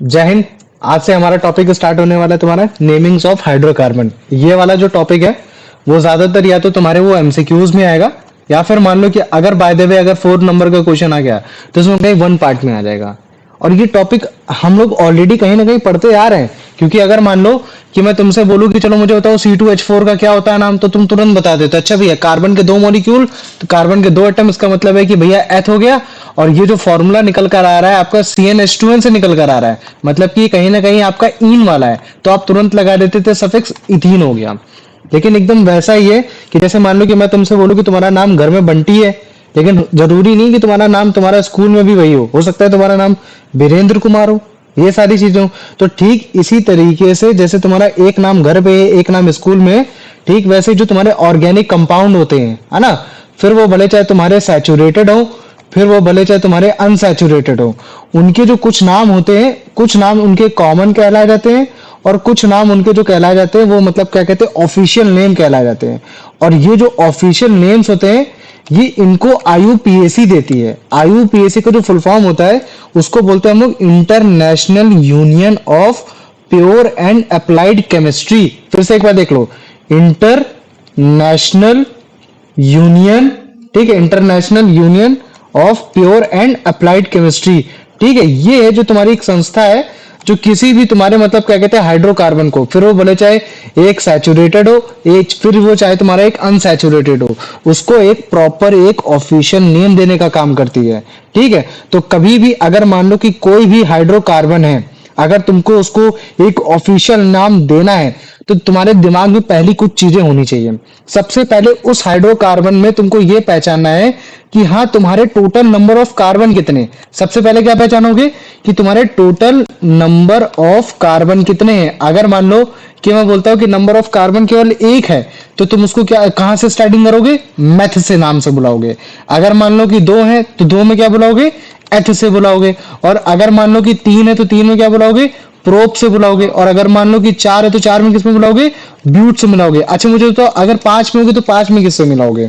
जय हिंद। आज से हमारा टॉपिक स्टार्ट होने वाला है तुम्हारा नेमिंग्स ऑफ हाइड्रोकार्बन। ये वाला जो टॉपिक है वो ज्यादातर या तो तुम्हारे वो एमसीक्यूज में आएगा या फिर मान लो कि अगर बाय द वे अगर 4 नंबर का क्वेश्चन आ गया तो इसमें कहीं 1 पार्ट में आ जाएगा। और ये टॉपिक हम लोग ऑलरेडी कहीं ना कहीं पढ़ते आ रहे हैं, क्योंकि अगर मान लो कि मैं तुमसे बोलूं कि चलो मुझे बताओ C2H4 का क्या होता है नाम, तो तुम तुरंत बता देते हो अच्छा भैया कार्बन के 2 मॉलिक्यूल, तो कार्बन के 2 एटम, इसका मतलब है कि भैया एथ हो गया। और ये जो फॉर्मूला निकल कर आ रहा है आपका CnH2n से निकल कर आ रहा है, मतलब कि कहीं ना कहीं आपका इन वाला है, तो आप तुरंत लगा देते थे सफिक्स इथीन हो गया। लेकिन एकदम वैसा ही है कि जैसे मान लो कि मैं तुमसे बोलूं कि तुम्हारा नाम घर में बंटी है, लेकिन जरूरी नहीं कि तुम्हारा नाम तुम्हारा स्कूल में भी वही हो सकता है तुम्हारा नाम वीरेंद्र कुमार हो, ये सारी चीजें हो। तो ठीक इसी तरीके से जैसे तुम्हारा एक नाम घर पे है एक नाम स्कूल में है, ठीक वैसे जो तुम्हारे ऑर्गेनिक कंपाउंड होते हैं है ना, फिर वो भले चाहे तुम्हारे सैचुरेटेड हो, फिर वो भले चाहे तुम्हारे अनसैचुरेटेड हो, उनके जो कुछ नाम होते हैं, कुछ नाम उनके कॉमन कहलाए जाते हैं और कुछ नाम उनके जो कहलाए जाते हैं वो मतलब क्या कहते हैं ऑफिशियल नेम कहलाए जाते हैं। और ये जो ऑफिशियल नेम्स होते हैं ये इनको IUPAC देती है। IUPAC का जो फुल फॉर्म होता है उसको बोलते हैं हम लोग international union of pure and applied chemistry. फिर से एक बार देख लो, इंटरनेशनल यूनियन, ठीक है, international union of pure and applied chemistry. ठीक है, ये है जो तुम्हारी एक संस्था है जो किसी भी तुम्हारे मतलब क्या कहते हैं हाइड्रोकार्बन को, फिर वो भले चाहे एक सैचुरेटेड हो एक, फिर वो चाहे तुम्हारा एक अनसैचुरेटेड हो, उसको एक प्रॉपर एक ऑफिशियल नेम देने का काम करती है। ठीक है, तो कभी भी अगर मान लो कि कोई भी हाइड्रोकार्बन है, अगर तुमको उसको एक ऑफिशियल नाम देना है तो तुम्हारे दिमाग में पहली कुछ चीजें होनी चाहिए। सबसे पहले उस हाइड्रोकार्बन में तुमको ये पहचानना है कि हाँ तुम्हारे टोटल नंबर ऑफ कार्बन कितने। सबसे पहले क्या पहचानोगे कि तुम्हारे टोटल नंबर ऑफ कार्बन कितने हैं। अगर मान लो कि मैं बोलता हूं कि नंबर ऑफ कार्बन केवल एक है, तो तुम उसको क्या कहां से स्टार्टिंग करोगे, मैथ से नाम से बुलाओगे। अगर मान लो कि 2 है तो 2 में क्या बुलाओगे, एथ से बुलाओगे। और अगर मान लो कि 3 है तो 3 में क्या बुलाओगे, प्रोप से बुलाओगे। और अगर मान लो कि 4 है तो 4 में किस में बुलाओगे, ब्यूट से मिलाओगे। अच्छा मुझे तो अगर 5 में होगे तो 5 में किससे मिलाओगे,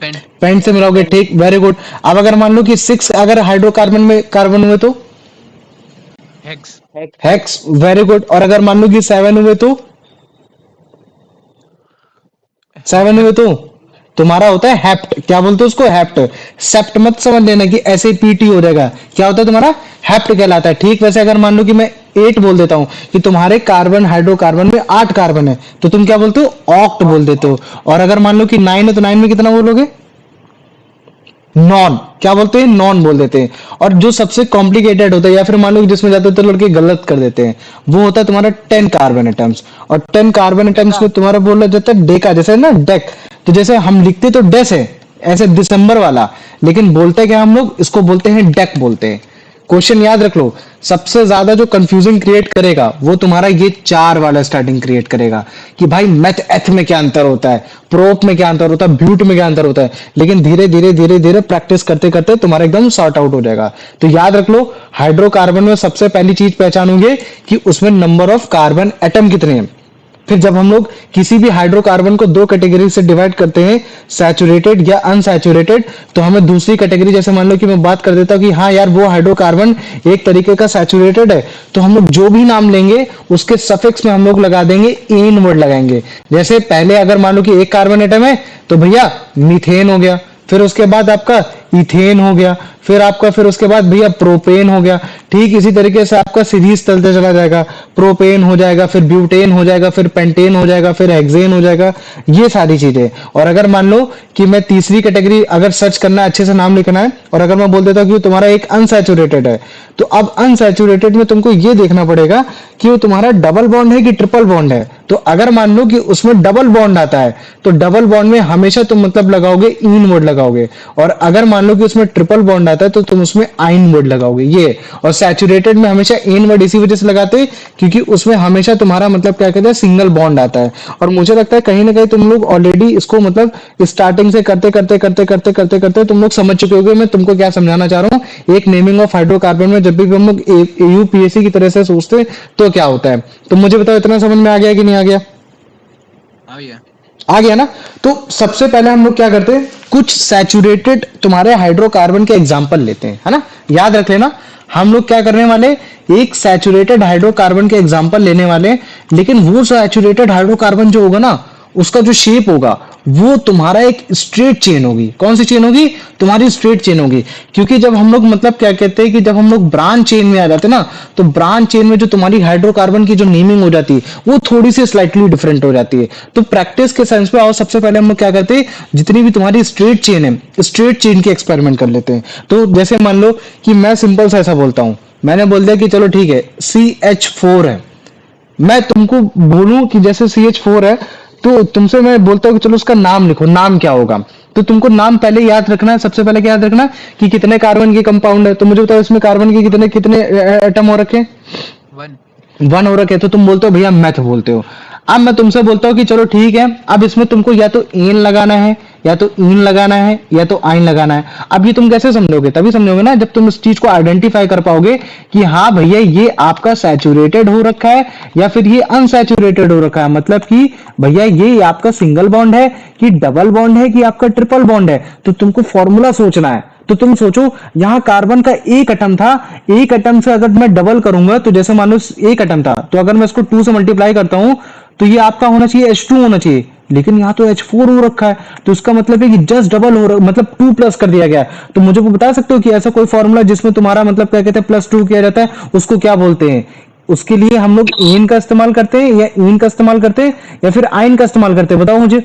पेंट पेंट से मिलाओगे। ठीक, वेरी गुड। अब अगर मान लो कि 6 अगर हाइड्रोकार्बन में कार्बन हुए तो हेक्स हेक्स, वेरी गुड। और अगर मान लो कि 7 हुए तो 7 हुए तो तुम्हारा होता है हेप्ट। क्या बोलते हो उसको, हेप्ट। सेप्ट मत समझ लेना कि ऐसे पीटी हो जाएगा, क्या होता है तुम्हारा हेप्ट कहलाता है। ठीक वैसे अगर मान लो कि मैं 8 बोल देता हूं कि तुम्हारे कार्बन हाइड्रोकार्बन में 8 कार्बन है, तो तुम क्या बोलते हो, ऑक्ट बोल देते हो। और अगर मान लो कि 9 है तो 9 में कितना बोलोगे, नॉन। क्या बोलते हैं, नॉन बोल देते हैं। और जो सबसे कॉम्प्लिकेटेड होता है या फिर मान लो कि जिसमें ज्यादातर लड़के गलत कर देते हैं, वो होता है तुम्हारा 10 कार्बन एटम्स। और 10 कार्बन एटम्स को तुम्हारा बोला जाता है डेका, जैसे ना डेक। तो जैसे हम लिखते तो डेस है ऐसे दिसंबर वाला, लेकिन बोलते क्या हम लोग इसको बोलते हैं डेक बोलते हैं। क्वेश्चन याद रख लो, सबसे ज्यादा जो कंफ्यूजिंग क्रिएट करेगा वो तुम्हारा ये 4 वाला स्टार्टिंग क्रिएट करेगा कि भाई मैथ एथ में क्या अंतर होता है, प्रोप में क्या अंतर होता है, ब्यूट में क्या अंतर होता है। लेकिन धीरे धीरे धीरे धीरे प्रैक्टिस करते करते तुम्हारा एकदम सॉर्ट आउट हो जाएगा। तो याद रख लो, हाइड्रोकार्बन में सबसे पहली चीज पहचानोगे कि उसमें नंबर ऑफ कार्बन एटम कितने हैं। फिर जब हम लोग किसी भी हाइड्रोकार्बन को 2 कैटेगरी से डिवाइड करते हैं, सैचुरेटेड या अनसैचुरेटेड, तो हमें दूसरी कैटेगरी, जैसे मान लो कि मैं बात कर देता हूं कि हाँ यार वो हाइड्रोकार्बन एक तरीके का सैचुरेटेड है, तो हम लोग जो भी नाम लेंगे उसके सफिक्स में हम लोग लगा देंगे एन वर्ड लगाएंगे। जैसे पहले अगर मान लो कि एक कार्बन एटम है तो भैया मीथेन हो गया, फिर उसके बाद आपका इथेन हो गया, फिर आपका फिर उसके बाद भैया प्रोपेन हो गया। ठीक इसी तरीके से आपका सीरीज चलते चला जाएगा, प्रोपेन हो जाएगा, फिर ब्यूटेन हो जाएगा, फिर पेंटेन हो जाएगा, फिर हेक्सेन हो जाएगा, ये सारी चीजें। और अगर मान लो कि मैं तीसरी कैटेगरी अगर सर्च करना है, अच्छे से नाम लिखना है, और अगर मैं बोल देता हूँ कि तुम्हारा एक अनसैचुरेटेड है, तो अब अनसैचुरेटेड में तुमको ये देखना पड़ेगा कि वो तुम्हारा डबल बॉन्ड है कि ट्रिपल बॉन्ड है। तो अगर मान लो कि उसमें डबल बॉन्ड आता है तो डबल बॉन्ड में हमेशा तुम मतलब लगाओगे इन वर्ड लगाओगे, और अगर मान लो कि उसमें ट्रिपल बॉन्ड आता है तो तुम उसमें आइन वर्ड लगाओगे ये। और सैचुरेटेड में हमेशा एन वर्ड इसी वजह से लगाते हैं क्योंकि उसमें हमेशा तुम्हारा मतलब क्या कहते हैं सिंगल बॉन्ड आता है। और मुझे लगता है कहीं ना कहीं तुम लोग ऑलरेडी इसको मतलब स्टार्टिंग से करते करते करते करते करते करते तुम लोग समझ चुके होगे मैं तुमको क्या समझाना चाह रहा हूँ। एक नेमिंग ऑफ हाइड्रोकार्बन में जब भी हम लोग AUPAC की तरह से सोचते हैं तो क्या होता है। तो मुझे बताओ इतना समझ में आ गया कि नहीं आ गया, आ गया ना। तो सबसे पहले हम लोग क्या करते हैं, कुछ सैचुरेटेड तुम्हारे हाइड्रोकार्बन के एग्जांपल लेते हैं, है ना। याद रख लेना, हम लोग क्या करने वाले, एक सैचुरेटेड हाइड्रोकार्बन के एग्जांपल लेने वाले, लेकिन वो सैचुरेटेड हाइड्रोकार्बन जो होगा ना, उसका जो शेप होगा वो तुम्हारा एक स्ट्रेट चेन होगी। कौन सी चेन होगी? तुम्हारी स्ट्रेट चेन होगी। क्योंकि जब हम लोग मतलब क्या कहते हैं कि जब हम लोग ब्रांच चेन में आ जाते हैं ना, तो ब्रांच चेन में जो तुम्हारी हाइड्रोकार्बन की जो नेमिंग हो जाती है वो थोड़ी सी स्लाइटली डिफरेंट हो जाती है। तो प्रैक्टिस के सेंस पे आओ, सबसे पहले हम लोग क्या करते हैं, जितनी भी तुम्हारी स्ट्रेट चेन है, स्ट्रेट चेन की एक्सपेरिमेंट कर लेते हैं। तो जैसे मान लो कि मैं सिंपल सा ऐसा बोलता हूं, मैंने बोल दिया कि चलो ठीक है CH4 है। मैं तुमको बोलूं कि जैसे CH4 है, तो तुमसे मैं बोलता हूँ कि चलो उसका नाम लिखो, नाम क्या होगा? तो तुमको नाम पहले याद रखना है। सबसे पहले क्या याद रखना है कि कितने कार्बन के कंपाउंड है। तो मुझे बताओ इसमें कार्बन के कितने कितने एटम हो रखे हैं? 1. 1 हो रखे। तो तुम बोलते हो भैया मैथ बोलते हो। अब मैं तुमसे बोलता हूँ कि चलो ठीक है, अब इसमें तुमको या तो एन लगाना है, या तो इन लगाना है, या तो आइन लगाना है। अब ये तुम कैसे समझोगे? तभी समझोगे ना जब तुम इस चीज को आइडेंटिफाई कर पाओगे कि हाँ भैया ये आपका सैचुरेटेड हो रखा है या फिर ये अनसैचुरेटेड हो रखा है। मतलब कि भैया ये आपका सिंगल बॉन्ड है कि डबल बॉन्ड है कि आपका ट्रिपल बॉन्ड है। तो तुमको फॉर्मूला सोचना है। तो तुम सोचो, यहां कार्बन का एक एटम था, एक एटम से अगर मैं डबल करूंगा, तो जैसे मान लो एक एटम था, तो अगर मैं इसको 2 से मल्टीप्लाई करता हूं, तो ये आपका होना चाहिए H2 होना चाहिए, लेकिन यहाँ तो H4 हो रखा है। तो इसका मतलब है कि जस्ट डबल हो रहा, मतलब 2 प्लस कर दिया गया है। तो मुझे वो बता सकते हो कि ऐसा कोई फॉर्मूला जिसमें तुम्हारा मतलब क्या कहते हैं +2 किया जाता है, उसको क्या बोलते हैं? उसके लिए हम लोग एन का इस्तेमाल करते हैं या इन का इस्तेमाल करते हैं या फिर आइन का इस्तेमाल करते हैं? बताओ मुझे।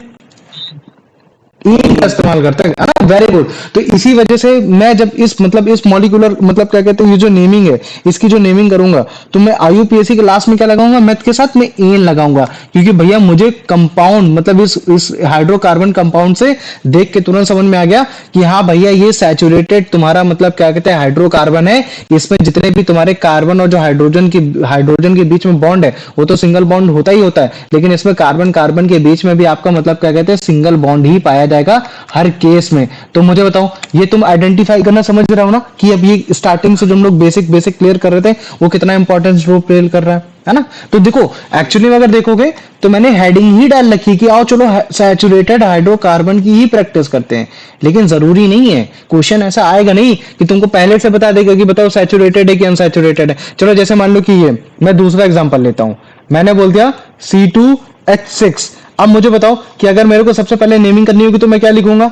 ईन का इस्तेमाल करते हैं ना। Very good. तो इसी वजह से मैं जब इस मतलब इस मॉलिक्यूलर मतलब क्या कहते हैं, ये जो नेमिंग है, इसकी जो नेमिंग करूंगा, तो मैं IUPAC के लास्ट में क्या लगाऊंगा? मैथ के साथ में एन लगाऊंगा। क्योंकि भैया मुझे कंपाउंड मतलब इस हाइड्रोकार्बन कंपाउंड से देख के तुरंत समझ में आ गया कि हाँ भैया ये सैचुरेटेड तुम्हारा मतलब क्या कहते हैं हाइड्रोकार्बन है। इसमें जितने भी तुम्हारे कार्बन और जो हाइड्रोजन के बीच में बॉन्ड है, वो तो सिंगल बॉन्ड होता ही होता है, लेकिन इसमें कार्बन कार्बन के बीच में भी आपका मतलब क्या कहते हैं सिंगल बॉन्ड ही पाया जाएगा हर केस में। तो मुझे बताओ, ये तुम आइडेंटिफाई करना समझ रहे हो ना कि अब ये स्टार्टिंग से जो हम लोग बेसिक बेसिक क्लियर कर रहे थे, वो कितना इंपॉर्टेंस रोल प्ले कर रहा है ना? तो देखो, एक्चुअली में अगर देखोगे तो मैंने हेडिंग ही डाल रखी कि आओ चलो सैचुरेटेड हाइड्रोकार्बन की ही प्रैक्टिस करते हैं। लेकिन जरूरी नहीं है, क्वेश्चन ऐसा आएगा नहीं कि तुमको पहले से बता देगा कि बताओ सैचुरेटेड है कि अनसैचुरेटेड है। चलो जैसे मान लो कि ये मैं दूसरा एग्जांपल लेता हूं, मैंने बोल दिया C2H6। अब मुझे बताओ कि अगर मेरे को सबसे पहले नेमिंग करनी होगी तो मैं क्या लिखूंगा?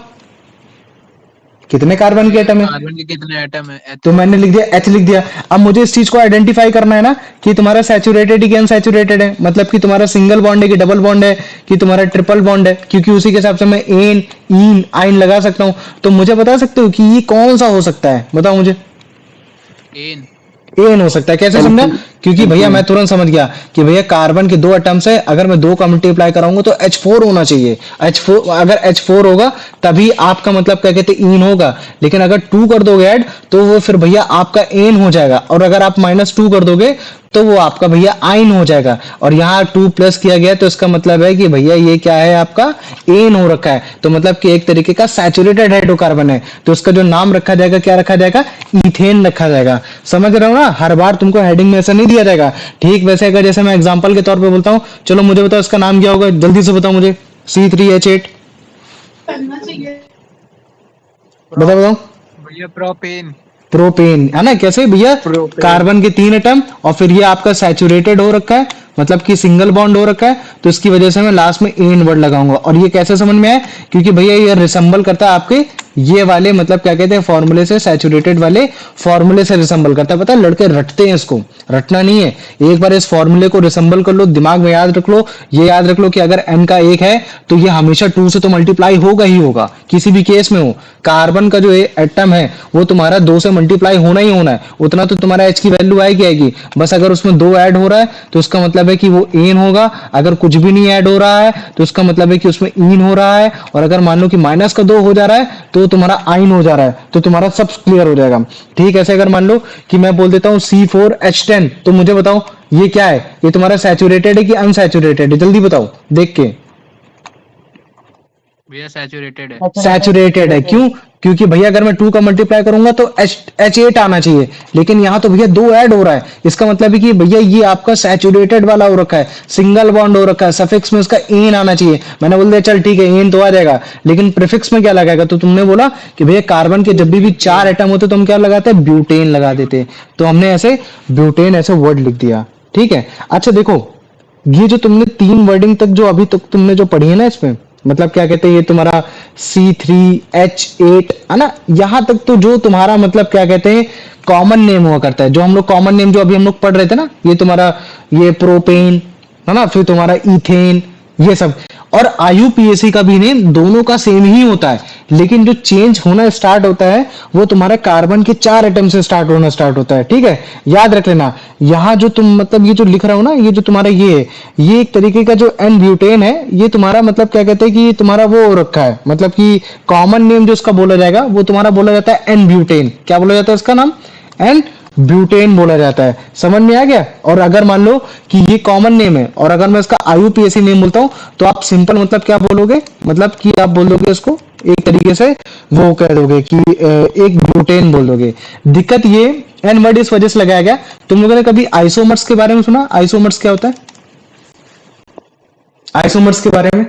कितने कार्बन के एटम है? कार्बन के कितने एटम है? तो मैंने लिख दिया H लिख दिया। अब मुझे इस चीज को आइडेंटिफाई करना है ना कि तुम्हारा सैचुरेटेड है कि अनसैचुरेटेड है, मतलब कि तुम्हारा सिंगल बॉन्ड है कि डबल बॉन्ड है कि तुम्हारा ट्रिपल बॉन्ड है, क्योंकि उसी के हिसाब से मैं एन इन आइन लगा सकता हूं। तो मुझे बता सकते हो कि ये कौन सा हो सकता है? बताओ मुझे। एन. एन हो सकता है। कैसे समझा? क्योंकि भैया मैं तुरंत समझ गया कि भैया कार्बन के 2 एटम्स है, अगर मैं 2 का मल्टीप्लाई कराऊंगा तो H4 होना चाहिए। H4, अगर H4 होगा तभी आपका मतलब क्या कहते हैं इन होगा। लेकिन अगर 2 कर दोगे ऐड, तो वो फिर भैया आपका एन हो जाएगा, और अगर आप -2 कर दोगे तो वो आपका भैया आइन हो जाएगा। और यहाँ 2 प्लस किया गया तो इसका मतलब है कि भैया ये क्या है, आपका एन हो रखा है। तो मतलब कि एक तरीके का सैचुरेटेड हाइड्रोकार्बन है, तो उसका जो नाम रखा जाएगा, क्या रखा जाएगा? ईथेन रखा जाएगा। समझ रहे हो ना? हर बार तुमको हेडिंग में ऐसा नहीं दिया जाएगा। ठीक वैसे अगर जैसे मैं एग्जांपल के तौर पे बोलता हूँ, चलो मुझे बताओ इसका नाम क्या होगा? जल्दी से बताओ मुझे। C3H8। बताओ बताओ। भैया प्रोपेन. प्रोपेन है ना? कैसे भैया? प्रोपेन। कार्बन के 3 एटम और फिर ये आपका सैचुरेटेड हो रखा है, मतलब कि सिंगल बॉन्ड हो रखा है, तो इसकी वजह से मैं लास्ट में एन वर्ड लगाऊंगा। और ये कैसे समझ में आया? क्योंकि भैया ये रिसेंबल करता है आपके ये वाले मतलब क्या कहते हैं फॉर्मूले से, सैचुरेटेड वाले फॉर्मूले से रिसेंबल करता है। पता है लड़के रटते हैं इसको, रटना नहीं है। एक बार इस फॉर्मूले को रिसेंबल कर लो, दिमाग में याद रख लो, ये याद रख लो कि अगर n का 1 है तो ये हमेशा 2 से तो मल्टीप्लाई होगा ही होगा, किसी भी केस में हो। कार्बन का जो एटम है वो तुम्हारा 2 से मल्टीप्लाई होना ही होना है, उतना तो तुम्हारा H की वैल्यू आएगी आएगी। बस अगर उसमें 2 ऐड हो रहा है तो उसका मतलब है कि वो एन होगा, अगर कुछ भी नहीं ऐड हो रहा है तो उसका मतलब है कि उसमें इन हो रहा है, और अगर मान लो कि -2 हो जा रहा है तो तुम्हारा आइन हो जा रहा है, तो तुम्हारा सब क्लियर हो जाएगा। ठीक है, ऐसे अगर मान लो कि मैं बोल देता हूं C4H10, तो मुझे बताओ ये क्या है? ये तुम्हारा सैचुरेटेड है कि अनसैचुरेटेड है? जल्दी बताओ देख के। भैया सैचुरेटेड है. सैचुरेटेड है। क्यों? क्योंकि भैया अगर मैं 2 का मल्टीप्लाई करूंगा तो H8 आना चाहिए, लेकिन यहाँ तो भैया 2 ऐड हो रहा है। इसका मतलब है कि भैया ये आपका सैचुरेटेड वाला हो रखा है, सिंगल बॉन्ड हो रखा है, सफिक्स में इसका एन आना चाहिए। मैंने बोल दिया चल ठीक है एन तो आ जाएगा, लेकिन प्रीफिक्स में क्या लगाएगा? तो तुमने बोला कि भैया कार्बन के जब भी 4 एटम होते तो हम क्या लगाते हैं? ब्यूटेन लगा देते। तो हमने ऐसे ब्यूटेन ऐसे वर्ड लिख दिया, ठीक है। अच्छा देखो, ये जो तुमने 3 वर्डिंग तक जो अभी तक तुमने जो पढ़ी है ना, इसमें मतलब क्या कहते हैं, ये तुम्हारा C3H8 है ना, यहां तक तो जो तुम्हारा मतलब क्या कहते हैं कॉमन नेम हुआ करता है, जो हम लोग कॉमन नेम जो अभी हम लोग पढ़ रहे थे ना, ये तुम्हारा ये प्रोपेन है ना, फिर तुम्हारा इथेन, ये सब। और आईयूपीएसी का भी नेम दोनों का सेम ही होता है, लेकिन जो चेंज होना स्टार्ट होता है वो तुम्हारे कार्बन के 4 एटम से स्टार्ट होना स्टार्ट होता है, ठीक है। याद रख लेना, यहाँ जो तुम मतलब ये जो लिख रहा हो ना, ये जो तुम्हारा ये है, ये एक तरीके का जो एन ब्यूटेन है, ये तुम्हारा मतलब क्या कहते हैं कि ये तुम्हारा वो हो रखा है, मतलब कि कॉमन नेम जो इसका बोला जाएगा वो तुम्हारा बोला जाता है एन ब्यूटेन। क्या बोला जाता है इसका नाम? एन ब्यूटेन बोला जाता है। समझ में आ गया? और अगर मान लो कि ये कॉमन नेम है और अगर मैं इसका आईयूपीएसी नेम बोलता हूं तो आप सिंपल मतलब क्या बोलोगे? मतलब कि आप बोल दोगे इसको एक तरीके से वो कह दोगे कि एक ब्यूटेन बोल दोगे। दिक्कत ये एन वर्ड इस वजह से लगाया गया। तुम लोगों ने कभी आइसोमर्स के बारे में सुना? आइसोमर्स क्या होता है? आइसोमर्स के बारे में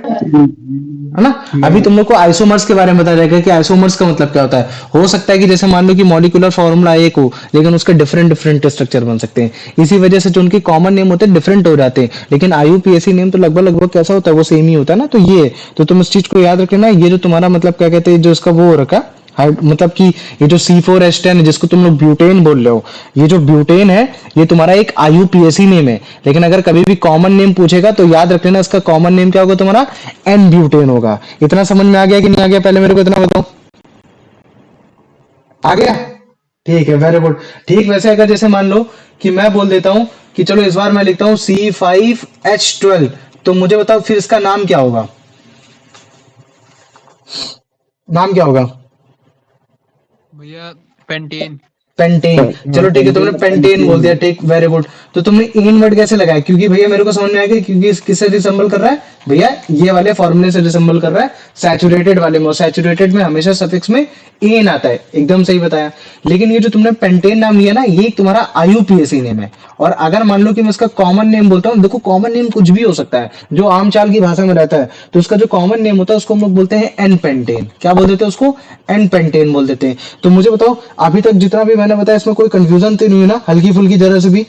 है ना, अभी तुम लोग को आइसोमर्स के बारे में बताया जाएगा कि आइसोमर्स का मतलब क्या होता है। हो सकता है कि जैसे मान लो कि मॉलिक्यूलर फॉर्मूला एक हो, लेकिन उसके डिफरेंट डिफरेंट स्ट्रक्चर बन सकते हैं। इसी वजह से जो उनके कॉमन नेम होते हैं डिफरेंट हो जाते हैं, लेकिन आईयूपीएसी नेम तो लगभग लगभग कैसा होता है, वो सेम ही होता है ना। तो ये तो तुम इस चीज को याद रखना, ये जो तुम्हारा मतलब क्या कहते हैं जो इसका वो हो रखा मतलब कि ये जो C4H10 है जिसको तुम लोग ब्यूटेन बोल रहे हो, ये जो ब्यूटेन है ये तुम्हारा एक आईयूपीएसी नेम है। लेकिन अगर कभी भी कॉमन नेम पूछेगा तो याद रख लेना इसका कॉमन नेम क्या होगा? तुम्हारा एन ब्यूटेन होगा। इतना समझ में आ गया कि नहीं आ गया? पहले मेरे को इतना बताओ, आ गया? ठीक है, वेरी गुड। ठीक, वैसे अगर जैसे मान लो कि मैं बोल देता हूं कि चलो इस बार मैं लिखता हूं C5H12, तो मुझे बताओ फिर इसका नाम क्या होगा? नाम क्या होगा? भैया पेंटेन। पेंटेन। चलो ठीक है, तुमने पेंटेन बोल दिया, ठीक, वेरी गुड। तो तुमने इन वर्ड कैसे लगाया? क्योंकि भैया मेरे को समझ में आ गया, क्योंकि किससे रिसेंबल कर रहा है भैया? ये वाले फॉर्मूले से रिसेंबल कर रहा है, सैचुरेटेड वाले में। सैचुरेटेड में हमेशा सफिक्स में एन आता है, एकदम सही बताया। लेकिन ये जो तुमने पेंटेन नाम लिया ना, ये तुम्हारा आईयूपीएसी नेम है। और अगर मान लो कि मैं इसका कॉमन नेम बोलता हूँ, देखो कॉमन नेम कुछ भी हो सकता है जो आम चाल की भाषा में रहता है, तो उसका जो कॉमन नेम होता है उसको हम लोग बोलते हैं एन पेंटेन। क्या बोल देते हैं उसको? एन पेंटेन बोल देते हैं। तो मुझे बताओ अभी तक जितना भी मैंने बताया इसमें कोई कंफ्यूजन तो नहीं हुई ना, हल्की फुल्की जरा से भी?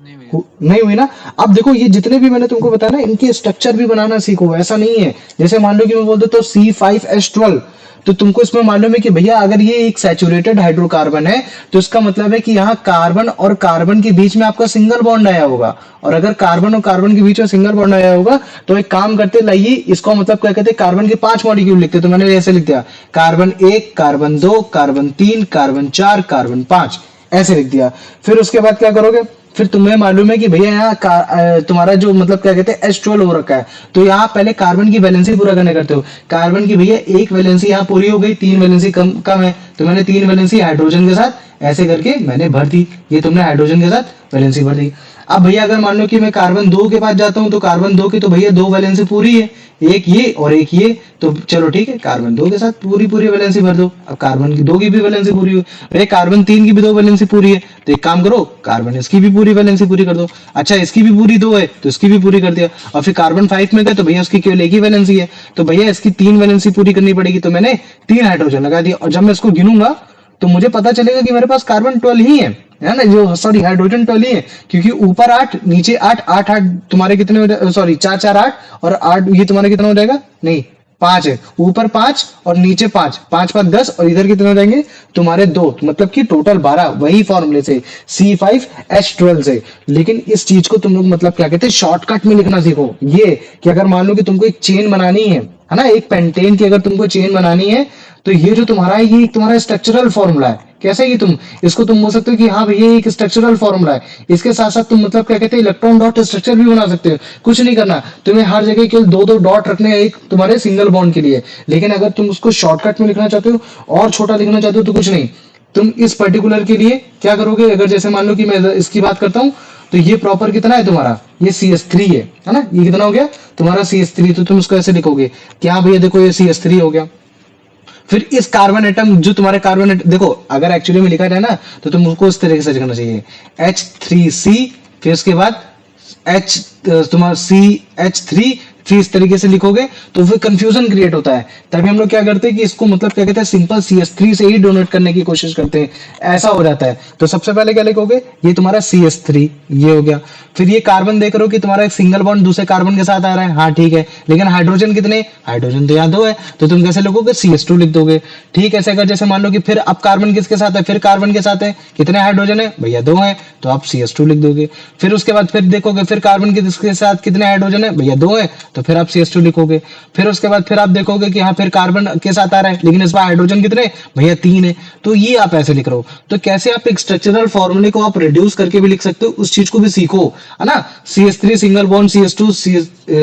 नहीं भैया। नहीं हुई ना? अब देखो ये जितने भी मैंने तुमको बताया ना, इनके स्ट्रक्चर भी बनाना सीखो। ऐसा नहीं है जैसे मान लो कि मैं बोल देता हूँ C5H12, तो तुमको इसमें मालूम है कि भैया अगर ये एक सैचुरेटेड हाइड्रोकार्बन है तो इसका मतलब है कि यहाँ कार्बन और कार्बन के बीच में आपका सिंगल बॉन्ड आया होगा। और अगर कार्बन और कार्बन के बीच में सिंगल बॉन्ड आया होगा तो एक काम करते, लाइए इसको मतलब क्या कहते हैं, कार्बन के 5 मॉलिक्यूल लिखते। तो मैंने ऐसे लिख दिया, carbon 1, carbon 2, carbon 3, carbon 4, carbon 5, ऐसे लिख दिया। फिर उसके बाद क्या करोगे? फिर तुम्हें मालूम है कि भैया यहाँ तुम्हारा जो मतलब क्या कहते हैं H12 हो रखा है, तो यहाँ पहले कार्बन की वैलेंसी पूरा करने करते हो। कार्बन की भैया एक वैलेंसी यहाँ पूरी हो गई, 3 वैलेंसी कम कम है, तो मैंने 3 वैलेंसी हाइड्रोजन के साथ ऐसे करके मैंने भर दी। ये तुमने हाइड्रोजन के साथ वैलेंसी भर दी। अब भैया अगर मान लो कि मैं कार्बन 2 के पास जाता हूँ, तो कार्बन 2 की तो भैया 2 वैलेंसी पूरी है, एक ये और एक ये। तो चलो ठीक है, कार्बन 2 के साथ पूरी पूरी वैलेंसी भर दो। अब कार्बन की 2 की भी वैलेंसी पूरी हुई, भैया कार्बन 3 की भी 2 वैलेंसी पूरी है, तो एक काम करो कार्बन इसकी भी पूरी वैलेंसी पूरी कर दो। अच्छा इसकी भी पूरी 2 है तो इसकी भी पूरी कर दिया। और फिर कार्बन 5 में गए तो भैया उसकी केवल एक ही वैलेंसी है, तो भैया इसकी 3 वैलेंसी पूरी करनी पड़ेगी, तो मैंने 3 हाइड्रोजन लगा दिया। और जब मैं इसको गिनूंगा तो मुझे पता चलेगा कि मेरे पास कार्बन 12 ही है ना, जो सॉरी हाइड्रोजन 12 ही है, क्योंकि ऊपर 8 नीचे 8, 8 8 तुम्हारे कितने हो, सॉरी 4 4 8 और 8 ये तुम्हारे कितना हो जाएगा? नहीं 5 है, ऊपर 5 और नीचे 5, 5 5 10 और इधर कितने हो जाएंगे तुम्हारे 2, मतलब कि टोटल 12, वही फॉर्मूले से C5H12 से। लेकिन इस चीज को तुम लोग मतलब क्या कहते हैं शॉर्टकट में लिखना सीखो। ये कि अगर मान लो कि तुमको एक चेन बनानी है ना, एक पेंटेन की अगर तुमको चेन बनानी है, तो ये जो तुम्हारा है ये तुम्हारा स्ट्रक्चरल फॉर्मूला है। कैसे? ये तुम इसको तुम बोल सकते हो कि हाँ भैया एक स्ट्रक्चरल फॉर्मूला है। इसके साथ साथ तुम मतलब क्या कहते हैं इलेक्ट्रॉन डॉट स्ट्रक्चर भी बना सकते हो। कुछ नहीं करना, तुम्हें हर जगह केवल 2 डॉट रखने हैं, एक तुम्हारे सिंगल बॉन्ड के लिए। लेकिन अगर तुम उसको शॉर्टकट में लिखना चाहते हो और छोटा लिखना चाहते हो तो कुछ नहीं, तुम इस पर्टिकुलर के लिए क्या करोगे? अगर जैसे मान लो कि मैं इसकी बात करता हूँ, तो ये प्रॉपर कितना है तुम्हारा? ये CS3 है ना, ये कितना हो गया तुम्हारा? CS3। तो तुम उसको ऐसे लिखोगे कि हाँ भैया देखो ये CS3 हो गया। फिर इस कार्बन एटम जो तुम्हारे कार्बन देखो, अगर एक्चुअली में लिखा जाए ना तो तुम उसको इस तरीके से लिखना चाहिए, H3C, फिर उसके बाद H तुम्हारा CH3, फिर इस तरीके से लिखोगे तो फिर कंफ्यूजन क्रिएट होता है। तभी हम लोग क्या करते हैं कि इसको मतलब क्या कहते हैं, सिंपल CH3 से ही डोनेट करने की कोशिश करते हैं, ऐसा हो जाता है। तो सबसे पहले क्या लिखोगे, ये तुम्हारा CH3, ये हो गया। फिर ये कार्बन देख रहे हो कि तुम्हारा एक सिंगल बॉन्ड दूसरे कार्बन के साथ आ रहा है, हाँ ठीक है, लेकिन हाइड्रोजन कितने, हाइड्रोजन तो यहाँ 2 है, तो तुम कैसे लिखोगे, CH2 लिख दोगे। ठीक है, ऐसे अगर जैसे मान लो कि फिर अब कार्बन किसके साथ है, फिर कार्बन के साथ है, कितने हाइड्रोजन है भैया 2 है, तो आप CH2 लिख दोगे। फिर उसके बाद फिर देखोगे फिर कार्बन के साथ कितने हाइड्रोजन है भैया 2 है, तो फिर आप CH2 लिखोगे। फिर उसके बाद फिर आप देखोगे कि हाँ फिर कार्बन के साथ आ रहा है, लेकिन इस बार हाइड्रोजन कितने भैया 3 है, तो ये आप ऐसे लिख रहे हो। तो कैसे आप एक स्ट्रक्चरल फॉर्मूले को आप रिड्यूस करके भी लिख सकते हो, उस चीज को भी सीखो, है ना। CH3 single bond CH2,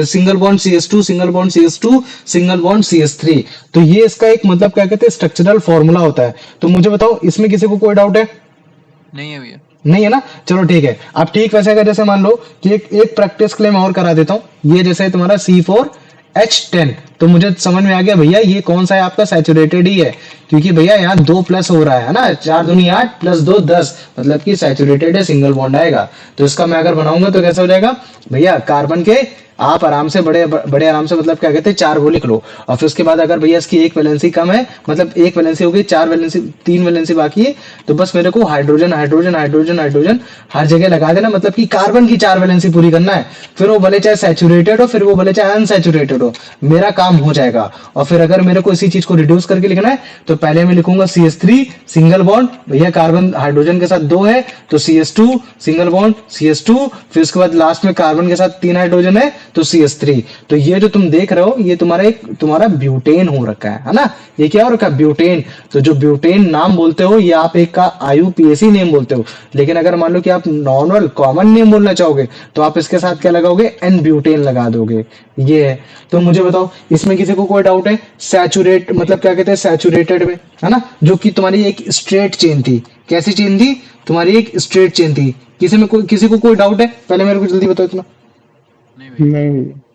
single bond CH2, single bond CH2, single bond CH3, तो ये इसका एक मतलब क्या कहते हैं स्ट्रक्चरल फॉर्मूला होता है। तो मुझे बताओ इसमें किसी को कोई डाउट है? नहीं है भैया। नहीं है ना, चलो ठीक है। अब ठीक वैसे अगर जैसे मान लो कि एक प्रैक्टिस क्लेम और करा देता हूँ, ये जैसे तुम्हारा C4H10, तो मुझे समझ में आ गया भैया ये कौन सा है, आपका सैचुरेटेड ही है, क्योंकि भैया यहाँ 2 प्लस हो रहा है ना, 4 दूनी 8 प्लस 2 10, मतलब कि सैचुरेटेड है, सिंगल बॉन्ड आएगा। तो इसका मैं अगर बनाऊंगा तो कैसे हो जाएगा भैया, कार्बन के आप आराम से बड़े बड़े आराम से मतलब क्या कहते हैं 4 वो लिख लो, और फिर उसके बाद अगर भैया इसकी एक वैलेंसी कम है, मतलब एक वैलेंसी हो गई, 4 वैलेंसी 3 वैलेंसी बाकी है, तो बस मेरे को हाइड्रोजन हाइड्रोजन हाइड्रोजन हाइड्रोजन हर जगह लगा देना, मतलब कि कार्बन की 4 वैलेंसी पूरी करना है। फिर वो भले चाहे सैचुरेटेड हो, फिर वो भले चाहे अनसैचुरेटेड हो, मेरा काम हो जाएगा। और फिर अगर मेरे को इसी चीज को रिड्यूस करके लिखना है तो पहले मैं लिखूंगा CH3 सिंगल बॉन्ड, भैया कार्बन हाइड्रोजन के साथ 2 है तो CH2 सिंगल बॉन्ड CH2, फिर उसके बाद लास्ट में कार्बन के साथ 3 हाइड्रोजन है तो CH3। तो ये जो तुम देख रहे हो ये तुम्हारा ब्यूटेन हो रखा है ना, ये क्या हो रखा है ब्यूटेन। तो जो ब्यूटेन नाम बोलते हो ये आप एक का IUPAC नेम बोलते हो, लेकिन अगर मान लो कि आप नॉर्मल कॉमन नेम बोलना चाहोगे तो आप इसके साथ क्या लगाओगे, N ब्यूटेन लगा दोगे, ये है। तो मुझे बताओ इसमें किसी को कोई डाउट है, सैचुरेट मतलब क्या कहते हैं सैचुरेटेड में, है ना, जो कि तुम्हारी एक स्ट्रेट चेन थी, कैसी चेन थी तुम्हारी, एक स्ट्रेट चेन थी। किसी को कोई डाउट है, पहले मेरे को जल्दी बताओ इतना। नहीं भैया।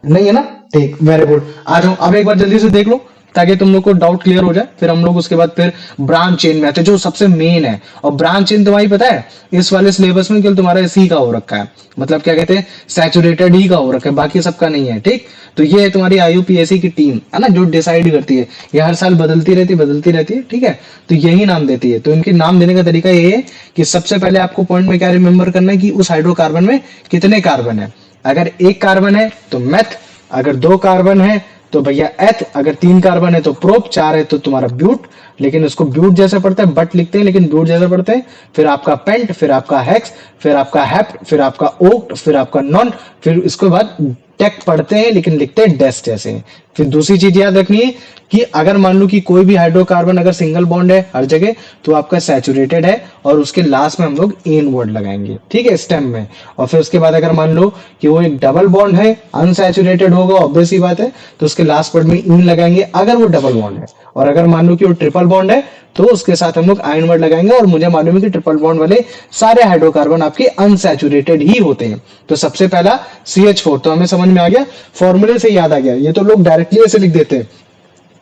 नहीं है ना, ठीक, वेरी गुड। आ जाओ अब एक बार जल्दी से देख लो ताकि तुम लोग को डाउट क्लियर हो जाए, फिर हम लोग उसके बाद फिर ब्रांच चेन में आते हैं जो सबसे मेन है। और ब्रांच चेन तुम्हारी पता है इस वाले सिलेबस में केवल तुम्हारा इसी का हो रखा है, मतलब क्या कहते हैं सैचुरेटेड ही का हो रखा है, बाकी सबका नहीं है। ठीक, तो ये है तुम्हारी IUPAC की टीम, है ना, जो डिसाइड करती है, ये हर साल बदलती रहती है, ठीक है, तो यही नाम देती है। तो इनके नाम देने का तरीका ये है कि सबसे पहले आपको पॉइंट में क्या रिमेंबर करना है कि उस हाइड्रोकार्बन में कितने कार्बन है। अगर 1 कार्बन है तो मेथ, अगर 2 कार्बन है तो भैया एथ, अगर 3 कार्बन है तो प्रोप, 4 है तो तुम्हारा ब्यूट, लेकिन उसको ब्यूट जैसा पढ़ते हैं, बट लिखते हैं लेकिन ब्यूट जैसा पढ़ते हैं। फिर आपका पेंट, फिर आपका हेक्स, फिर आपका हेप्ट, फिर आपका ओक्ट, फिर आपका नॉन, फिर इसके बाद टेक पढ़ते हैं लेकिन लिखते हैं डेस जैसे। फिर दूसरी चीज याद रखनी है कि अगर मान लो कि कोई भी हाइड्रोकार्बन अगर सिंगल बॉन्ड है हर जगह तो आपका सैचुरेटेड है, और उसके लास्ट में हम लोग एन वर्ड लगाएंगे, ठीक है, स्टेम में। और फिर उसके बाद अगर मान लो कि वो एक डबल बॉन्ड है, अनसैचुरेटेड होगा, ऑब्वियस ही बात है, तो उसके लास्ट वर्ड में इन लगाएंगे अगर वो डबल बॉन्ड है। और अगर मान लो कि वो ट्रिपल बॉन्ड है तो उसके साथ हम लोग आयन वर्ड लगाएंगे। और मुझे मालूम है कि ट्रिपल बॉन्ड वाले सारे हाइड्रोकार्बन आपके अनसैचुरेटेड ही होते हैं। तो सबसे पहला CH4, तो हमें समझ में आ गया, फॉर्मूले से याद आ गया। ये तो लोग डायरेक्टली ऐसे लिख देते हैं,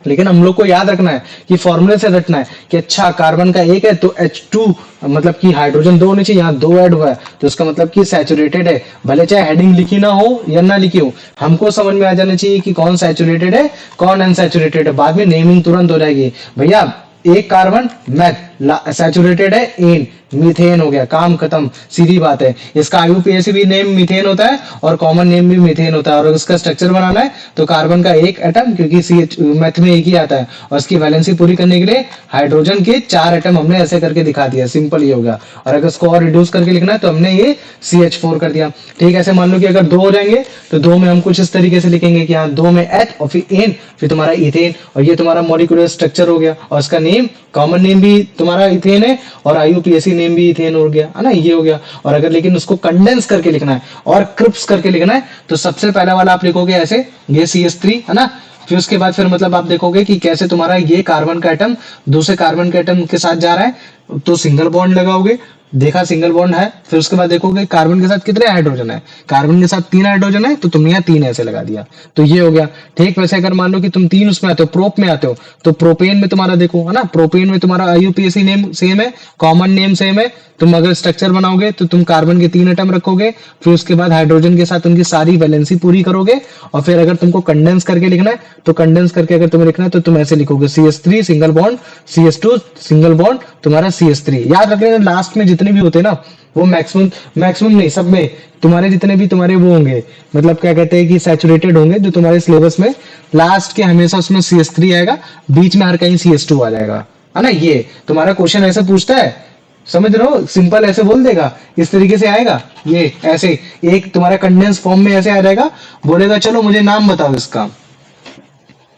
लेकिन हम लोग को याद रखना है कि फॉर्मूले से रटना है कि अच्छा कार्बन का 1 है तो H2 मतलब कि हाइड्रोजन 2 होने चाहिए, यहाँ 2 ऐड हुआ है तो इसका मतलब कि सैचुरेटेड है। भले चाहे हेडिंग लिखी ना हो या ना लिखी हो, हमको समझ में आ जाना चाहिए कि कौन सैचुरेटेड है कौन अनसैचुरेटेड है। बाद में नेमिंग तुरंत हो जाएगी भैया, 1 कार्बन मैथ सैचुरेटेड है, एन मीथेन हो गया, काम खत्म, सीधी बात है। इसका IUPAC भी नेम मीथेन होता है और कॉमन नेम भी मीथेन होता है। और इसका स्ट्रक्चर बनाना है तो कार्बन का 1 एटम, क्योंकि CH मैथ में 1 ही आता है, और इसकी वैलेंसी पूरी करने के लिए हाइड्रोजन के 4 एटम हमने ऐसे करके दिखा दिया, सिंपल ये होगा। और अगर इसको और रिड्यूस करके लिखना है तो हमने ये CH4 कर दिया। ठीक, ऐसे मान लो कि अगर 2 हो जाएंगे तो 2 में हम कुछ इस तरीके से लिखेंगे कि हाँ 2 में एथ और फिर एन, फिर तुम्हारा इथेन, और ये तुम्हारा मॉलिक्यूलर स्ट्रक्चर हो गया। और इसका नेम, कॉमन नेम भी तुम्हारा इथेन है और IUPAC नेम भी इथेन हो गया, है ना, ये हो गया। और अगर लेकिन उसको कंडेंस करके लिखना है और क्रिप्स करके लिखना है तो सबसे पहला वाला आप लिखोगे ऐसे, ये CH3, है ना। फिर उसके बाद फिर मतलब आप देखोगे कि कैसे तुम्हारा ये कार्बन का एटम दूसरे कार्बन के एटम के साथ जा रहा है, तो सिंगल बॉन्ड लगाओगे। देखा सिंगल बॉन्ड है, फिर उसके बाद देखोगे कार्बन के साथ कितने हाइड्रोजन है, कार्बन के साथ 3 हाइड्रोजन है, तो तुमने यहाँ 3 ऐसे लगा दिया, तो ये हो गया। ठीक वैसे अगर मान लो कि तुम 3 उसमें आते हो, प्रोप में आते हो, तो प्रोपेन में तुम्हारा देखो है ना, प्रोपेन में तुम्हारा आईयूपीएसी नेम सेम है, कॉमन नेम सेम है। तुम अगर स्ट्रक्चर बनाओगे तो तुम कार्बन के 3 एटम रखोगे, फिर उसके बाद हाइड्रोजन के साथ उनकी सारी वैलेंसी पूरी करोगे, और फिर अगर तुमको कंडेंस करके लिखना है तो कंडेंस करके अगर तुम्हें लिखना है तो तुम ऐसे लिखोगे CH3 single bond, CH2 single bond, तुम्हारा CH3। याद रख लेना लास्ट में जितने भी होते हैं ना, वो मैक्सिमम मैक्सिमम नहीं, सब में तुम्हारे जितने भी तुम्हारे वो होंगे, मतलब क्या कहते हैं कि सैचुरेटेड होंगे जो तुम्हारे सिलेबस में, लास्ट के हमेशा उसमें CH3 आएगा, बीच में हर कहीं CH2 आ जाएगा, है ना। ये तुम्हारा क्वेश्चन ऐसे पूछता है, समझ रहे हो, सिंपल ऐसे बोल देगा, इस तरीके से आएगा, ये ऐसे एक तुम्हारा कंडेंस फॉर्म में ऐसे आ जाएगा, बोलेगा चलो मुझे नाम बताओ इसका,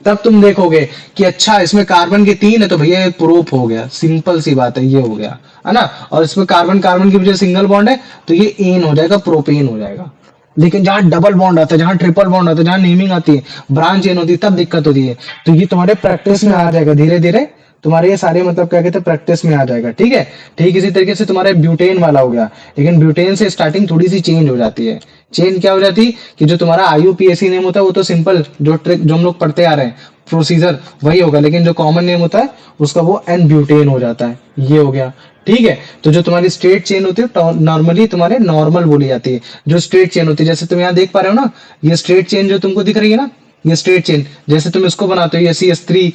तब तुम देखोगे कि अच्छा इसमें कार्बन के 3 है तो भैया ये प्रोप हो गया, सिंपल सी बात है, ये हो गया, है ना। और इसमें कार्बन कार्बन की वजह सिंगल बॉन्ड है, तो ये एन हो जाएगा, प्रोपेन हो जाएगा। लेकिन जहां डबल बॉन्ड आता है, जहां ट्रिपल बॉन्ड आता है, जहां नेमिंग आती है, ब्रांच एन होती है, तब दिक्कत होती है। तो ये तुम्हारे प्रैक्टिस में आ जाएगा धीरे धीरे, तुम्हारे ये सारे मतलब क्या कहते हैं प्रैक्टिस में आ जाएगा, ठीक है। ठीक इसी तरीके से तुम्हारे ब्यूटेन वाला हो गया, लेकिन ब्यूटेन से स्टार्टिंग थोड़ी सी चेंज हो जाती है। चेंज क्या हो जाती है कि जो तुम्हारा आईयूपीएसी नेम होता है वो तो सिंपल जो ट्रिक जो हम लोग पढ़ते आ रहे हैं प्रोसीजर वही होगा, लेकिन जो कॉमन नेम होता है उसका वो एन ब्यूटेन हो जाता है, ये हो गया। ठीक है, तो जो तुम्हारी स्ट्रेट चेन होती है नॉर्मली तुम्हारे नॉर्मल बोली जाती है, जो स्ट्रेट चेन होती है, जैसे तुम यहाँ देख पा रहे हो ना, ये स्ट्रेट चेन जो तुमको दिख रही है ना, ये स्ट्रेट चेन जैसे तुम इसको बनाते हो, ये CH3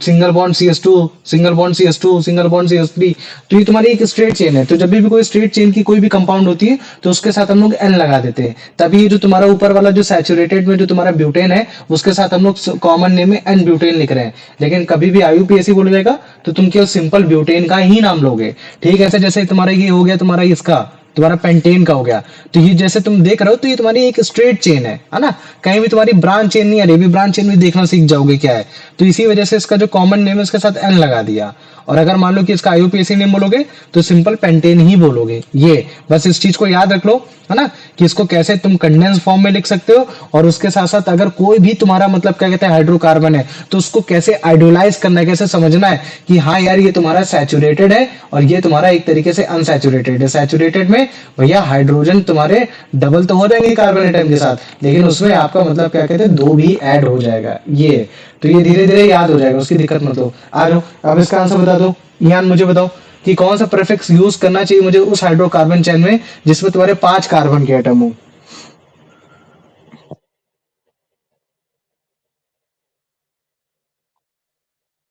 single bond CH2 single bond CH2 single bond CH3, तो ये तुम्हारी एक स्ट्रेट चेन है। तो जब भी कोई स्ट्रेट चेन की कोई भी कंपाउंड होती है तो उसके साथ हम लोग एन लगा देते हैं, तभी ये जो तुम्हारा ऊपर वाला जो सैचुरेटेड में जो तुम्हारा ब्यूटेन है उसके साथ हम लोग कॉमन नेम में एन ब्यूटेन लिख रहे हैं। लेकिन कभी भी आईयूपीएसी बोला जाएगा तो तुम केवल सिंपल ब्यूटेन का ही नाम लोगे। ठीक है, ऐसे जैसे तुम्हारा ये हो गया, तुम्हारा इसका तुम्हारा पेंटेन का हो गया, तो ये जैसे तुम देख रहे हो तो ये तुम्हारी एक स्ट्रेट चेन है ना, कहीं भी तुम्हारी ब्रांच चेन नहीं आ रही, भी ब्रांच चेन भी देखना सीख जाओगे क्या है। तो इसी वजह से इसका जो कॉमन नेम है उसके साथ एन लगा दिया, और अगर मान लो कि इसका आईयूपीएसी नेम बोलोगे तो सिंपल पेंटेन ही बोलोगे। ये बस इस चीज को याद रख लो, है ना, कि इसको कैसे तुम कंडेंस फॉर्म में लिख सकते हो, और उसके साथ साथ अगर कोई भी तुम्हारा मतलब क्या कहते हैं हाइड्रोकार्बन है तो उसको कैसे आइडियलाइज करना है, कैसे समझना है कि हाँ यार ये तुम्हारा सैचुरेटेड है और ये तुम्हारा एक तरीके से अनसैचुरेटेड है। सैचुरेटेड में भैया हाइड्रोजन तुम्हारे डबल तो हो जाएंगे कार्बन एटम के साथ, लेकिन उसमें आपका मतलब क्या कहते हैं 2 भी ऐड हो जाएगा, ये तो ये धीरे धीरे याद हो जाएगा, उसकी दिक्कत मत हो। आ जाओ अब इसका आंसर बता दो, यान मुझे बताओ कि कौन सा प्रीफिक्स यूज करना चाहिए मुझे उस हाइड्रोकार्बन चेन में जिसमें तुम्हारे 5 कार्बन के एटम हो।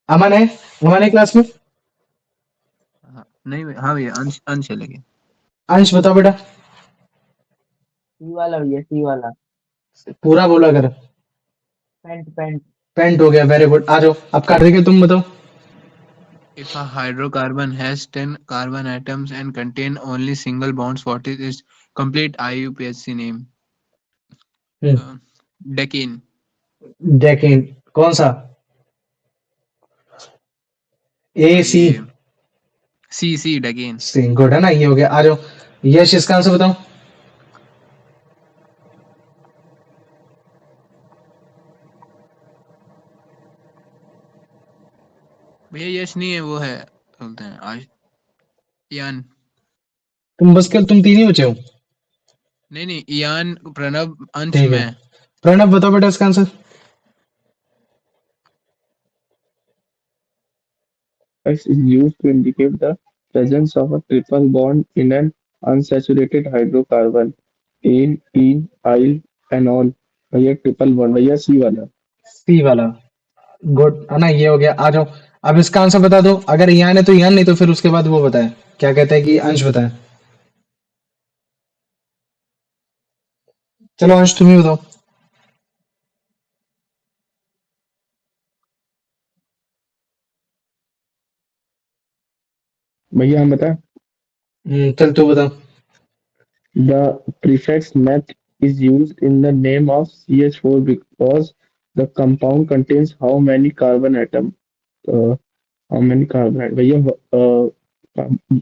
अमन है, अमन है क्लास में? हाँ, नहीं भैया, हाँ भैया, अंश अंश चलेंगे। अंश बताओ बेटा, सी वाला भैया, सी वाला। पूरा बोला कर। Paint paint. पेंट हो गया, वेरी गुड। आ जाओ अब कार्तिक तुम बताओ। If a hydrocarbon has 10 carbon atoms and contain only single bonds, what is its complete IUPAC name? Uh, Decene. Decane कौन सा? ए सी? ये C Decene. सी गुड है ना, ये हो गया। आ जाओ यश, इसका आंसर बताओ। भैया यश नहीं है, वो है बोलते हैं यान। तुम बस कल तुम 3 ही बचे हो। नहीं यान, प्रणव, अंश, ठीक है, मैं। प्रणव बताओ बेटा इसका answer. X is used to indicate the presence of a triple bond in an unsaturated hydrocarbon. In, in, yl, enol. भैया ट्रिपल बॉन्ड, भैया सी वाला। सी वाला, गुड है ना, ये हो गया। आ जाओ अब इसका आंसर बता दो, अगर यान है तो यान, नहीं तो फिर उसके बाद वो बताए क्या कहते हैं कि अंश बताए। चलो अंश तुम ही बताओ। भैया हम बताएं। चल तू बता। The prefix meth is used in the name of CH4 because the compound contains how many carbon atom? Uh, how many carbon atom? भैया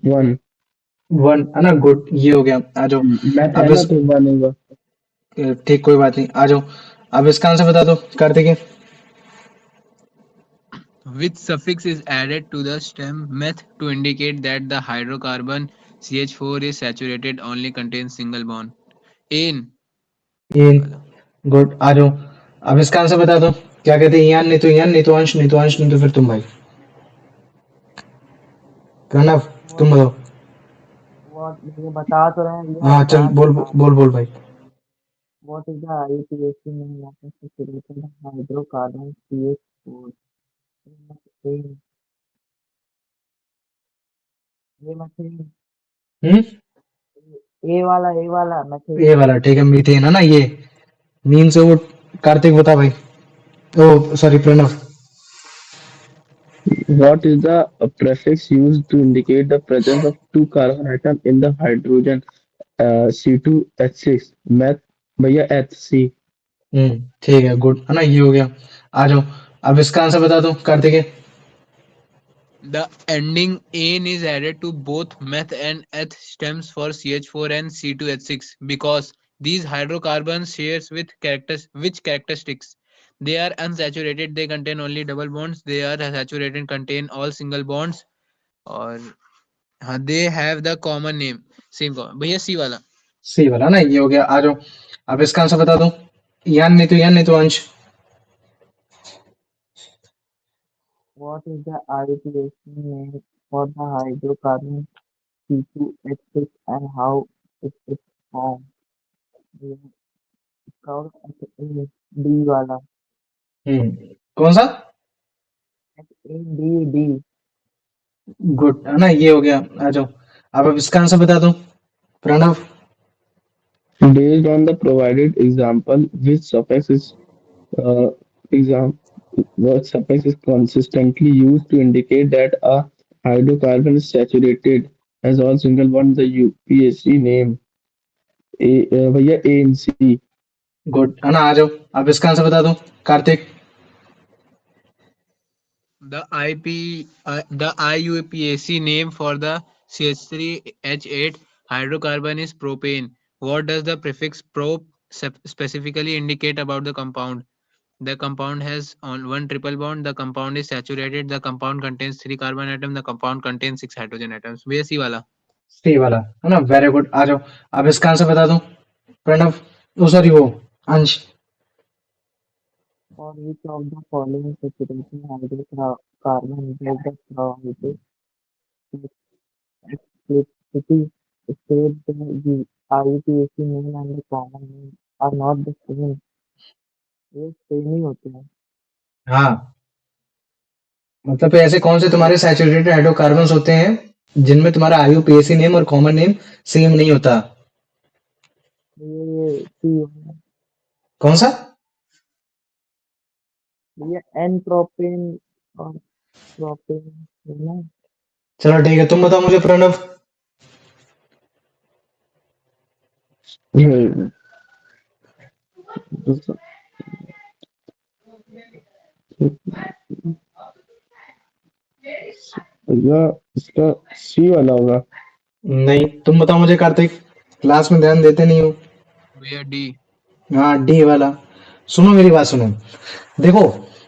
one. 1 है ना, गुड, ये हो गया। आ जाओ मैथ है अब ना तो one होगा। ठीक, कोई बात नहीं, आ जाओ अब इसका आंसर बता दो Kartik. Which suffix is added to the stem meth to indicate that the hydrocarbon CH4 is saturated, only contains single bond. In in good, आ जाओ। अब इसका आंसर बता दो। क्या कहते हैं? यान, नहीं तो अंश, नहीं तो अंश, नहीं तो फिर तुम भाई। प्रणव, तुम बताओ। What ये बता तो रहे हैं ये हाँ चल, बता बोल बता बोल बोल भाई। What is the IUPAC name of the saturated hydrocarbon CH4? Methane. ये methane. हम्म, ए वाला methane. ये वाला ठीक है, मीथेन है ना ये। मीन से वो। कार्तिक बता भाई। Oh sorry, Pranav. What is the prefix used to indicate the presence of two carbon atoms in the hydrogen C2H6 meth भैया HC? ठीक है, गुड है ना, ये हो गया। आ जाओ। अब इसका आंसर बता दो Kartik. the ending "ane" is added to both meth and eth stems for CH4 and C2H6 because these hydrocarbons shares with which characteristics? They are unsaturated, they contain only double bonds, they are saturated, contain all single bonds, और हाँ they have the common name same common भैया C वाला C वाला ना, ये हो गया। आ जाओ। अब इसका आंसर बता दो। यान, नहीं तो अंश। What is the IUPAC name for the hydrocarbon C2H6 and how it is formed? ये इसका डी वाला कौन सा? डी डी गुड है ना, ये हो गया। आ जाओ। अब इसका आंसर बता दो Pranav. Based on the provided example, which suffix is uh, exam what suffix is consistently used to indicate that a hydrocarbon is saturated as all single bonds? The UPAC name भैया ANC. गुड है ना, आ जाओ। अब इसका answer बता दो Kartik. the IUPAC name for the CH3H8 hydrocarbon is propane. What does the prefix "prop" specifically indicate about the compound? The compound has on one triple bond. The compound is saturated. The compound contains 3 carbon atoms. The compound contains 6 hydrogen atoms. भैया C वाला C वाला है ना, very good. आ जाओ। अब इसका answer बता दो प्रणव। ओ सॉरी, वो अंश। for each of the following saturated hydrocarbon does the probability explicitly state the IUPAC name and the common name are not the same. ये सेम ही होते हैं। हाँ, मतलब ऐसे कौन से तुम्हारे सैचुरेटेड हाइड्रोकार्बन्स होते हैं जिनमें तुम्हारा आईयूपीएसी नेम और कॉमन नेम सेम नहीं होता? ये सी कौन सा? ये एन प्रोपेन और प्रोपेन है ना। चलो ठीक है, तुम बताओ मुझे प्रणव। भैया इसका सी वाला होगा। नहीं, तुम बताओ मुझे कार्तिक। क्लास में ध्यान देते नहीं हो। भैया डी हाँ, डी वाला। सुनो मेरी बात सुनो। देखो,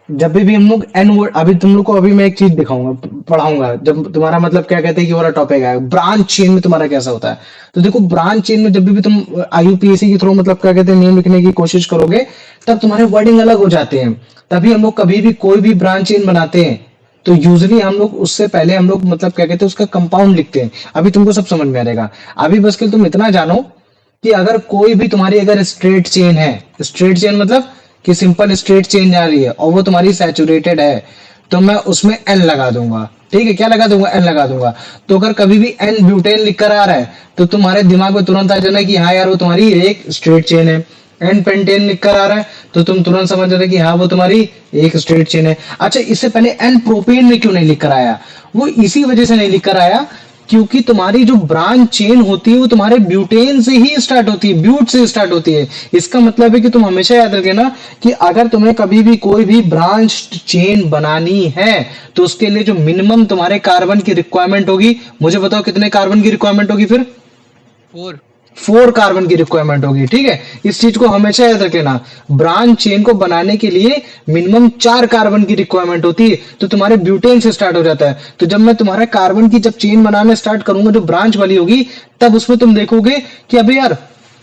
जब भी हम लोग एन वर्ड, अभी तुम लोग को अभी मैं एक चीज दिखाऊंगा, पढ़ाऊंगा। जब तुम्हारा मतलब क्या कहते हैं कि वाला टॉपिक है ब्रांच चेन में तुम्हारा कैसा होता है, तो देखो ब्रांच चेन में जब भी तुम आईयूपीएसी के थ्रू मतलब क्या कहते हैं नेम लिखने की कोशिश करोगे, तब तुम्हारे वर्डिंग अलग हो जाते हैं। तभी हम लोग कभी भी कोई भी ब्रांच चेन बनाते हैं तो यूजुअली हम लोग उससे पहले हम लोग मतलब क्या कहते हैं उसका कंपाउंड लिखते हैं। अभी तुमको सब समझ में आ जाएगा। अभी बस के तुम इतना जानो कि अगर कोई भी तुम्हारी अगर स्ट्रेट चेन है, स्ट्रेट चेन मतलब कि सिंपल स्ट्रेट चेन जा रही है और वो तुम्हारी सैचुरेटेड है, तो मैं उसमें एन लगा दूंगा। ठीक है, क्या लगा दूंगा? एन लगा दूंगा। तो अगर कभी भी एन ब्यूटेन लिख कर आ रहा है तो तुम्हारे दिमाग में तुरंत आ जाना कि हाँ यार वो तुम्हारी एक स्ट्रेट चेन है। एन पेंटेन लिख कर आ रहा है तो तुम तुरंत समझ जाते कि हाँ वो तुम्हारी एक स्ट्रेट चेन है। अच्छा, इससे पहले एन प्रोपेन में क्यों नहीं लिख कर आया? वो इसी वजह से नहीं लिख कर आया क्योंकि तुम्हारी जो ब्रांच चेन होती है वो तुम्हारे ब्यूटेन से ही स्टार्ट होती है, ब्यूट से स्टार्ट होती है। इसका मतलब है कि तुम हमेशा याद रखना कि अगर तुम्हें कभी भी कोई भी ब्रांच चेन बनानी है तो उसके लिए जो मिनिमम तुम्हारे कार्बन की रिक्वायरमेंट होगी, मुझे बताओ कितने कार्बन की रिक्वायरमेंट होगी फिर? 4 4 कार्बन की रिक्वायरमेंट होगी, ठीक है। इस चीज को हमेशा याद रख लेना। ब्रांच चेन को बनाने के लिए मिनिमम 4 कार्बन की रिक्वायरमेंट होती है, तो तुम्हारे ब्यूटेन से स्टार्ट हो जाता है। तो जब मैं तुम्हारा कार्बन की जब चेन बनाने स्टार्ट करूंगा जो ब्रांच वाली होगी, तब उसमें तुम देखोगे कि अबे यार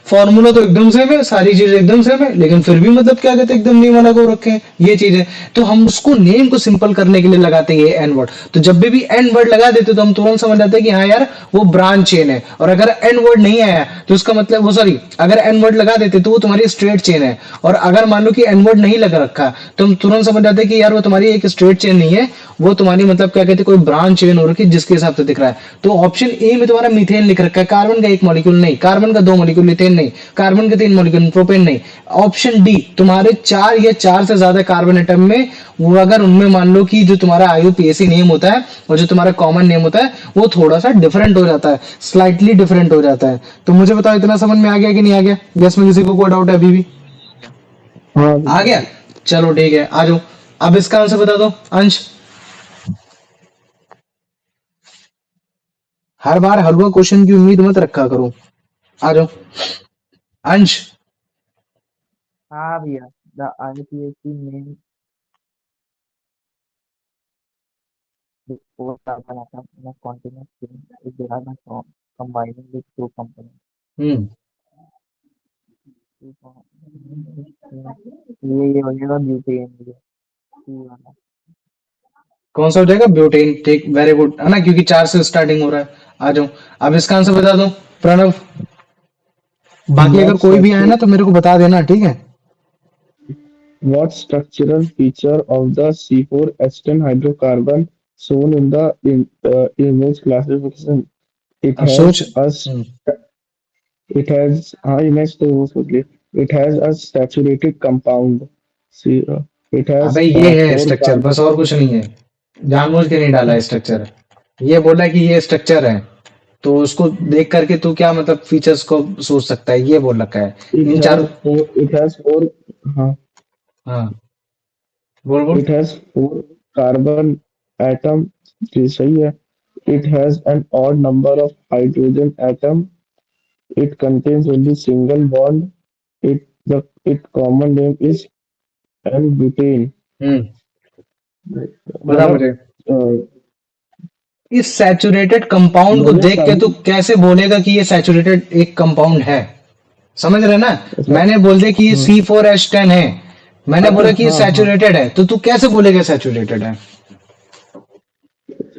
फॉर्मूला तो एकदम सेम है, सारी चीजें एकदम सेम है, लेकिन फिर भी मतलब क्या कहते हैं एकदम नेम अलग हो रखे हैं, ये चीज है। तो हम उसको नेम को सिंपल करने के लिए लगाते हैं ये एन वर्ड। तो जब भी एन वर्ड लगा देते तो हम तुरंत समझ जाते हैं कि हाँ यार वो ब्रांच चेन है। और अगर एन वर्ड नहीं आया तो उसका मतलब वो सॉरी, अगर एन वर्ड लगा देते तो वो तुम्हारी स्ट्रेट चेन है। और अगर मान लो कि एन वर्ड नहीं लगा रखा तो हम तुरंत समझ जाते हैं कि यार वो तुम्हारी एक स्ट्रेट चेन नहीं है, वो तुम्हारी मतलब क्या कहते हैं कोई ब्रांच चेन हो रखी है जिसके हिसाब से दिख रहा है। तो ऑप्शन ए में तुम्हारा मीथेन लिख रखा है, कार्बन का एक मॉलिक्यूल नहीं, कार्बन का 2 मॉलिक्यूल, मीथेन नहीं, कार्बन के 3 मॉलिक्यूल, प्रोपेन नहीं। ऑप्शन डी तुम्हारे 4 या 4 से ज्यादा कार्बन एटम में, वो अगर उनमें मान लो कि जो तुम्हारा आईयूपीएसी नेम होता है और जो तुम्हारा कॉमन नेम होता है वो थोड़ा सा डिफरेंट हो जाता है, स्लाइटली डिफरेंट हो जाता है। तो मुझे बताओ इतना समझ में आ गया कि नहीं आ गया? यस में किसी को कोई डाउट है अभी भी? हाँ आ गया? चलो ठीक है, आ जाओ। अब इसका आंसर बता दो अंश। हर बार हलवा क्वेश्चन की उम्मीद मत रखा करो। आ जाओ अंश। हाँ भैया, the IUPAC name the four carbon atom in a continuous chain is derived from combining the two components. Hmm Two components. ये हो जाएगा ब्यूटेन, ये सी वाला। कौन सा हो जाएगा? ब्यूटेन, ठीक, वेरी गुड, है ना, क्योंकि 4 से स्टार्टिंग हो रहा है। आ जाओ, अब इसका आंसर बता दो प्रणव। बाकी अगर what कोई भी आए structure ना तो मेरे को बता देना, ठीक है। what structural feature of the C4H10 hydrocarbon shown in the image classification? It अब सोच। has a it has image तो वो सोच लिए. It has a saturated compound. See, it has अबे ये है four स्ट्रक्चर, carbon. बस और कुछ नहीं है। जानबूझ के नहीं डाला है स्ट्रक्चर। ये बोला कि ये स्ट्रक्चर है, तो उसको देख करके तू क्या मतलब फीचर्स को सोच सकता है, ये बोल रखा है It इन चारों। has four. It has four. हाँ, बोल बोल। It has four carbon atom. ये सही है. It has an odd number of hydrogen atom. It contains only single bond. Its common name is N-butane. बता मतलब मुझे। इस सैचुरेटेड कंपाउंड को भैया देख के तू सभी कैसे बोलेगा कि ये सैचुरेटेड एक कंपाउंड है? समझ रहे ना? मैंने बोल दिया कि ये C4H10 है, मैंने अच्छा बोला कि ये हाँ सैचुरेटेड है, तो तू कैसे बोलेगा सैचुरेटेड है?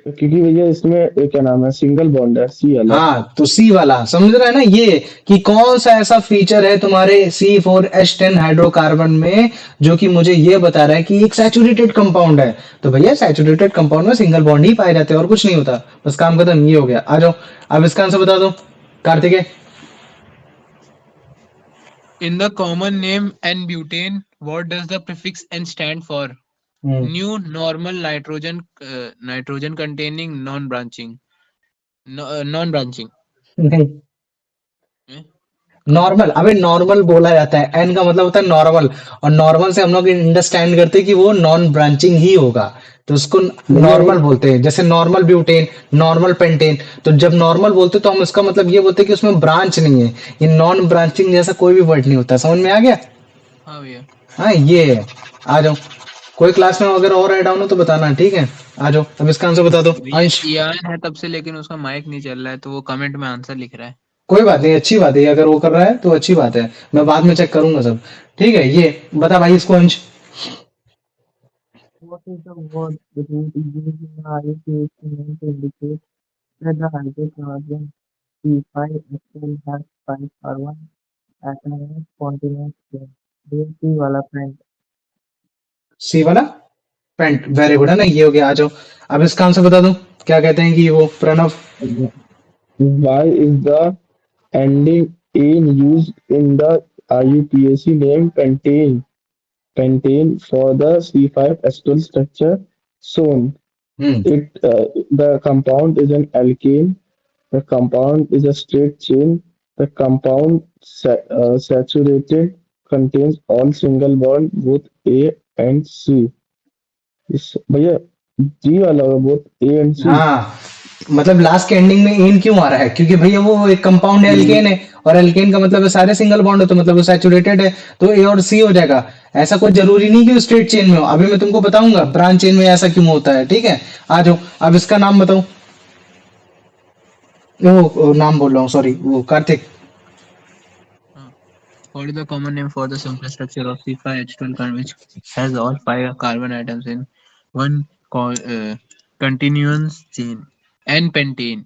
क्योंकि भैया इसमें एक क्या नाम है सिंगल बॉन्ड है सी वाला. हाँ, तो सी वाला समझ रहा है ना, ये कि कौन सा ऐसा फीचर है तुम्हारे C4H10 हाइड्रोकार्बन में जो कि मुझे ये बता रहा है कि एक सैचुरेटेड कंपाउंड है। तो भैया सैचुरेटेड कंपाउंड में सिंगल बॉन्ड ही पाए जाते हैं और कुछ नहीं होता, बस काम खत्म, ये हो गया। आ जाओ, अब इसका आंसर बता दो Kartikeya. In the common name N-butane, what does the prefix N stand for? Hmm New normal nitrogen containing non-branching. Non-branching. नहीं, Eh? नॉर्मल, अबे नॉर्मल बोला जाता है, एन का मतलब होता है नॉर्मल, और नॉर्मल से हम लोग अंडरस्टैंड करते हैं कि वो नॉन ब्रांचिंग ही होगा, तो उसको भैया नॉर्मल एक बोलते हैं। जैसे नॉर्मल ब्यूटेन, नॉर्मल पेंटेन, तो जब नॉर्मल बोलते हैं तो हम इसका मतलब ये बोलते हैं कि उसमें ब्रांच नहीं है, ये नॉन ब्रांचिंग जैसा कोई भी वर्ड नहीं होता। समझ में आ गया? हाँ भैया। हाँ, ये है। आ जाओ, कोई क्लास में अगर और ऐड डाउन हो तो बताना, ठीक है। आ जाओ, अब इसका आंसर बता दो भैया अंश। ईयान है तब से, लेकिन उसका माइक नहीं चल रहा है तो वो कमेंट में आंसर लिख रहा है। कोई बात नहीं, अच्छी बात है, अगर वो कर रहा है तो अच्छी बात है, मैं बाद में चेक करूंगा सब। ठीक है, ये बता भाई इसको अंश। What is the word root used in the IUPAC name to indicate that the hydrocarbon C5H12 has 5 carbon atoms in a continuous chain? ये सी वाला फ्रेंड। सी वाला पेंट, वेरी गुड, है ना, ये हो गया। आ जाओ, अब इसका आंसर बता दो, क्या कहते हैं कि वो Pranav. why is the ending in used in the IUPAC name contain for the C5H12 structure shown. Hmm The compound is an alkane. The compound is a straight chain. The compound saturated contains all single bond both A and C. इस भैया जी वाला होगा, both A and सी। हाँ, मतलब last के ending में N क्यों आ रहा है? क्योंकि भैया वो एक कंपाउंड है, एल्केन है, और एल्केन का मतलब है सारे सिंगल बॉन्ड है, तो मतलब वो सैचुरेटेड है, तो ए और सी हो जाएगा। ऐसा कोई जरूरी नहीं कि स्ट्रेट चेन में हो, अभी मैं तुमको बताऊंगा ब्रांच चेन में ऐसा क्यों होता है, ठीक है? आ जाओ, अब इसका नाम बताओ। वो नाम बोल रहा हूँ, सॉरी, वो Kartik. Uh, what is the common name for the simple structure of C5H12 which has all five carbon atoms in one continuous chain? N-pentane.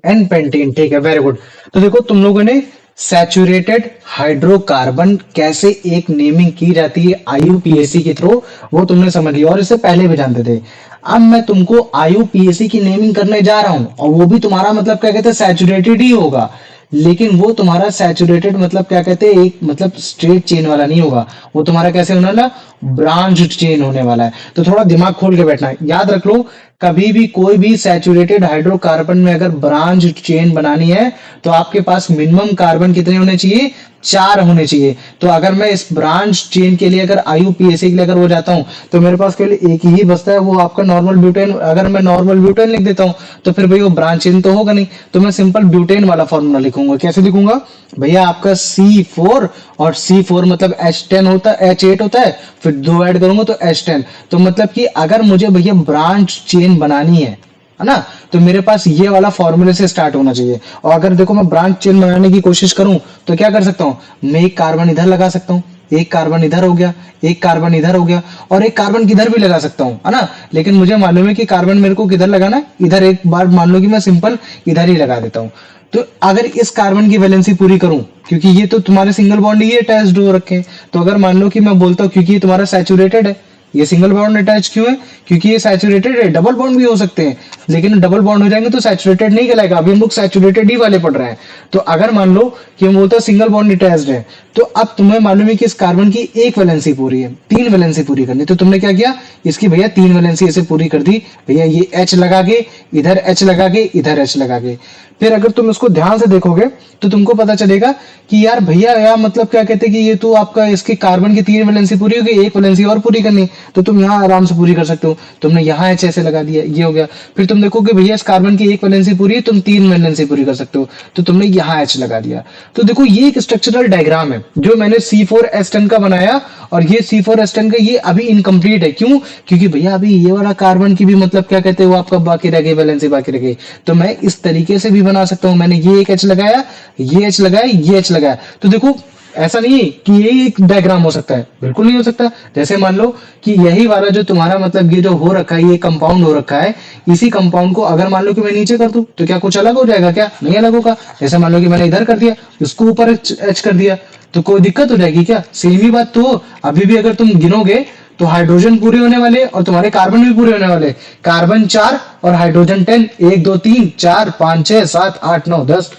N pentane, ठीक है, वेरी गुड। तो देखो तुम लोगों ने सैचुरेटेड हाइड्रोकार्बन कैसे एक नेमिंग की जाती है आईयूपीएसी के थ्रू, वो तुमने समझ लिया, और इससे पहले भी जानते थे। अब मैं तुमको आईयूपीएसी की नेमिंग करने जा रहा हूं, और वो भी तुम्हारा मतलब क्या कहते हैं, सैचुरेटेड ही होगा। लेकिन वो तुम्हारा सैचुरेटेड मतलब क्या कहते हैं, एक मतलब स्ट्रेट चेन वाला नहीं होगा, वो तुम्हारा कैसे होने वाला, ब्रांच चेन होने वाला है। तो थोड़ा दिमाग खोल के बैठना है, याद रख लो, कभी भी कोई भी सैचुरेटेड हाइड्रोकार्बन में अगर ब्रांच चेन बनानी है, तो आपके पास मिनिमम कार्बन कितने होने चाहिए, 4 होने चाहिए। तो अगर मैं इस ब्रांच चेन के लिए अगर आईयूपीएसी के लिए अगर वो जाता हूं, तो मेरे पास केवल एक ही बचता है, वो आपका नॉर्मल ब्यूटेन। अगर मैं नॉर्मल ब्यूटेन लिख देता हूं, तो फिर भाई वो ब्रांच चेन तो होगा नहीं, तो मैं सिंपल ब्यूटेन वाला फॉर्मूला लिखूंगा। कैसे लिखूंगा भैया, आपका C4, और C4 मतलब H10 होता है, H8 होता है, फिर 2 ऐड करूंगा तो H10। तो मतलब कि अगर मुझे भैया ब्रांच चेन बनानी है ना, तो मेरे पास ये वाला फॉर्मूले से स्टार्ट होना चाहिए। और अगर देखो मैं ब्रांच चेन बनाने की कोशिश करूं, तो क्या कर सकता हूं, मैं एक कार्बन इधर लगा सकता हूं, एक कार्बन इधर हो गया, एक कार्बन इधर हो गया, और एक कार्बन किधर भी लगा सकता हूं, है ना। लेकिन मुझे मालूम है कि कार्बन मेरे को किधर लगाना है, इधर। एक बार मान लो कि मैं सिंपल इधर ही लगा देता हूं। तो अगर इस कार्बन की वैलेंसी पूरी करूं, क्योंकि ये तो तुम्हारे सिंगल बॉन्ड ही अटैच्ड हो रखे हैं, तो अगर मान लो कि मैं बोलता हूं क्योंकि ये तुम्हारा सैचुरेटेड है, ये सिंगल बॉन्ड अटैच क्यों है, क्योंकि ये सैचुरेटेड है, डबल बॉन्ड भी हो सकते हैं, लेकिन डबल बॉन्ड हो जाएंगे तो सैचुरेटेड नहीं कहलाएगा। अभी हम लोग सैचुरेटेड ही वाले पढ़ रहे हैं। तो अगर मान लो कि हम बोलते हैं सिंगल बॉन्ड अटैच्ड है, तो अब तुम्हें मालूम है कि इस कार्बन की एक वैलेंसी पूरी है, 3 वैलेंसी पूरी करनी, तो तुमने क्या किया, इसकी भैया 3 वैलेंसी ऐसे पूरी कर दी। भैया ये H लगा के, इधर H लगा के, इधर H लगा के। फिर अगर तुम इसको ध्यान से देखोगे, तो तुमको पता चलेगा कि यार भैया, यार मतलब क्या कहते हैं कि ये तो आपका इसके कार्बन की 3 वैलेंसी पूरी हो गई, एक वैलेंसी और पूरी करनी, तो तुम यहाँ आराम से पूरी कर सकते हो। तुमने यहाँ H ऐसे लगा दिया, ये हो गया। फिर तुम देखोगे भैया इस कार्बन की एक वैलेंसी पूरी है, तुम 3 वैलेंसी पूरी कर सकते हो, तो तुमने यहाँ H लगा दिया। तो देखो ये एक स्ट्रक्चरल डायग्राम है जो मैंने C4H10 का बनाया, और ये C4H10 का ये अभी इनकम्प्लीट है। क्यों? क्योंकि भैया अभी ये वाला कार्बन की भी मतलब क्या कहते हैं, वो आपका बाकी रह गई, वैलेंसी बाकी रह गई। तो मैं इस तरीके से भी बना सकता हूं, मैंने ये एक H लगाया, ये H लगाया, ये H लगाया। तो देखो ऐसा नहीं है कि ये एक डायग्राम हो सकता है, बिल्कुल नहीं हो सकता। जैसे मान लो कि यही वाला जो तुम्हारा मतलब ये जो हो रखा है, ये कंपाउंड हो रखा है, इसी कंपाउंड को अगर मान लो कि मैं नीचे कर दूं, तो क्या कुछ अलग हो जाएगा? क्या नहीं अलग होगा। जैसे मान लो कि मैंने इधर कर दिया, इसको ऊपर H कर दिया, तो कोई दिक्कत हो जाएगी क्या? सेम ही बात तो हो। अभी भी अगर तुम गिनोगे, तो हाइड्रोजन पूरे होने वाले और तुम्हारे कार्बन भी पूरे होने वाले। कार्बन 4 और हाइड्रोजन 10, 1 2 3 4 5 6 7 8 9 10।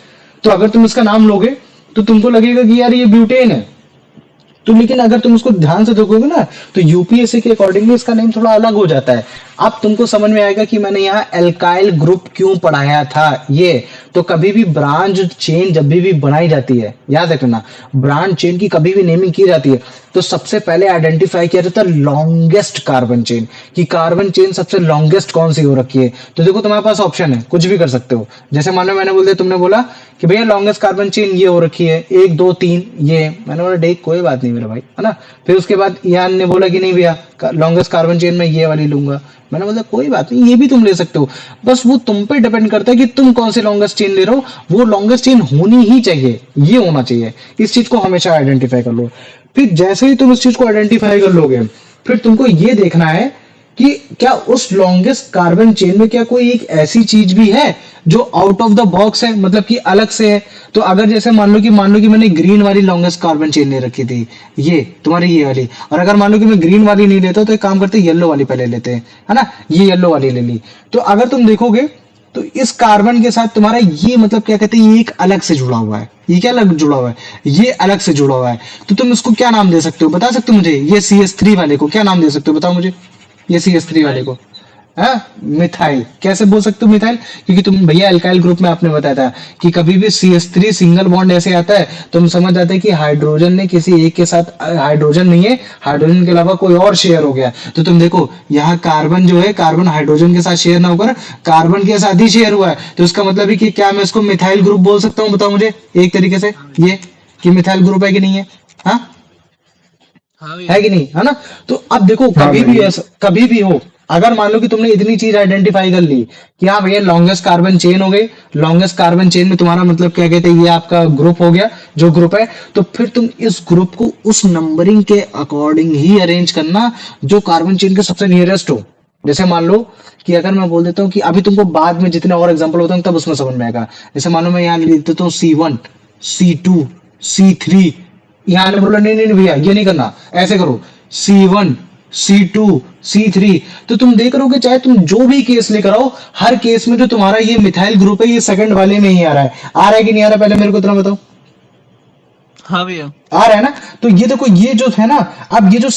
तो अगर तुम इसका नाम लोगे, तो तुमको लगेगा कि यार ये ब्यूटेन है। तो लेकिन अगर तुम उसको ध्यान से देखोगे ना, तो यूपीएससी के अकॉर्डिंगली इसका नेम थोड़ा अलग हो जाता है। अब तुमको समझ में आएगा कि मैंने यहाँ एल्काइल ग्रुप क्यों पढ़ाया था। ये तो कभी भी ब्रांच चेन जब भी बनाई जाती है, याद रखना, ब्रांच चेन की कभी भी नेमिंग की जाती है, तो सबसे पहले आइडेंटिफाई किया जाता है लॉन्गेस्ट कार्बन चेन, कि कार्बन चेन सबसे लॉन्गेस्ट कौन सी हो रखी है। तो देखो तुम्हारे पास ऑप्शन है, कुछ भी कर सकते हो। जैसे मान लो मैंने बोल दिया, तुमने बोला कि भैया लॉन्गेस्ट कार्बन चेन ये हो रखी है, 1 2 3, ये मैंने बोला देख कोई बात नहीं मेरा भाई, है ना। फिर उसके बाद यान ने बोला कि नहीं भैया लॉन्गेस्ट कार्बन चेन में ये वाली लूंगा, मैंने बोला कोई बात नहीं, ये भी तुम ले सकते हो। बस वो तुम पे डिपेंड करता है कि तुम कौन सी लॉन्गेस्ट चेन ले रहे हो। वो लॉन्गेस्ट चेन होनी ही चाहिए, ये होना चाहिए। इस चीज को हमेशा आइडेंटिफाई कर लो। फिर जैसे ही तुम इस चीज को आइडेंटिफाई कर लोगे, फिर तुमको ये देखना है कि क्या उस लॉन्गेस्ट कार्बन चेन में क्या कोई एक ऐसी चीज भी है जो आउट ऑफ द बॉक्स है, मतलब कि अलग से है। तो अगर जैसे मान लो कि मैंने ग्रीन वाली लॉन्गेस्ट कार्बन चेन ले रखी थी, ये तुम्हारी ये वाली, और अगर मान लो कि मैं ग्रीन वाली नहीं लेता, तो एक काम करते येलो वाली पहले लेते हैं, है ना। ये येलो वाली ले ली, तो अगर तुम देखोगे तो इस कार्बन के साथ तुम्हारा ये मतलब क्या कहते हैं, ये एक अलग से जुड़ा हुआ है। ये क्या अलग जुड़ा हुआ है? ये अलग से जुड़ा हुआ है। तो तुम इसको क्या नाम दे सकते हो, बता सकते हो मुझे? ये CS3 वाले को क्या नाम दे सकते हो, बताओ मुझे। ये CS3 वाले को मिथाइल कैसे बोल सकते हो मिथाइल, क्योंकि तुम भैया अल्काइल ग्रुप में आपने बताया था कि कभी भी CH3 सिंगल बॉन्ड ऐसे आता है तो हम समझ जाते हैं कि हाइड्रोजन ने किसी एक के साथ, हाइड्रोजन नहीं है, हाइड्रोजन के अलावा कोई और शेयर हो गया। तो तुम देखो यहाँ कार्बन जो है, कार्बन हाइड्रोजन के साथ शेयर ना होकर कार्बन के साथ ही शेयर हुआ है, तो इसका मतलब है कि क्या मैं इसको मिथाइल ग्रुप बोल सकता हूँ? बताओ मुझे एक तरीके से ये कि मिथाइल ग्रुप है कि नहीं है? हाँ हाँ है भैया। कि नहीं, है ना? तो अब देखो हाँ कभी भी भैया। ऐसा, कभी भी हो, अगर मान लो कि तुमने इतनी चीज आइडेंटिफाई कर ली कि हाँ भैया लॉन्गेस्ट कार्बन चेन हो गई, लॉन्गेस्ट कार्बन चेन में तुम्हारा मतलब क्या कहते हैं, ये आपका ग्रुप हो गया जो ग्रुप है, तो फिर तुम इस ग्रुप को उस नंबरिंग के अकॉर्डिंग ही अरेंज करना जो कार्बन चेन के सबसे नियरेस्ट हो। जैसे मान लो कि अगर मैं बोल देता हूँ कि अभी तुमको बाद में जितने और एग्जांपल होते हैं तब उसमें समझ में आएगा। जैसे मान लो मैं यहाँ लिख देता हूँ C1, C2, C3, यहाँ ने बोला नहीं नहीं नहीं भैया ये नहीं करना, ऐसे करो C1, C2, C3। तो तुम देख रहे हो कि चाहे तुम जो भी केस लेकर आओ, हर केस में जो तुम्हारा ये मिथाइल ग्रुप है ये सेकंड वाले में ही आ रहा है। आ रहा है कि नहीं आ रहा, पहले मेरे को इतना बताओ। हाँ भैया। आ रहा है ना? तो ये देखो ये जो है ना, अब ये जो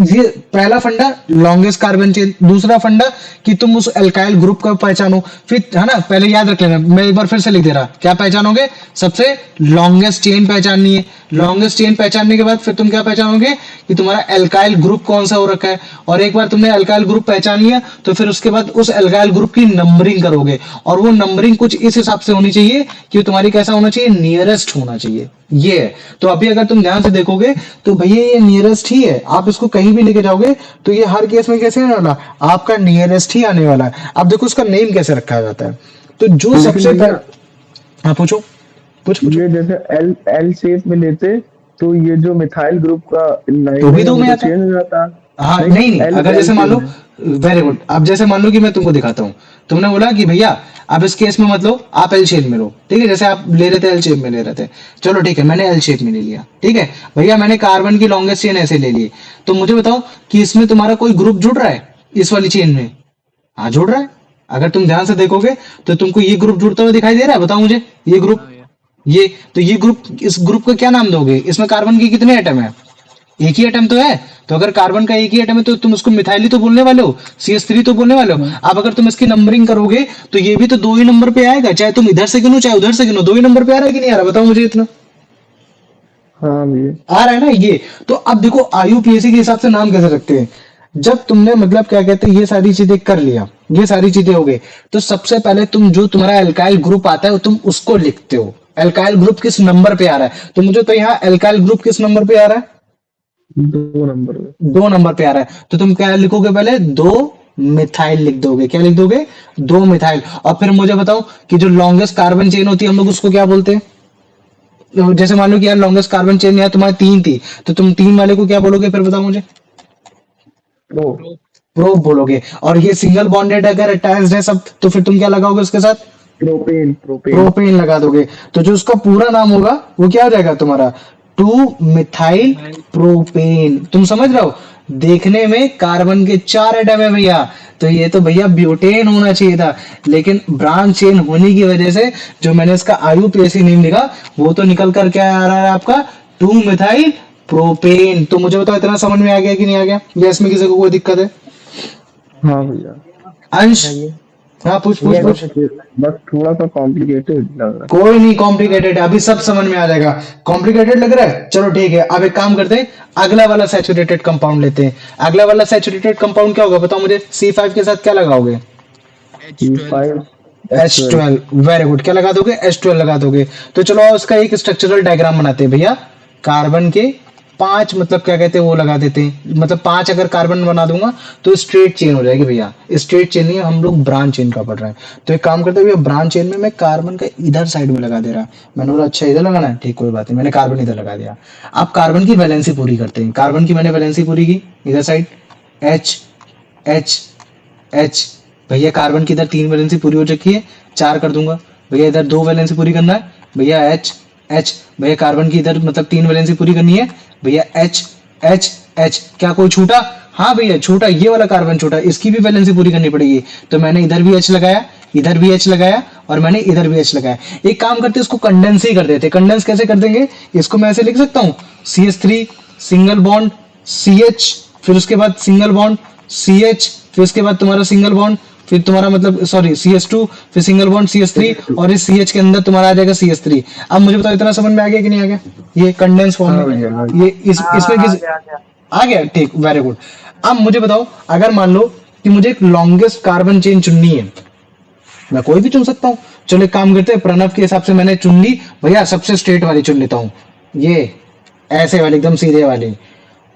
ये पहला फंडा लॉन्गेस्ट कार्बन चेन, दूसरा फंडा कि तुम उस अल्काइल ग्रुप का पहचानो, फिर है ना, पहले याद रख लेना, मैं एक बार फिर से लिख दे रहा, क्या पहचानोगे? सबसे लॉन्गेस्ट चेन पहचाननी है, लॉन्गेस्ट चेन पहचानने के बाद फिर तुम क्या पहचानोगे कि तुम्हारा अल्काइल ग्रुप कौन सा हो रखा है, और एक बार तुमने अल्काइल ग्रुप पहचान लिया तो फिर उसके बाद उस अल्काइल ग्रुप की नंबरिंग करोगे, और वो नंबरिंग कुछ इस हिसाब से होनी चाहिए कि तुम्हारी कैसा होना चाहिए, नियरेस्ट होना चाहिए। ये है। तो अभी अगर तुम ध्यान से देखोगे तो भैया ये नियरेस्ट ही है, आप इसको कहीं भी लेके जाओगे तो ये हर केस में कैसे आने वाला, आपका नियरेस्ट ही आने वाला है। अब देखो उसका नेम कैसे रखा जाता है, तो जो लेकिन सबसे भैया पहले, हाँ पूछो पूछो। ये जैसे एल एल शेप में लेते तो ये जो मिथाइल ग्रुप का तो भी लाइन है दो वो में तो आता है। चेंज हो जाता। हाँ नहीं नहीं नहीं, एल अगर एल जैसे मान शेप लो, में। वेरी गुड, अब जैसे मान लो कि मैं तुमको दिखाता हूँ, तुमने बोला कि भैया आप इस केस में मत लो, आप एल शेप में लो, ठीक है, जैसे आप ले रहे थे एल शेप में ले रहे थे, चलो ठीक है मैंने एल शेप में ले लिया, ठीक है भैया, मैंने कार्बन की लॉन्गेस्ट चेन ऐसे ले ली, तो मुझे बताओ कि इसमें तुम्हारा कोई ग्रुप जुड़ रहा है इस वाली चेन में? हाँ जुड़ रहा है, अगर तुम ध्यान से देखोगे तो तुमको ये ग्रुप जुड़ता हुआ दिखाई दे रहा है, बताओ मुझे ये ग्रुप, हाँ भैया। ये तो ये ग्रुप, इस ग्रुप का क्या नाम दोगे? इसमें कार्बन के कितने एटम है? एक ही एटम तो है, तो अगर कार्बन का एक ही एटम है तो तुम उसको मिथाइल ही तो बोलने वाले हो, CH3 तो बोलने वाले हो। अब अगर तुम इसकी नंबरिंग करोगे तो ये भी तो दो ही नंबर पे आएगा, चाहे तुम इधर से गिनो चाहे उधर से गिनो, दो ही नंबर पे आ रहा है कि नहीं आ रहा, बताओ मुझे इतना। हाँ भैया। आ रहा है ना ये? तो अब देखो IUPAC के हिसाब से नाम कैसे रखते हैं, जब तुमने मतलब क्या कहते हैं ये सारी चीजें कर लिया, ये सारी चीजें हो गई, तो सबसे पहले तुम जो तुम्हारा अल्काइल ग्रुप आता है तुम उसको लिखते हो, अल्काइल ग्रुप किस नंबर पे आ रहा है, तो मुझे तो यहाँ अल्काइल ग्रुप किस नंबर पे आ रहा है, 2 नंबर में। 2 नंबर पे आ रहा है, तो तुम क्या लिखोगे, पहले 2 मिथाइल लिख दोगे, क्या लिख दोगे, 2 मिथाइल। और फिर मुझे बताओ कि जो लॉन्गेस्ट कार्बन चेन होती है हम लोग उसको क्या बोलते हैं? तो जैसे मान लो कि यार लॉन्गेस्ट कार्बन चेन यार तुम्हारी 3 थी, तो तुम 3 वाले को क्या बोलोगे, फिर बताओ मुझे? प्रो। प्रोप बोलोगे। और ये सिंगल बॉन्डेड अगर अटैच्ड है सब, तो फिर तुम क्या लगाओगे उसके साथ? Propane propane. प्रोपेन लगा दोगे। तो जो उसका पूरा नाम होगा वो क्या हो जाएगा तुम्हारा, 2 मिथाइल प्रोपेन। तुम समझ रहे हो, देखने में कार्बन के 4 एटम है भैया, तो ये तो भैया ब्यूटेन होना चाहिए था, लेकिन ब्रांच चेन होने की वजह से जो मैंने इसका IUPAC नेम लिखा वो तो निकल कर क्या आ रहा है आपका, 2 मिथाइल प्रोपेन। तो मुझे बताओ इतना समझ में आ गया कि नहीं आ गया, या इसमें किसी को कोई दिक्कत है? हाँ भैया। अंश, बताइए। हाँ पूछ पूछ पूछ। बस थोड़ा सा कॉम्प्लिकेटेड लग रहा कोई नहीं कॉम्प्लिकेटेड, अभी सब समझ में आ जाएगा। कॉम्प्लिकेटेड लग रहा है, चलो ठीक है, अब एक काम करते हैं, अगला वाला सैचुरेटेड कंपाउंड लेते हैं। अगला वाला सैचुरेटेड कंपाउंड क्या होगा बताओ मुझे, C5 के साथ क्या लगाओगे? है। H12। H12, वेरी गुड, क्या लगा दोगे, H12 लगा दोगे। तो चलो उसका एक स्ट्रक्चरल डायग्राम बनाते हैं भैया, कार्बन के 5 मतलब क्या कहते हैं वो लगा देते हैं, मतलब 5 अगर कार्बन बना दूंगा तो स्ट्रेट चेन हो जाएगी भैया, स्ट्रेट चेन नहीं, हम लोग ब्रांच चेन का पढ़ रहे हैं। तो एक काम करते हैं भैया, ब्रांच चेन में मैं कार्बन का इधर साइड में लगा दे रहा, मैंने बोला अच्छा इधर लगाना है, ठीक कोई बात नहीं, मैंने कार्बन इधर लगा दिया। अब कार्बन की वैलेंसी पूरी करते हैं, कार्बन की मैंने वैलेंसी पूरी की इधर साइड, H H H, भैया कार्बन की इधर 3 वैलेंसी पूरी हो चुकी है, 4 कर दूंगा भैया, इधर 2 वैलेंसी पूरी करना है भैया, H H, भैया कार्बन की इधर मतलब 3 वैलेंसी पूरी करनी है भैया, H H H, क्या कोई छूटा? हाँ भैया छूटा, ये वाला कार्बन छूटा, इसकी भी वैलेंसी पूरी करनी पड़ेगी, तो मैंने इधर भी H लगाया, इधर भी H लगाया, और मैंने इधर भी H लगाया। एक काम करते इसको कंडेंस ही कर देते, कंडेंस कैसे कर देंगे, इसको मैं ऐसे लिख सकता हूँ, CH3 सिंगल बॉन्ड CH, फिर उसके बाद सिंगल बॉन्ड CH, फिर उसके बाद तुम्हारा सिंगल बॉन्ड, फिर तुम्हारा मतलब सॉरी CH2, फिर सिंगल बॉन्ड CH3 और इस CH के अंदर तुम्हारा आ जाएगा CH3। अब मुझे बताओ इतना समझ में आ गया कि नहीं आ गया? ये कंडेंस फॉर्म हाँ में भैया, हाँ। ये इसमें आ किस गया आ गया। आ गया? ठीक, वेरी गुड। अब मुझे बताओ, अगर मान लो कि मुझे एक लॉन्गेस्ट कार्बन चेन चुननी है, मैं कोई भी चुन सकता हूँ। चलो एक काम करते हैं, प्रणव के हिसाब से मैंने चुन ली भैया, सबसे स्ट्रेट वाली चुन लेता हूँ, ये ऐसे वाली एकदम सीधे वाली,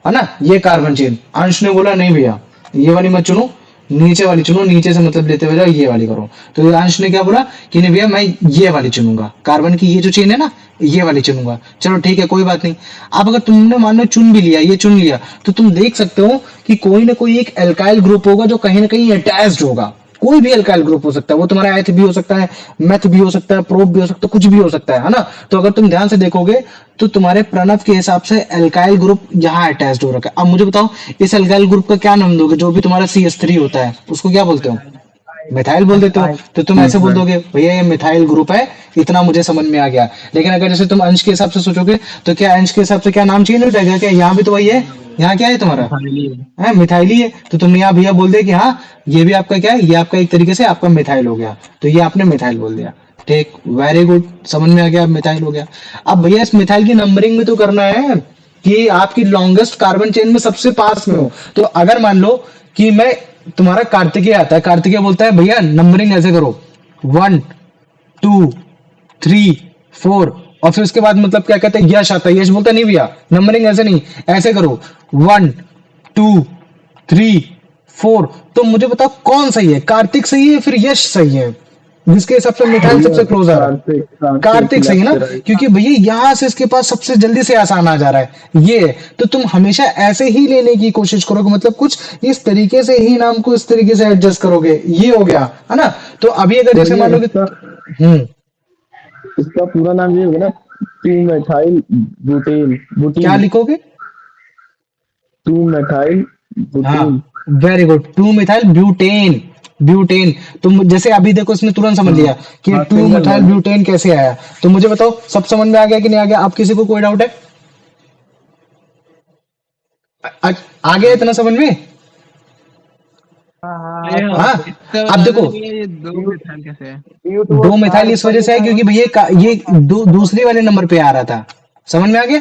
है ना, ये कार्बन चेन। अंश ने बोला नहीं भैया ये वाली मत चुनो, नीचे वाली चुनो, नीचे से मतलब लेते हुए जाओ, ये वाली करो। तो ये अंश ने क्या बोला कि नहीं भैया मैं ये वाली चुनूंगा, कार्बन की ये जो चेन है ना, ये वाली चुनूंगा। चलो ठीक है, कोई बात नहीं। अब अगर तुमने मान लो चुन भी लिया, ये चुन लिया, तो तुम देख सकते हो कि कोई ना कोई एक एल्काइल ग्रुप होगा जो कहीं ना कहीं अटैच्ड होगा। कोई भी एल्काइल ग्रुप हो सकता है, वो तुम्हारा एथ भी हो सकता है, मेथ भी हो सकता है, प्रोप भी हो सकता है, कुछ भी हो सकता है ना। तो अगर तुम ध्यान से देखोगे तो तुम्हारे प्रणव के हिसाब से एल्काइल ग्रुप यहाँ अटैच्ड हो रखा है। अब मुझे बताओ इस एल्काइल ग्रुप का क्या नाम दोगे? जो भी तुम्हारा CH3 होता है उसको क्या बोलते हो? मिथाइल बोल देते हो। तो तुम ऐसे बोल दोगे भैया ये मिथाइल ग्रुप है, इतना मुझे समझ में आ गया। लेकिन अगर जैसे तुम अंश के हिसाब से सोचोगे तो क्या अंश के हिसाब से क्या नाम चेंज हो जाएगा? क्या यहाँ भी तो वही है, यहाँ क्या है तुम्हारा है मिथाइली है, तो तुमने यहाँ भैया बोल दिया कि हाँ ये भी आपका क्या है, ये आपका एक तरीके से आपका मिथाइल हो गया, तो ये आपने मिथाइल बोल दिया। ठीक, वेरी गुड, समझ में आ गया, अब मिथाइल हो गया। अब भैया इस मिथाइल की नंबरिंग भी तो करना है कि आपकी लॉन्गेस्ट कार्बन चेन में सबसे पास में हो। तो अगर मान लो कि मैं तुम्हारा कार्तिकेय आता है, कार्तिकेय बोलता है भैया नंबरिंग ऐसे करो 1 2 3 4, और फिर उसके बाद मतलब क्या कहते हैं यश आता है, यश बोलता है नहीं भैया नंबरिंग ऐसे नहीं, ऐसे करो 1 2 3 4। तो मुझे बताओ कौन सही है, कार्तिक सही है फिर यश सही है? जिसके हिसाब से मिथाइल सबसे क्लोज आ रहा है कार्तिक सही है ना, क्योंकि भैया यहाँ से इसके पास सबसे जल्दी से आसान आ जा रहा है ये। तो तुम हमेशा ऐसे ही लेने की कोशिश करोगे, मतलब कुछ इस तरीके से ही नाम को इस तरीके से एडजस्ट करोगे, ये हो गया है ना। तो अभी अगर जैसे मान लो कि इसका पूरा नाम ये होगा ना, 2 मेथाइल ब्यूटेन। क्या लिखोगे? 2 मेथाइल हाँ butane. Very good, 2 methyl butane. Butane तुम जैसे अभी देखो इसने तुरंत समझ लिया कि हाँ, 2 single मिथाइल bond। ब्यूटेन कैसे आया। तो मुझे बताओ सब समझ में आ गया कि नहीं आ गया? आप किसी को कोई डाउट है? आ गया इतना समझ में? हाँ अब देखो ये 2 मिथाइल कैसे है? 2 मिथाइल इस वजह से है क्योंकि भैया ये दूसरी वाले नंबर पे आ रहा था, समझ में आ गया?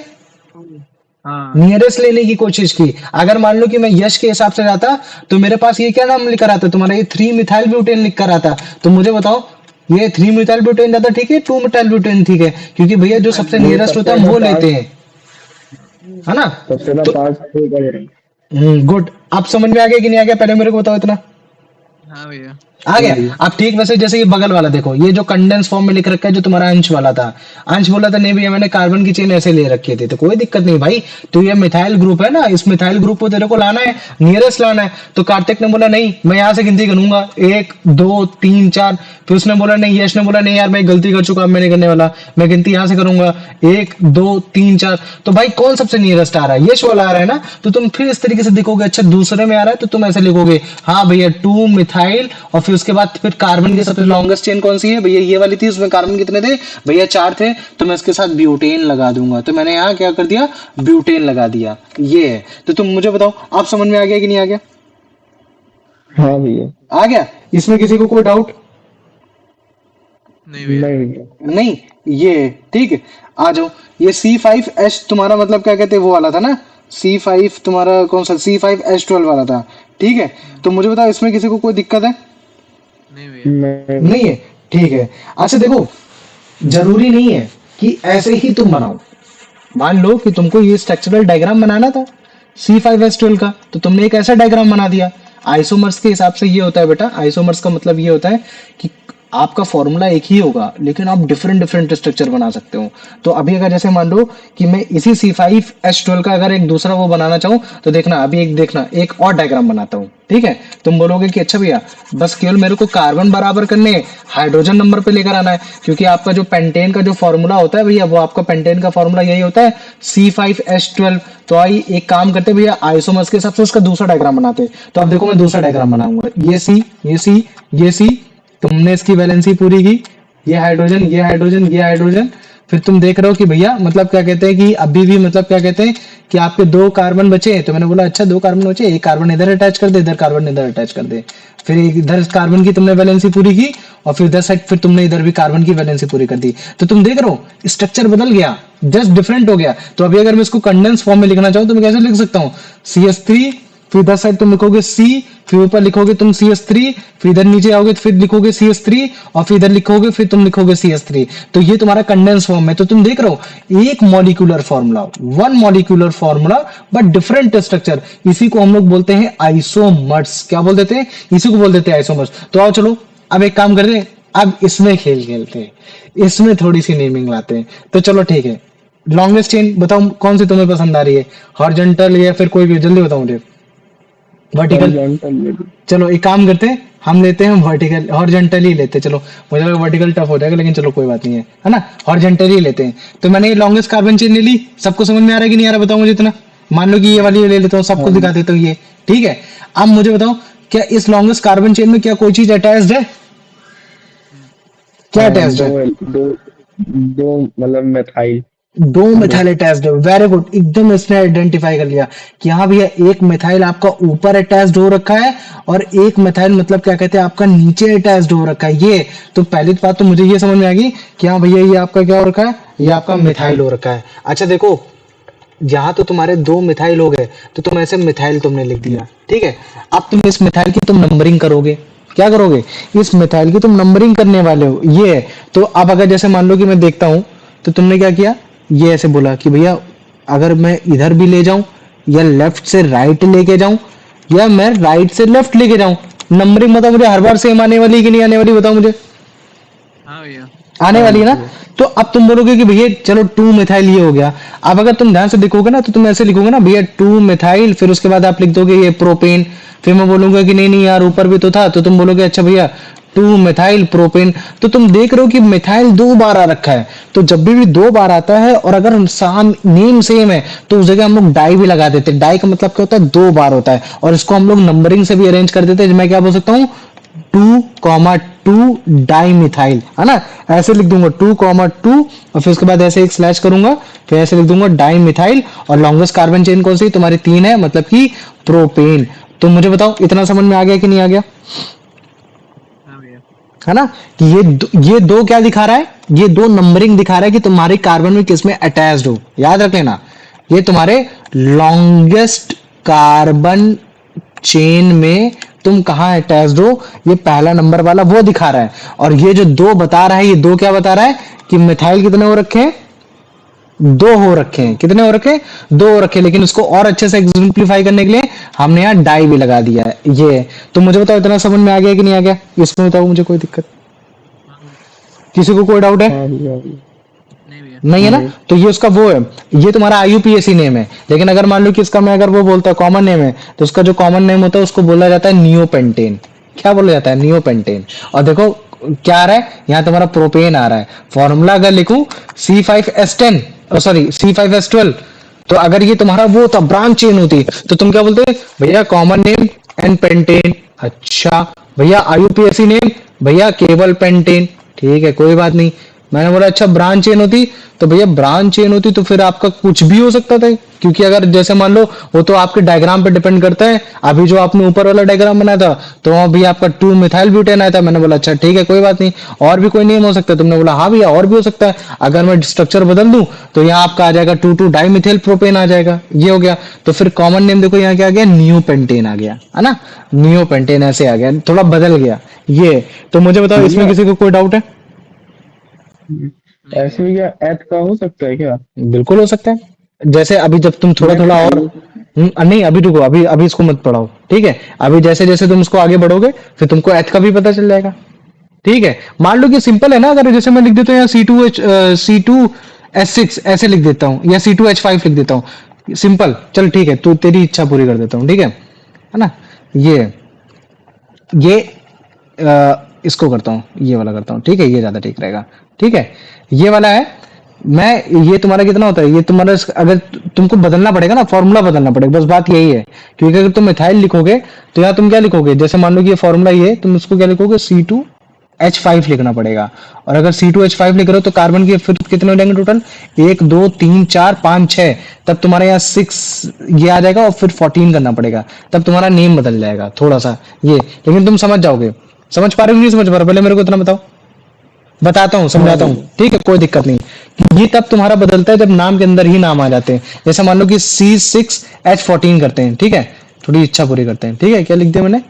हाँ नियरेस्ट लेने की कोशिश की। अगर मान लो कि मैं यश के हिसाब से जाता तो मेरे पास ये क्या नाम लिख कर आता तुम्हारा, ये 3 मिथाइल ब्यूटेन लिख कर आता। तो मुझे बताओ ये 3 मिथाइल ब्यूटेन ज्यादा ठीक है 2 मिथाइल ब्यूटेन ठीक है? क्योंकि भैया जो सबसे नियरेस्ट होता है वो लेते हैं, है ना। सबसे ना 5 गुड, आप समझ में आ गया कि नहीं आ गया? पहले मेरे को बताओ इतना हाँ भैया आ गया। अब ठीक वैसे जैसे ये बगल वाला देखो, ये जो कंडेंस फॉर्म में लिख रखा है जो तुम्हारा अंश वाला था, अंश बोला था नहीं भैया मैंने कार्बन की चेन ऐसे ले रखी थी, तो कोई दिक्कत नहीं भाई, तो ये मिथाइल ग्रुप है ना, इस मिथाइल ग्रुप को तेरे को लाना है, नियरेस्ट लाना है। तो कार्तिक ने बोला नहीं मैं यहाँ से गिनती करूंगा 1 2 3 4, फिर उसने बोला नहीं, यश ने बोला नहीं यार मैं गलती कर चुका, अब मैं नहीं करने वाला, मैं गिनती यहाँ से करूंगा 1 2 3 4। तो भाई कौन सबसे नियरेस्ट आ रहा है? यश वाला आ रहा है ना। तो तुम फिर इस तरीके से देखोगे, अच्छा दूसरे में आ रहा है तो तुम ऐसे लिखोगे हाँ भैया 2 मिथाइल, और फिर उसके बाद फिर कार्बन की सबसे लॉन्गेस्ट चेन कौन सी है भैया? ये वाली थी, उसमें कार्बन कितने थे भैया? 4 थे, तो मैं इसके साथ ब्यूटेन लगा दूंगा। तो मैंने यहाँ क्या कर दिया, ब्यूटेन लगा दिया, ये है। तो तुम मुझे बताओ आप समझ में आ गया कि नहीं आ गया? हाँ भैया। आ गया, इसमें किसी को कोई डाउट नहीं भैया नहीं भैया। नहीं? ये ठीक है, आ जाओ। ये C5H तुम्हारा मतलब क्या कहते हैं वो वाला था ना, C5 तुम्हारा कौन सा C5H12 वाला था, ठीक है। तो मुझे बताओ इसमें किसी को कोई दिक्कत है? नहीं भैया नहीं है, ठीक है। अच्छा देखो जरूरी नहीं है कि ऐसे ही तुम बनाओ, मान लो कि तुमको ये स्ट्रक्चरल डायग्राम बनाना था C5H12 का, तो तुमने एक ऐसा डायग्राम बना दिया। आइसोमर्स के हिसाब से ये होता है बेटा, आइसोमर्स का मतलब ये होता है कि आपका फॉर्मूला एक ही होगा लेकिन आप डिफरेंट डिफरेंट स्ट्रक्चर बना सकते हो। तो अभी अगर जैसे मान लो कि मैं इसी C5H12 का अगर एक दूसरा वो बनाना चाहूँ तो देखना अभी एक देखना एक और डायग्राम बनाता हूँ, ठीक है। तुम बोलोगे कि अच्छा भैया बस केवल मेरे को कार्बन बराबर करने, हाइड्रोजन नंबर पे लेकर आना है, क्योंकि आपका जो पेंटेन का जो फॉर्मूला होता है भैया वो आपका पेंटेन का फॉर्मूला यही होता है C5H12। तो आई एक काम करते भैया आइसोमर्स के हिसाब से उसका दूसरा डायग्राम बनाते। तो अब देखो मैं दूसरा डायग्राम बनाऊंगा, ये C ये C ये C, तुमने इसकी वैलेंसी पूरी की, ये हाइड्रोजन ये हाइड्रोजन ये हाइड्रोजन, फिर तुम देख रहे हो कि भैया मतलब क्या कहते हैं कि अभी भी मतलब क्या कहते हैं कि आपके 2 कार्बन बचे हैं, तो मैंने बोला अच्छा 2 कार्बन बचे, एक कार्बन इधर अटैच कर दे, इधर कार्बन इधर अटैच कर दे। फिर इधर कार्बन की तुमने वैलेंसी पूरी की और फिर इधर साइड फिर तुमने इधर भी कार्बन की वैलेंसी पूरी कर दी। तो तुम देख रहे हो स्ट्रक्चर बदल गया, जस्ट डिफरेंट हो गया। तो अभी अगर मैं इसको कंडेंस फॉर्म में लिखना चाहूँ तो मैं कैसे लिख सकता हूँ, CH3, फिर इधर साइड तुम लिखोगे C, फिर ऊपर लिखोगे तुम CH3, फिर इधर नीचे आओगे तो फिर लिखोगे CH3 और फिर इधर लिखोगे फिर तुम लिखोगे CH3। तो ये तुम्हारा कंडेंस फॉर्म है। तो तुम देख रहे हो एक molecular formula, one molecular formula but different structure. इसी को हम लोग बोलते हैं आइसोमर्स। क्या बोल देते हैं, इसी को बोल देते हैं आइसोमर्स। तो आओ चलो अब एक काम करते हैं, अब इसमें खेल खेलते हैं, इसमें थोड़ी सी नेमिंग लाते हैं। तो चलो ठीक है, लॉन्गेस्ट चेन बताओ कौन सी तुम्हें पसंद आ रही है, हॉरिजॉन्टल या फिर कोई भी, जल्दी बताओ मुझे। वर्टिकल, horizontal में भी। चलो एक काम करते हैं, हम लेते हैं वर्टिकल, हॉरिजॉन्टल ही लेते हैं। चलो मुझे लगा वर्टिकल टफ हो जाएगा, लेकिन चलो कोई बात नहीं है ना, हॉरिजॉन्टल ही लेते हैं। तो मैंने ये लॉन्गेस्ट कार्बन चेन ले ली, सबको समझ में आ रहा है कि नहीं आ रहा, बताओ मुझे इतना। मान लो कि ये वाली ले लेता हूँ, सबको दिखा देता हूँ ये, ठीक है। अब मुझे बताओ क्या इस लॉन्गेस्ट कार्बन चेन में क्या कोई चीज अटैच्ड है, क्या हाँ, अटैच्ड है? दो दो मतलब मिथाइल। 2 मिथाइल अटैच्ड है, वेरी गुड, एकदम इसने आइडेंटिफाई कर लिया कि हाँ भैया एक मिथाइल आपका ऊपर अटैच्ड हो रखा है और एक मिथाइल मतलब क्या कहते हैं आपका नीचे अटैच्ड हो रखा है। ये तो पहली बात तो मुझे ये समझ में आ गई कि हाँ भैया ये आपका क्या हो रखा है, ये आपका मिथाइल हो रखा है। अच्छा देखो, यहाँ तो तुम्हारे 2 मिथाइल हो गए, तो तुम ऐसे मिथाइल तुमने लिख दिया, ठीक है। अब तुम इस मिथाइल की तुम नंबरिंग करोगे, क्या करोगे, इस मिथाइल की तुम नंबरिंग करने वाले हो, ये है। तो अब अगर जैसे मान लो कि मैं देखता हूं, तो तुमने क्या किया, ये ऐसे बोला कि भैया अगर मैं इधर भी ले जाऊं या लेफ्ट से राइट लेके जाऊं या मैं राइट से लेफ्ट लेके जाऊं, नंबरिंग बताओ मुझे हर बार सेम आने वाली है कि नहीं आने वाली, बताओ मुझे। हाँ भैया, आने वाली है ना। तो अब तुम बोलोगे कि भैया चलो 2 मिथाइल ये हो गया। अब अगर तुम ध्यान से देखोगे ना तो तुम ऐसे लिखोगे ना भैया 2 मिथाइल, फिर उसके बाद आप लिख दोगे ये प्रोपेन। फिर मैं बोलूंगा कि नहीं नहीं यार ऊपर भी तो था, तो तुम बोलोगे अच्छा भैया 2 मिथाइल प्रोपेन। तो तुम देख रहे हो कि मिथाइल 2 बार आ रखा है। तो जब भी 2 बार आता है और अगर नेम सेम है तो उस जगह हम लोग डाई भी लगा देते हैं। डाई का मतलब क्या होता है, 2 बार होता है, और इसको हम लोग नंबरिंग से भी अरेंज कर देते हैं। मैं क्या बोल सकता हूँ, 2,2 डाई मिथाइल, है ना। ऐसे लिख दूंगा 2,2 और फिर उसके बाद ऐसे एक स्लैश करूंगा, फिर ऐसे लिख दूंगा डाई मिथाइल। और लॉन्गेस्ट कार्बन चेन कौन सी, तुम्हारी 3 है, मतलब कि प्रोपेन। तो मुझे बताओ इतना समझ में आ गया कि नहीं आ गया, हाँ भैया, है ना। कि ये दो क्या दिखा रहा है, ये 2 नंबरिंग दिखा रहा है कि तुम्हारे कार्बन में किसमें अटैच्ड हो। याद रख लेना, ये तुम्हारे लॉन्गेस्ट कार्बन चेन में तुम कहां अटैच्ड हो, ये पहला नंबर वाला वो दिखा रहा है। और ये जो 2 बता रहा है, ये 2 क्या बता रहा है कि मिथाइल कितने हो रखे हैं, 2 हो रखे हैं। कितने हो रखे हैं, 2 हो रखे हैं। लेकिन इसको और अच्छे से एग्जाम्प्लीफाई करने के लिए हमने यहाँ डाई भी लगा दिया है, ये है। तो मुझे बताओ इतना समझ में आ गया कि नहीं आ गया, इसमें बताओ मुझे कोई दिक्कत, किसी को कोई डाउट है? हाँ भैया, भैया। नहीं भैया, नहीं है ना। तो ये उसका वो है, ये तुम्हारा IUPAC नेम है। लेकिन अगर मान लो कि इसका मैं अगर वो बोलता है कॉमन नेम है, तो उसका जो कॉमन नेम होता है उसको बोला जाता है नियोपेंटेन। क्या बोला जाता है, नियोपेंटेन। और देखो क्या आ रहा है, यहाँ तुम्हारा प्रोपेन आ रहा है। फॉर्मूला अगर लिखूं C5H10, सॉरी C5H12, तो अगर ये तुम्हारा वो था ब्रांच चेन होती तो तुम क्या बोलते भैया, कॉमन नेम एन पेंटेन। अच्छा भैया IUPAC नेम, भैया केवल पेंटेन, ठीक है कोई बात नहीं। मैंने बोला अच्छा ब्रांच चेन होती, तो भैया ब्रांच चेन होती तो फिर आपका कुछ भी हो सकता था, क्योंकि अगर जैसे मान लो वो तो आपके डायग्राम पे डिपेंड करता है। अभी जो आपने ऊपर वाला डायग्राम बनाया था तो वहां भी आपका 2 मिथाइल ब्यूटेन आया था। मैंने बोला अच्छा ठीक है कोई बात नहीं, और भी कोई नेम हो सकता है। तुमने बोला हाँ भैया और भी हो सकता है, अगर मैं स्ट्रक्चर बदल दूं तो यहाँ आपका आ जाएगा 2,2 डाइमिथाइल प्रोपेन आ जाएगा, ये हो गया। तो फिर कॉमन नेम देखो यहाँ क्या आ गया, नियोपेंटेन आ गया, है ना। नियोपेंटेन ऐसे आ गया, थोड़ा बदल गया ये। तो मुझे बताओ इसमें किसी को कोई डाउट है? ऐसे भी क्या एथ का हो सकता है क्या? बिल्कुल हो सकता है। जैसे अभी जब तुम थोड़ा थोड़ा और नहीं अभी रुको, अभी अभी इसको मत पढ़ाओ, ठीक है। अभी जैसे जैसे तुम इसको आगे बढ़ोगे फिर तुमको एथ का भी पता चल जाएगा, ठीक है। मान लो कि सिंपल है ना, अगर जैसे मैं लिख देता हूँ यहाँ C2H6 ऐसे लिख देता हूँ, या C2H5 लिख देता हूँ, सिंपल। चल ठीक है, तो तेरी इच्छा पूरी कर देता हूँ, ठीक है ना। ये इसको करता हूँ, ये वाला करता हूँ, ठीक है, ये ज्यादा ठीक रहेगा, ठीक है। ये वाला है, मैं ये तुम्हारा कितना होता है, ये तुम्हारा अगर तुमको बदलना पड़ेगा ना, फॉर्मूला बदलना पड़ेगा, बस बात यही है। क्योंकि अगर तुम मिथाइल लिखोगे तो यहाँ तुम क्या लिखोगे, जैसे मान लो कि ये फॉर्मूला ये, तुम उसको क्या लिखोगे H5 लिखना पड़ेगा। और अगर C2H5 लिख रहे हो तो कार्बन के फिर कितने हो जाएंगे टोटल, 1 2 3 4 5 6, तब तुम्हारे यहाँ 6 ये आ जाएगा और फिर 14 करना पड़ेगा, तब तुम्हारा नेम बदल जाएगा थोड़ा सा ये, लेकिन तुम समझ जाओगे। समझ पा रहे हो नहीं समझ पा रहे हो? पहले मेरे को इतना बताओ, बताता हूँ समझाता हूँ, ठीक है कोई दिक्कत नहीं। ये तब तुम्हारा बदलता है जब नाम के अंदर ही नाम आ जाते हैं। जैसे मान लो कि C6H14 करते हैं, ठीक है, थोड़ी इच्छा पूरी करते हैं, ठीक है, क्या लिख दिया मैंने,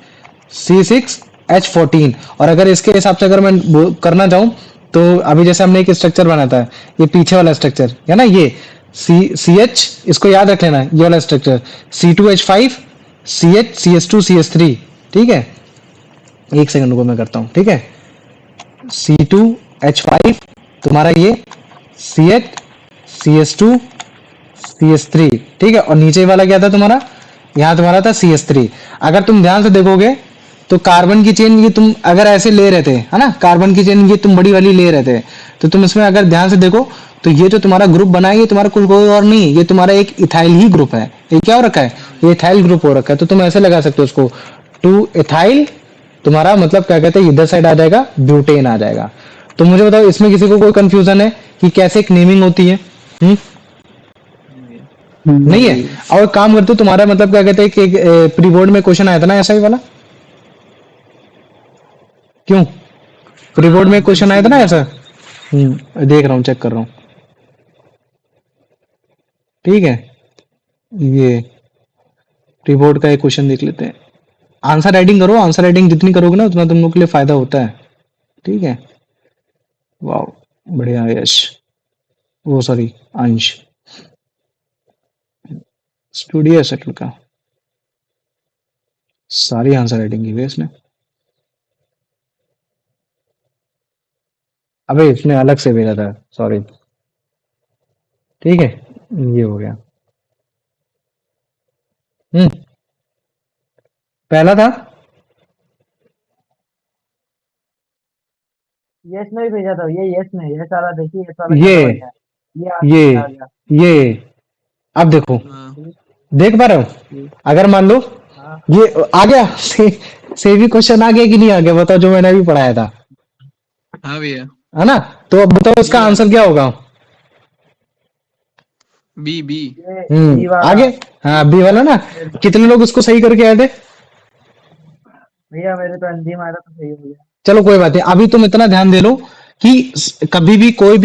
C6H14। और अगर इसके हिसाब से अगर मैं करना चाहूं तो अभी जैसे हमने एक स्ट्रक्चर बनाया था, ये पीछे वाला स्ट्रक्चर है ना, ये CH, इसको याद रख लेना, ये वाला structure C2H5 CH CS2 CS3, ठीक है, एक सेकंड को मैं करता हूं, ठीक है, C2H5 तुम्हारा ये CH CS2 CS3, ठीक है, और नीचे वाला क्या था तुम्हारा, यहाँ तुम्हारा था CS3। अगर तुम ध्यान से देखोगे तो कार्बन की चेन ये तुम अगर ऐसे ले रहे थे, है ना, कार्बन की चेन ये तुम बड़ी वाली ले रहे थे, तो तुम इसमें अगर ध्यान से देखो तो ये जो तुम्हारा ग्रुप बना है ये तुम्हारा कुछ कोई और नहीं, ये तुम्हारा एक इथाइल ही ग्रुप है। ये क्या हो रखा है, ये इथाइल ग्रुप हो रखा है। तो तुम ऐसे लगा सकते हो उसको, 2 इथाइल तुम्हारा मतलब क्या कहते हैं, इधर साइड आ जाएगा ब्यूटेन आ जाएगा। तो मुझे बताओ इसमें किसी को कोई कंफ्यूजन है कि कैसे एक नेमिंग होती है? नहीं है। और एक काम करते हो, तुम्हारा मतलब क्या कहते हैं कि प्री बोर्ड में क्वेश्चन आया था ना ऐसा ही वाला, क्यों प्री बोर्ड में क्वेश्चन आया था ना ऐसा? देख रहा हूँ, चेक कर रहा हूँ, ठीक है, ये प्री बोर्ड का एक क्वेश्चन देख लेते हैं। आंसर राइटिंग करो, आंसर राइटिंग जितनी करोगे ना उतना तुम लोग के लिए फायदा होता है, ठीक है। वाह बढ़िया यश, वो सॉरी अंश, स्टूडियो सेटल का सारी आंसर राइटिंग की हुई है इसने। अबे इसने अलग से भेजा था, सॉरी, ठीक है, ये हो गया। पहला था यस ने भी भेजा था, ये यस ने, यस वाला देखिए, यस वाला ये कितना बढ़िया है। ये आ ये गया, आ गया। ये अब देखो, हाँ देख पा रहे हो? अगर मान लो हाँ ये आ गया, से भी क्वेश्चन आ गया कि नहीं आ गया, बताओ, जो मैंने अभी पढ़ाया था, हाँ भैया, है ना? तो अब बताओ इसका आंसर क्या होगा? B B. ये बी वाला आगे, हाँ बी वाला ना। कितने लोग उसको सही करके आए थे? भैया, मेरे तो अंतिम आया था तो सही हो गया। चलो कोई बात नहीं, अभी तुम इतना ध्यान दे लो कि कभी भी कोई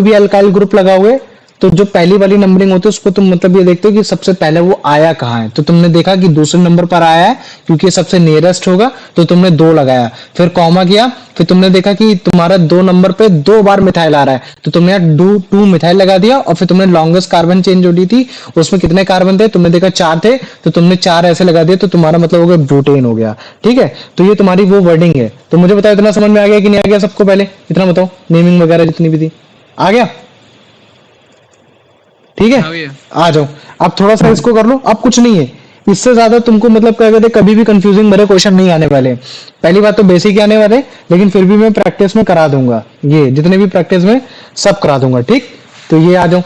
भी अल्काइल ग्रुप लगाओगे तो जो पहली वाली नंबरिंग होती है उसको तुम मतलब ये देखते हो कि सबसे पहले वो आया कहाँ है। तो तुमने देखा कि दूसरे नंबर पर आया है क्योंकि सबसे नियरेस्ट होगा, तो तुमने 2 लगाया, फिर कॉमा किया, फिर तुमने देखा कि तुम्हारा 2 नंबर पे 2 बार मिथाइल आ रहा है, तो तुमने यहाँ 2 मिथाइल लगा दिया, और फिर तुमने लॉन्गेस्ट कार्बन चेन जोड़ी थी उसमें कितने कार्बन थे, तुमने देखा 4 थे, तो तुमने 4 ऐसे लगा दिए, तो तुम्हारा मतलब हो गया ब्यूटेन हो गया, ठीक है। तो ये तुम्हारी वो वर्डिंग है। तो मुझे बताओ इतना समझ में आ गया कि नहीं आ गया सबको? पहले इतना बताओ, नेमिंग वगैरह जितनी भी थी, आ गया? ठीक है, हाँ भैया। आ जाओ। अब थोड़ा सा इसको कर लो, अब कुछ नहीं है इससे ज्यादा तुमको मतलब क्या कहते हैं, कभी भी कंफ्यूजिंग भरे क्वेश्चन नहीं आने वाले। पहली बात तो बेसिक ही आने वाले, लेकिन फिर भी मैं प्रैक्टिस में करा दूंगा, ये जितने भी प्रैक्टिस में सब करा दूंगा, ठीक। तो ये आ जाओ।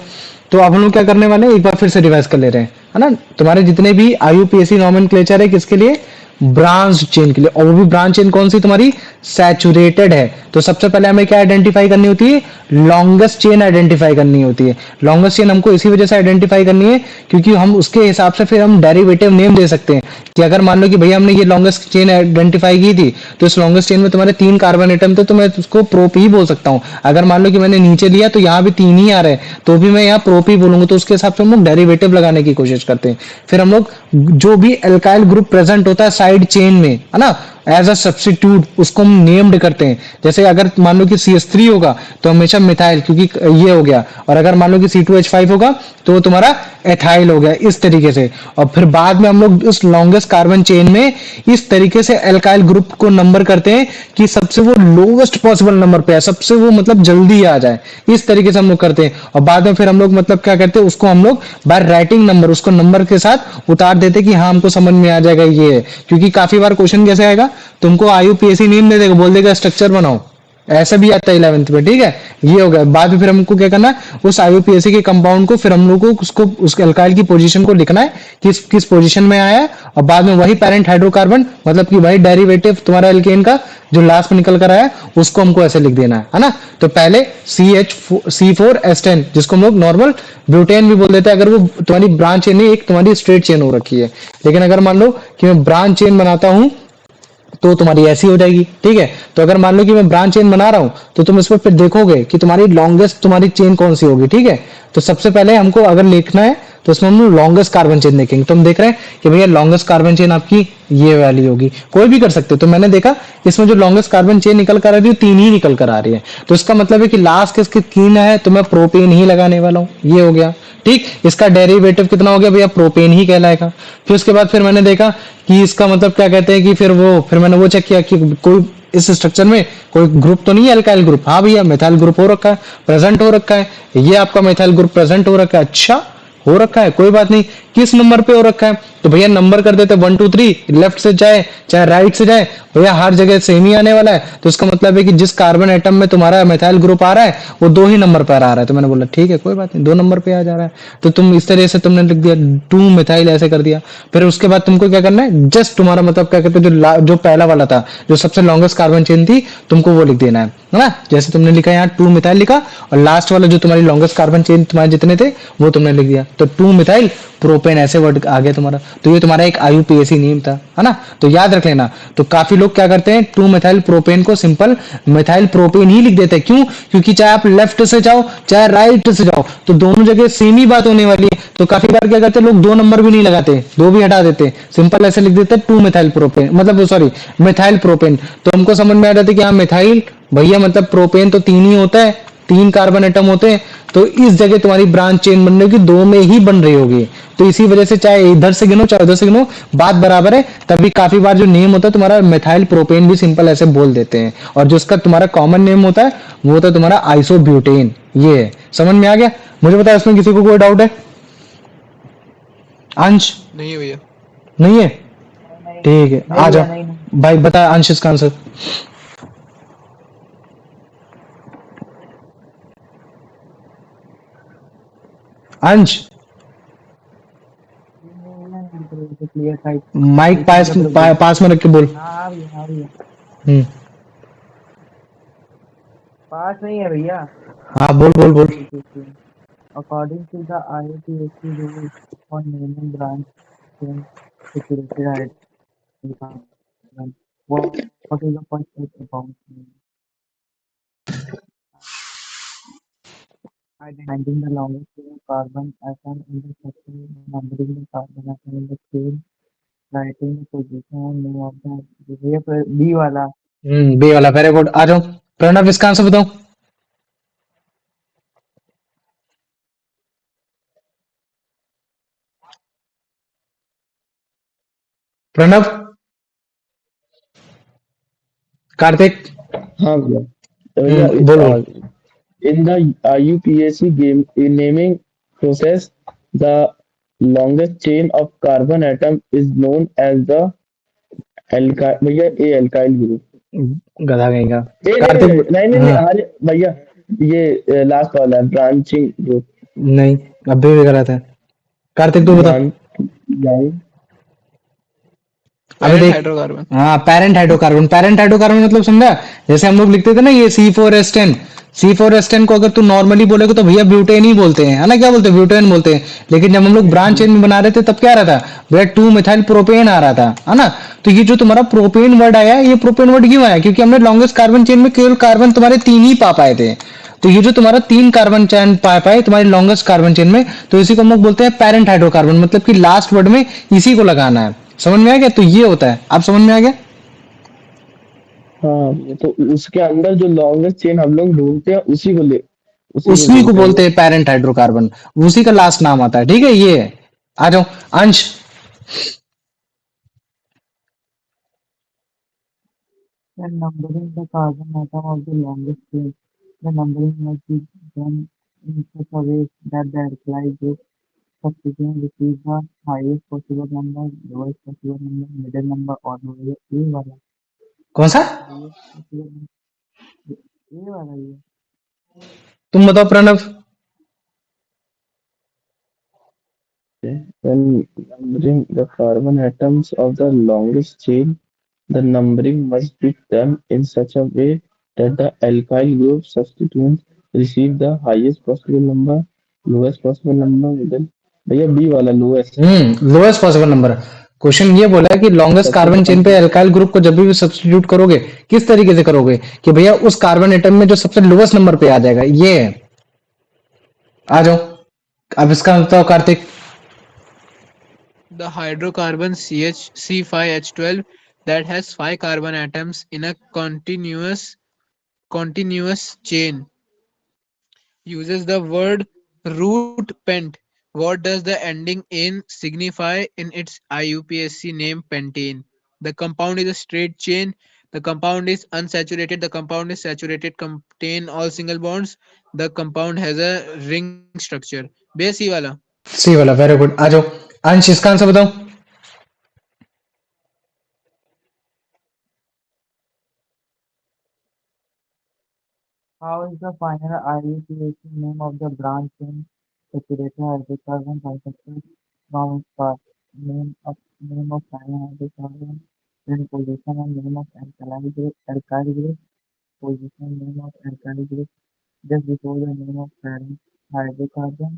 तो अब हम लोग क्या करने वाले हैं, एक बार फिर से रिवाइज कर ले रहे हैं, है ना। तुम्हारे जितने भी IUPAC नॉमेनक्लेचर है किसके लिए, ब्रांच चेन के लिए, और वो भी ब्रांच चेन कौन सी तुम्हारी, सैचुरेटेड है। तो सबसे पहले हमें क्या आइडेंटिफाई करनी होती है, लॉन्गेस्ट चेन आइडेंटिफाई करनी होती है। लॉन्गेस्ट चेन हमको इसी वजह से आइडेंटिफाई करनी है क्योंकि हम उसके हिसाब से फिर हम डेरिवेटिव नेम दे सकते हैं कि अगर मान लो कि भैया हमने ये लॉन्गेस्ट चेन आइडेंटिफाई की थी, तो इस लॉन्गेस्ट चेन में तुम्हारे 3 कार्बन एटम थे, तो मैं उसको प्रोप ही बोल सकता हूँ। अगर मान लो कि मैंने नीचे लिया तो यहाँ भी 3 ही आ रहे हैं, तो भी मैं यहाँ प्रोप ही बोलूंगा। तो उसके हिसाब से हम लोग डेरिवेटिव लगाने की कोशिश करते हैं। फिर हम लोग जो भी एल्काइल ग्रुप प्रेजेंट होता है साइड चेन में, है ना, एज अ सब्स्टिट्यूट उसको हम नेम्ड करते हैं। जैसे अगर मान लो कि CH3 होगा तो हमेशा मिथाइल, क्योंकि ये हो गया। और अगर मान लो कि C2H5 होगा तो वो तुम्हारा एथाइल हो गया, इस तरीके से। और फिर बाद में हम लोग इस लॉन्गेस्ट कार्बन चेन में इस तरीके से एल्काइल ग्रुप को नंबर करते हैं कि सबसे वो लोवेस्ट पॉसिबल नंबर पे है, सबसे वो मतलब जल्दी आ जाए, इस तरीके से हम लोग करते हैं। और बाद में फिर हम लोग मतलब क्या करते हैं, उसको हम लोग बाय राइटिंग नंबर उसको नंबर के साथ उतार देते कि हाँ हमको समझ में आ जाएगा ये है। क्योंकि काफी बार क्वेश्चन कैसे आएगा, तुमको IUPAC नेम दे देगा, बोल देगा स्ट्रक्चर बनाओ, ऐसा भी आता है 11th में, ठीक है। ये हो गया। बाद में फिर हमको क्या करना है, उस आईयूपीएसी के कंपाउंड को फिर हम लोग को उसको उसके अल्काइल की पोजीशन को लिखना है, किस किस पोजीशन में आया है, और बाद में वही पैरेंट हाइड्रोकार्बन मतलब कि वही डेरिवेटिव तुम्हारा एल्केन का जो लास्ट में निकल कर आया उसको हमको ऐसे लिख देना है ना। तो पहले CH C4H10 जिसको हम लोग नॉर्मल ब्यूटेन भी बोल देते हैं, अगर वो तुम्हारी ब्रांच चेन नहीं, एक तुम्हारी स्ट्रेट चेन हो रखी है। लेकिन अगर मान लो कि मैं ब्रांच चेन बनाता हूं तो तुम्हारी ऐसी हो जाएगी, ठीक है। तो अगर मान लो कि मैं ब्रांच चेन बना रहा हूं तो तुम इसमें फिर देखोगे कि तुम्हारी लॉन्गेस्ट तुम्हारी चेन कौन सी होगी, ठीक है। तो सबसे पहले हमको अगर लिखना है तो इसमें हम लॉन्गेस्ट कार्बन चेन देखेंगे। तो हम देख रहे हैं कि भैया लॉन्गेस्ट कार्बन चेन आपकी ये वाली होगी, कोई भी कर सकते हो। तो मैंने देखा इसमें जो लॉन्गेस्ट कार्बन चेन निकल कर आ रही है तीन ही निकल कर आ रही है, तो इसका मतलब है कि लास्ट किसकी कीन है, तो मैं प्रोपेन ही लगाने वाला हूं। ये हो गया, ठीक। इसका डेरिवेटिव कितना हो गया भैया, प्रोपेन ही कहलाएगा। फिर उसके बाद फिर मैंने देखा कि इसका मतलब क्या कहते हैं कि फिर मैंने वो चेक किया कि कोई इस स्ट्रक्चर में कोई ग्रुप तो नहीं है अल्काइल ग्रुप। हाँ भैया मिथाइल ग्रुप हो रखा है, प्रेजेंट हो रखा है। ये आपका मिथाइल ग्रुप प्रेजेंट हो रखा है। अच्छा हो रखा है, कोई बात नहीं। किस नंबर पे हो रखा है, तो भैया नंबर कर देते 1 2 3, लेफ्ट से जाए चाहे राइट से जाए, भैया हर जगह सेम ही आने वाला है। तो इसका मतलब है कि जिस कार्बन एटम में तुम्हारा मिथाइल ग्रुप आ रहा है वो 2 ही नंबर पर आ रहा है। तो मैंने बोला ठीक है कोई बात नहीं, 2 नंबर पे आ जा रहा है। तो तुम इस तरह से तुमने लिख दिया 2 मिथाइल ऐसे कर दिया। फिर उसके बाद तुमको क्या करना है, जस्ट तुम्हारा मतलब क्या कहते हैं जो पहला वाला था जो सबसे लॉन्गेस्ट कार्बन चेन थी तुमको वो लिख देना है ना। जैसे तुमने लिखा यहाँ 2 मिथाइल लिखा, और लास्ट वाला जो तुम्हारी लॉन्गेस्ट कार्बन चेन तुम्हारे जितने थे वो तुमने लिख दिया। तो 2 मिथाइल प्रोपेन ऐसे वर्ड आ गया तुम्हारा। तो ये तुम्हारा एक आईयूपीएसी नेम था, है ना। तो याद रख लेना। तो काफी लोग क्या करते हैं 2 मिथाइल प्रोपेन को सिंपल मिथाइल प्रोपेन ही लिख देते हैं। क्यों, क्योंकि चाहे आप लेफ्ट से जाओ चाहे राइट से जाओ तो दोनों जगह सेम ही बात होने वाली है। तो काफी बार क्या करते हैं लोग 2 नंबर भी नहीं लगाते, 2 भी हटा देते, सिंपल ऐसे लिख देते 2 मिथाइल प्रोपेन, मतलब सॉरी मिथाइल प्रोपेन। तो हमको समझ में आ जाता है कि हाँ मिथाइल भैया मतलब प्रोपेन तो 3 ही होता है, 3 कार्बन एटम होते हैं। तो इस जगह तुम्हारी ब्रांच चेन बनने की 2 में ही बन रही होगी। तो इसी वजह से चाहे इधर से गिनो चाहे उधर से गिनो बात बराबर है। तभी काफी बार जो नेम होता है तुम्हारा मिथाइल प्रोपेन भी सिंपल ऐसे बोल देते हैं। और जो उसका तुम्हारा कॉमन नेम होता है वो होता है तुम्हारा आइसोब्यूटेन। ये है, समझ में आ गया। मुझे बता इसमें किसी को कोई डाउट है, अंश? नहीं है भैया। नहीं है, नहीं ठीक है नहीं आ भैया, जाओ। नहीं नहीं। भाई बता अंश इसका आंसर। अंश नहीं भैया, क्लियर था। माइक एक मिनट रुक जाइए। पास में रख के बोल। हाँ हाँ भैया, हाँ भैया। हम्म। पास नहीं है भैया। हाँ बोल बोल बोल। ठीक है, ठीक है। According to the IUPAC rules on naming branch chain security hydrocarbon, what is the first step about finding the longest chain of carbon atom in the section, numbering the carbon atom in the chain, writing the position and name of the ये B वाला। B वाला very good. आ जाओ प्रणव इसका answer बताओ। प्रणव, कार्तिक। हाँ भैया। तो भैया बोल बोल। in the IUPAC game in naming process, the longest chain of carbon atom is known as the alkyl भैया A alkyl group। गधा कहीं का। ए नहीं नहीं कार्तिक नहीं नहीं नहीं हाँ। अरे भैया ये लास्ट वाला है ब्रांचिंग ग्रुप। नहीं, अभी भी गलत है। कार्तिक तू बता। ब्रांच लाइन अबे पैरेंट देख, हाइड्रोकार्बन। हाँ पैरेंट हाइड्रोकार्बन। पैरेंट हाइड्रोकार्बन मतलब समझा, जैसे हम लोग लिखते थे ना ये C4H10। C4H10 को अगर तू नॉर्मली बोलेगा तो भैया ब्यूटेन ही बोलते हैं, है ना। क्या बोलते हैं, ब्यूटेन बोलते हैं। लेकिन जब हम लोग ब्रांच चेन में बना रहे थे तब क्या आ रहा था भैया 2 मिथाइल प्रोपेन आ रहा था, है ना। तो ये जो तुम्हारा प्रोपेन वर्ड आया, ये प्रोपेन वर्ड क्यों आया, क्योंकि हमने लॉन्गेस्ट कार्बन चेन में केवल कार्बन तुम्हारे 3 ही पा पाए थे। तो ये जो तुम्हारा 3 कार्बन चेन पा पाए तुम्हारी लॉन्गेस्ट कार्बन चेन में, तो इसी को हम लोग बोलते हैं पैरेंट हाइड्रोकार्बन। मतलब कि लास्ट वर्ड में इसी को लगाना है। समझ में आ गया, तो ये होता है। आप समझ में आ गया। हाँ भैया, तो उसके अंदर जो लॉन्गेस्ट चेन हम लोग ढूंढते हैं उसी को उसी को बोलते हैं बोलते भैया। हैं पैरेंट हाइड्रोकार्बन, उसी का लास्ट नाम आता है, ठीक है। ये है। आ जाओ अंश। When numbering the carbon atom of the longest chain, the numbering must be done in such a way that the alkyl group subsequently receives the highest possible number, lowest possible number, middle number और ये वाला कौन सा? lowest possible number, ये वाला ही है। तुम बताओ Pranav. When numbering the carbon atoms of the longest chain, the numbering must be done in such a way that the alkyl group substituents receive the highest possible number, lowest possible number, middle. भैया B वाला lowest lowest possible number. Question ये बोला है कि longest सबसे carbon chain कम पे alkyl group को जब भी सब्स्टिट्यूट करोगे किस तरीके से करोगे कि भैया उस कार्बन एटम में जो सबसे लोएस्ट नंबर पे आ जाएगा ये है। आ जाओ। अब इसका बताओ Kartik. The hydrocarbon C5H12 that has 5 carbon atoms in a continuous chain uses the word root pent. What does the ending in signify in its IUPAC name pentane? The compound is a straight chain. The compound is unsaturated. The compound is saturated. Contain all single bonds. The compound has a ring structure. Base ही वाला. C वाला very good. आ जाओ। अंश इसका answer बताओ। How is the final IUPAC name of the branch in saturated hydrocarbon bisexual bound part? Name of final hydrocarbon, then position and name of alkyl group, position name of alkyl group just before the name of parent hydrocarbon,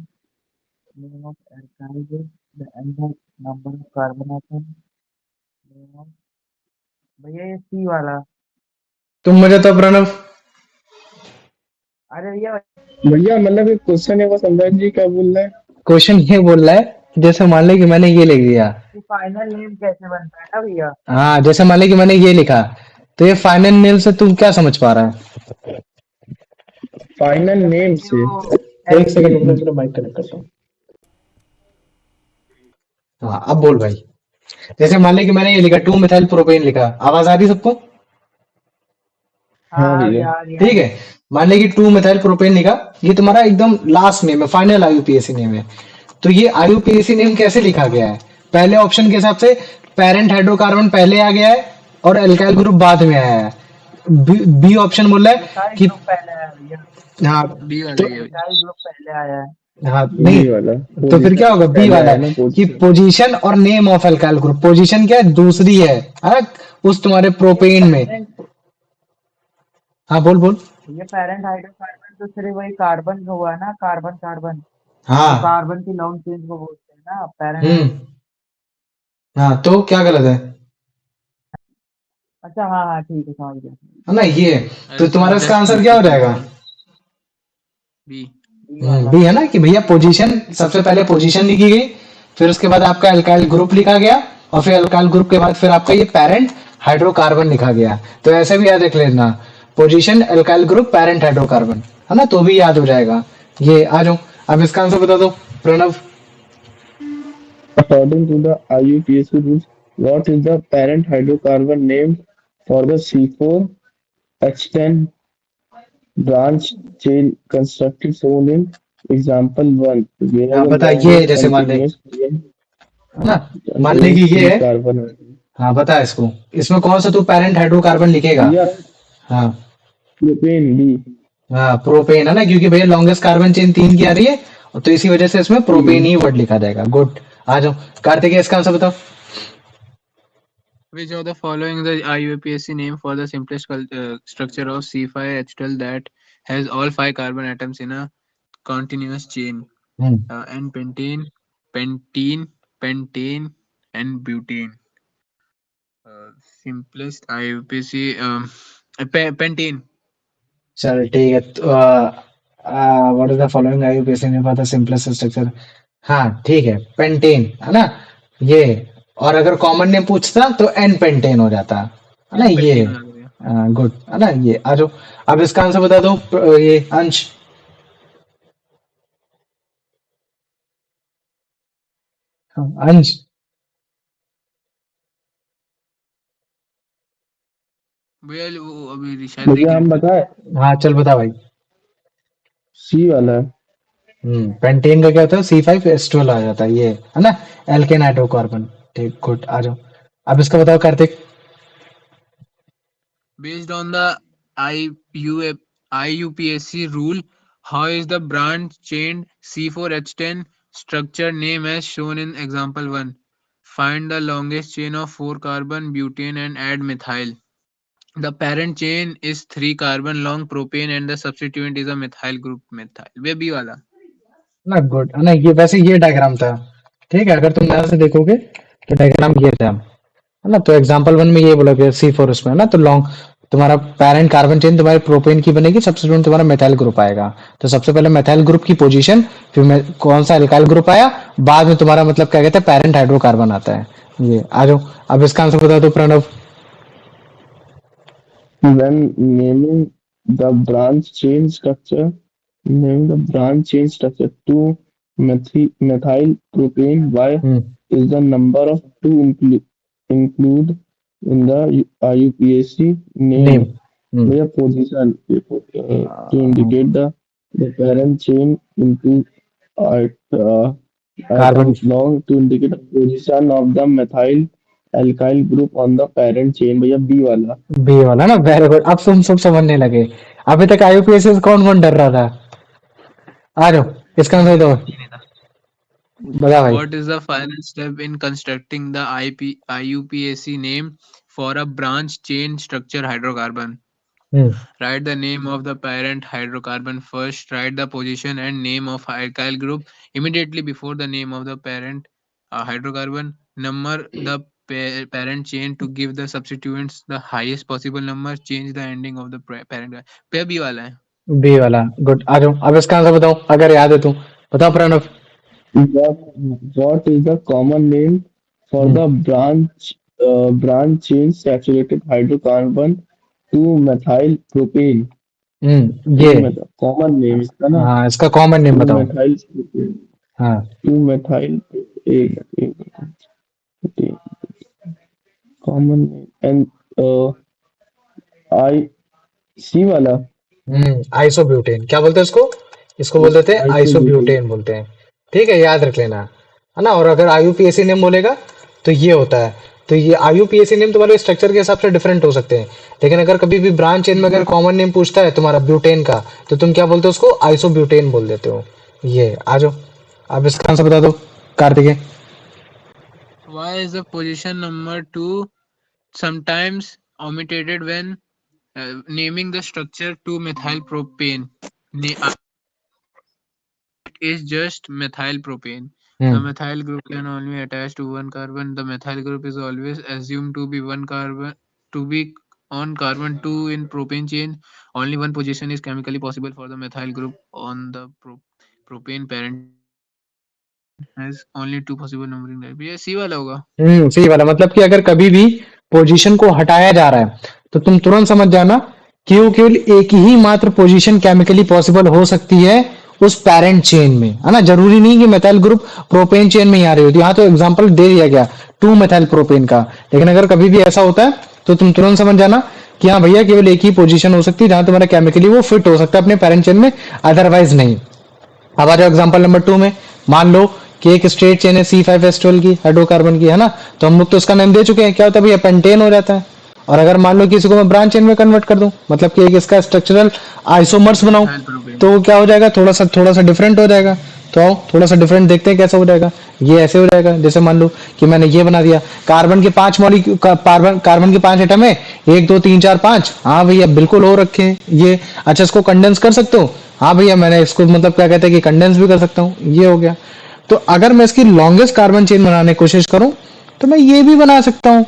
name of alkyl group, the end number of carbon atom, name of भैया ये सी वाला। तुम मुझे तो प्रणव। अरे भैया भैया मतलब एक क्वेश्चन है वो समझा जी क्या बोल रहा है क्वेश्चन ये बोल रहा है कि जैसे मान ले कि मैंने ये लिख दिया। ये फाइनल नेम कैसे बनता है ना भैया? हाँ जैसे मान ले कि मैंने ये लिखा तो ये फाइनल नेल से तू क्या समझ पा रहा है। फाइनल नेम ये से वो एक सेकंड में तेरा माइक कनेक्ट करता हूँ। हाँ अब बोल भाई। जैसे मान ले कि मैंने ये लिखा 2 मिथाइल प्रोपेन लिखा। आवाज आ रही सबको। हाँ हाँ आ भैया गया आ गया। ठीक है। मान ले कि 2 मिथाइल प्रोपेन लिखा। ये तुम्हारा एकदम लास्ट नेम है फाइनल आईयूपीएसी नेम है। तो ये आईयूपीएसी नेम कैसे लिखा गया है। पहले ऑप्शन के हिसाब से पेरेंट हाइड्रोकार्बन पहले आ गया है और एल्काइल ग्रुप बाद में आया है। बी ऑप्शन बोल रहा है मिथाइल कि ग्रुप पहले आया भैया, हाँ बी तो वाला ही है. मिथाइल ग्रुप पहले आया है। हाँ बी नहीं वाला तो फिर क्या पोजीशन होगा बी पहले वाला आया ना कि पोजीशन पोजीशन और name of alkyl group. Position क्या है दूसरी है हाँ, उस तुम्हारे ये प्रोपेन में। पेरेंट हाँ बोल बोल। ये पेरेंट हाइड्रोकार्बन तो सिर्फ वही कार्बन का हुआ ना, कार्बन कार्बन तो हाँ। कार्बन की लॉन्ग चेन को बोलते हैं ना पेरेंट हम्म। हाइड्रो। हाँ तो क्या गलत है। अच्छा हाँ हाँ ठीक है समझ गया। है ना ये। तो तुम्हारा इसका Just आंसर क्या हो before जाएगा। name. बी. बी वाला बी है ना कि भैया पोजीशन सबसे पहले पोजीशन लिखी गई फिर उसके बाद आपका अल्काइल ग्रुप लिखा गया और फिर अल्काइल ग्रुप के बाद फिर आपका ये पेरेंट हाइड्रोकार्बन लिखा गया। तो ऐसे भी याद रख लेना position alkyl group parent hydrocarbon है ना तो भी याद हो जाएगा। ये आ जाओ। अब इसका आंसर बता दो Pranav. according to the IUPAC rules what is the parent hydrocarbon name for the C4H10 branch chain constructed shown in example 1 where हाँ the बता ये longest जैसे मान ले continuous chain है ना। मान ले कि contains ये three है। carbon atoms हाँ बता इसको इसमें कौन सा तू पेरेंट हाइड्रोकार्बन लिखेगा। भैया हाँ प्रोपेन बी हाँ प्रोपेन है ना क्योंकि भैया लॉन्गेस्ट कार्बन चेन 3 की आ रही है और तो इसी वजह से इसमें प्रोपेन ही वर्ड लिखा जाएगा। गुड। आ जाओ कार्तिक इसका आंसर बताओ। Which of the following is the IUPAC name for the simplest structure of C5H12 that has all 5 carbon atoms in a continuous chain? And pentane, pentene, pentane, and butane. Simplest IUPAC pentane. चल ठीक है। What is the following IUPAC name for the simplest structure. हाँ ठीक है pentane है ना ये। और अगर कॉमन नेम पूछता तो एन पेंटेन हो जाता है ना ये। Pentane लग रहा है. गुड है ना ये। आ जाओ। अब इसका आंसर बता दो ये अंश। हाँ, अंश। भैया वो अभी शायद भैया हम बताए हाँ चल बता भाई। सी वाला पेंटेन का क्या होता है C5H12 आ जाता है ये है ना एल्केन हाइड्रोकार्बन। ठीक गुड। आ जाओ। अब इसका बताओ Kartik. based on the IUPAC rule, how is the branch chain C4H10 structure name as shown in example 1? Find the longest chain of 4 carbon butane and add methyl. The parent chain is 3 carbon long propane and the substituent is a methyl group methyl. Way B वाला. ना good है ना, ये वैसे ये diagram था। ठीक है, अगर तुम ध्यान से देखोगे तो डायग्राम ये था, है ना। तो एग्जांपल वन में ये बोला गया C4 उसमें, है ना। तो लॉन्ग तुम्हारा पेरेंट कार्बन चेन तुम्हारे प्रोपेन की बनेगी, सब्स्टिट्यूएंट तुम्हारा मेथाइल ग्रुप आएगा। तो सबसे पहले मेथाइल ग्रुप की पोजीशन, फिर कौन सा एल्काइल ग्रुप आया, बाद में तुम्हारा मतलब क्या कहते हैं पेरेंट हाइड्रोकार्बन आता है। ये आ जाओ, अब इसका आंसर बता दो Pranav. When naming the branch chain structure, naming the branch chain structure to methyl propane, why is the number of two include in the IUPAC name? Their position to indicate the parent chain into Carbon. long to indicate the position of the methyl alkyl group on the parent chain। भैया B वाला। B वाला ना, very good. अब तुम सब समझने लगे। अभी तक आईयूपीएसी से कौन कौन डर रहा था? आ जाओ, इसका आंसर दो, बता भाई। What is the final step in constructing the IUPAC name for a branch chain structure hydrocarbon? Write the name of the parent hydrocarbon first. Write the position and name of alkyl group immediately before the name of the parent hydrocarbon. Number the parent chain to give the substituents the highest possible number. Change the ending of the parent. पे B वाला है। B वाला, good. आ जाओ, अब इसका answer बताओ, अगर याद है तो बताओ Pranav. What is the common name for the branch chain saturated hydrocarbon to methyl propane? ये कॉमन नेम इसका ना। हाँ, इसका कॉमन नेम बताओ। methyl हाँ, two methyl common name and I C वाला। आइसोब्यूटेन। क्या बोलते हैं इसको? इसको बोल देते हैं आइसोब्यूटेन बोलते हैं। ठीक है, याद रख लेना, है ना। और अगर आईयूपीएसी नेम बोलेगा तो ये होता है। तो ये आईयूपीएसी नेम तुम्हारे स्ट्रक्चर के हिसाब से डिफरेंट हो सकते हैं, लेकिन अगर कभी भी ब्रांच चेन में अगर कॉमन नेम पूछता है तुम्हारा ब्यूटेन का, तो तुम क्या बोलते हो उसको? आइसोब्यूटेन बोल देते हो। ये आ जाओ, अब इसका आंसर बता दो Kartikeya. Why is the position number 2 sometimes omitted when naming the structure to methyl propane? It is just methyl propane. The methyl group can only attach to one carbon. The methyl group is always assumed to be one carbon, to be on carbon 2 in propane chain. Only one position is chemically possible for the methyl group on the propane parent. Has only two possible numbering type. ये सी वाला होगा। सी वाला, मतलब कि अगर कभी भी position को हटाया जा रहा है तो तुम तुरंत समझ जाना कि वो केवल एक ही मात्र पोजीशन केमिकली पॉसिबल हो सकती है उस पेरेंट चेन में, है ना। जरूरी नहीं कि मेथाइल ग्रुप प्रोपेन चेन में ही आ रही होती। यहाँ तो एग्जांपल दे दिया गया 2 मेथाइल प्रोपेन का, लेकिन अगर कभी भी ऐसा होता है तो तुम तुरंत समझ जाना कि हाँ भैया केवल एक ही पोजीशन हो सकती है जहां तुम्हारा केमिकली वो फिट हो सकता है अपने पेरेंट चेन में, अदरवाइज नहीं। अब आ जाओ एग्जांपल नंबर 2 में। मान लो कि एक स्ट्रेट चेन है C5H12 की हाइड्रोकार्बन की, है ना। तो हम लोग तो उसका नाम दे चुके हैं, क्या होता है भैया? पेंटेन हो जाता है। और अगर मान लो किसी को मैं ब्रांच चेन में कन्वर्ट कर दूं, मतलब कि एक इसका स्ट्रक्चरल आइसोमर्स बनाऊं, तो वो क्या हो जाएगा? थोड़ा सा डिफरेंट हो जाएगा। तो आओ थोड़ा सा डिफरेंट देखते हैं कैसा हो जाएगा। ये ऐसे हो जाएगा, जैसे मान लो कि मैंने ये बना दिया, कार्बन के 5 मॉलिक्यूल, कार्बन के 5 एटम है, 1 2 3 4 5। हाँ भैया बिल्कुल हो रखे हैं ये। अच्छा, इसको कंडेंस कर सकते हो? हाँ भैया मैंने इसको मतलब क्या कहते हैं कि कंडेंस भी कर सकता हूँ। ये हो गया। तो अगर मैं इसकी लॉन्गेस्ट कार्बन चेन बनाने की कोशिश करूं तो मैं ये भी बना सकता हूं,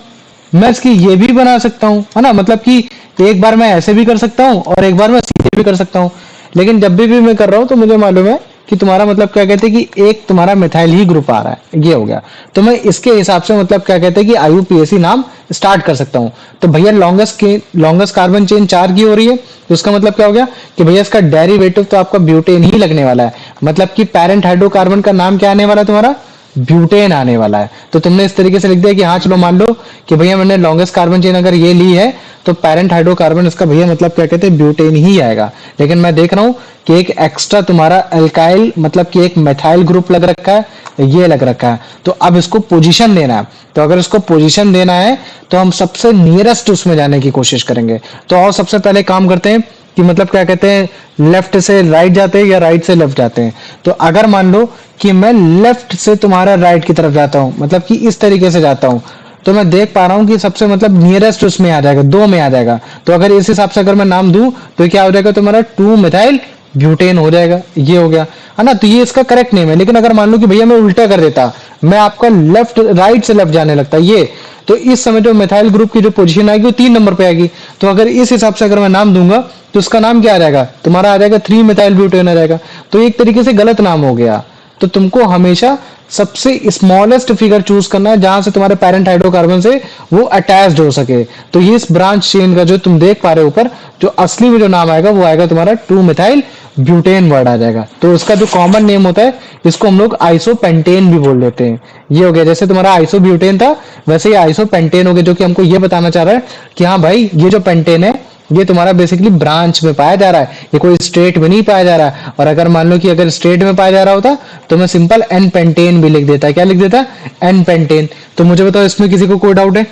मैं इसकी ये भी बना सकता हूं, है ना। मतलब कि एक बार मैं ऐसे भी कर सकता हूं और एक बार मैं सीधे भी कर सकता हूं। लेकिन जब भी मैं कर रहा हूं तो मुझे मालूम है कि तुम्हारा मतलब क्या कहते हैं कि एक तुम्हारा मिथाइल ही ग्रुप आ रहा है, ये हो गया। तो मैं इसके हिसाब से मतलब क्या कहते हैं कि आईयूपीएसी नाम स्टार्ट कर सकता हूं। तो भैया लॉन्गेस्ट कार्बन चेन 4 की हो रही है, तो इसका मतलब क्या हो गया कि भैया इसका डेरिवेटिव तो आपका ब्यूटेन ही लगने वाला है। मतलब कि पेरेंट हाइड्रोकार्बन का नाम क्या आने वाला है तुम्हारा? ब्यूटेन आने वाला है। तो तुमने इस तरीके से लिख दिया कि हाँ चलो मान लो कि भैया मैंने लॉन्गेस्ट कार्बन चेन अगर ये ली है तो पेरेंट हाइड्रोकार्बन इसका भैया मतलब क्या कहते हैं ब्यूटेन ही आएगा। लेकिन मैं देख रहा हूं कि एक एक्स्ट्रा तुम्हारा एल्काइल मतलब कि एक मेथाइल ग्रुप लग रखा है, ये लग रखा है। तो अब इसको पोजीशन देना है। तो अगर इसको पोजीशन देना है तो हम सबसे नियरेस्ट उसमें जाने की कोशिश करेंगे। तो और सबसे पहले काम करते हैं कि मतलब क्या कहते हैं लेफ्ट से राइट जाते हैं या राइट से लेफ्ट जाते हैं। तो अगर मान लो कि मैं लेफ्ट से तुम्हारा राइट की तरफ जाता हूँ, मतलब कि इस तरीके से जाता हूँ, तो मैं देख पा रहा हूँ कि सबसे मतलब नियरेस्ट उसमें आ जाएगा, दो में आ जाएगा। तो अगर इस हिसाब से अगर मैं नाम दूं तो क्या हो जाएगा तुम्हारा 2 मिथाइल ब्यूटेन हो जाएगा, ये हो गया है ना। तो ये इसका करेक्ट नेम है। लेकिन अगर मान लो कि भैया मैं उल्टा कर देता, मैं आपका लेफ्ट राइट से लेफ्ट जाने लगता ये, तो इस समय जो मिथाइल ग्रुप की जो पोजीशन आएगी वो 3 नंबर पे आएगी। तो अगर इस हिसाब से अगर मैं नाम दूंगा तो उसका नाम क्या आ जाएगा तुम्हारा, आ जाएगा 3 मिथाइल ब्यूटेन आ जाएगा। तो एक तरीके से गलत नाम हो गया। तो तुमको हमेशा सबसे स्मॉलेस्ट फिगर चूज करना है जहां से तुम्हारे पेरेंट हाइड्रोकार्बन से वो अटैच्ड हो सके। तो ये इस ब्रांच चेन का जो तुम देख पा रहे हो ऊपर, जो असली में जो नाम आएगा वो आएगा तुम्हारा 2 मिथाइल ब्यूटेन वर्ड आ जाएगा। तो उसका जो कॉमन नेम होता है इसको हम लोग आइसोपेंटेन भी बोल देते हैं। ये हो गया, जैसे तुम्हारा आइसोब्यूटेन था वैसे ही आइसोपेंटेन हो गया, जो कि हमको ये बताना चाह रहा है कि हाँ भाई ये जो पेंटेन है ये तुम्हारा बेसिकली ब्रांच में पाया जा रहा है, ये कोई स्ट्रेट में नहीं पाया जा रहा है। और अगर मान लो कि अगर स्ट्रेट में पाया जा रहा होता तो मैं सिंपल एन पेंटेन भी लिख देता। क्या लिख देता? N pentane. तो मुझे बताओ इसमें किसी को कोई डाउट है?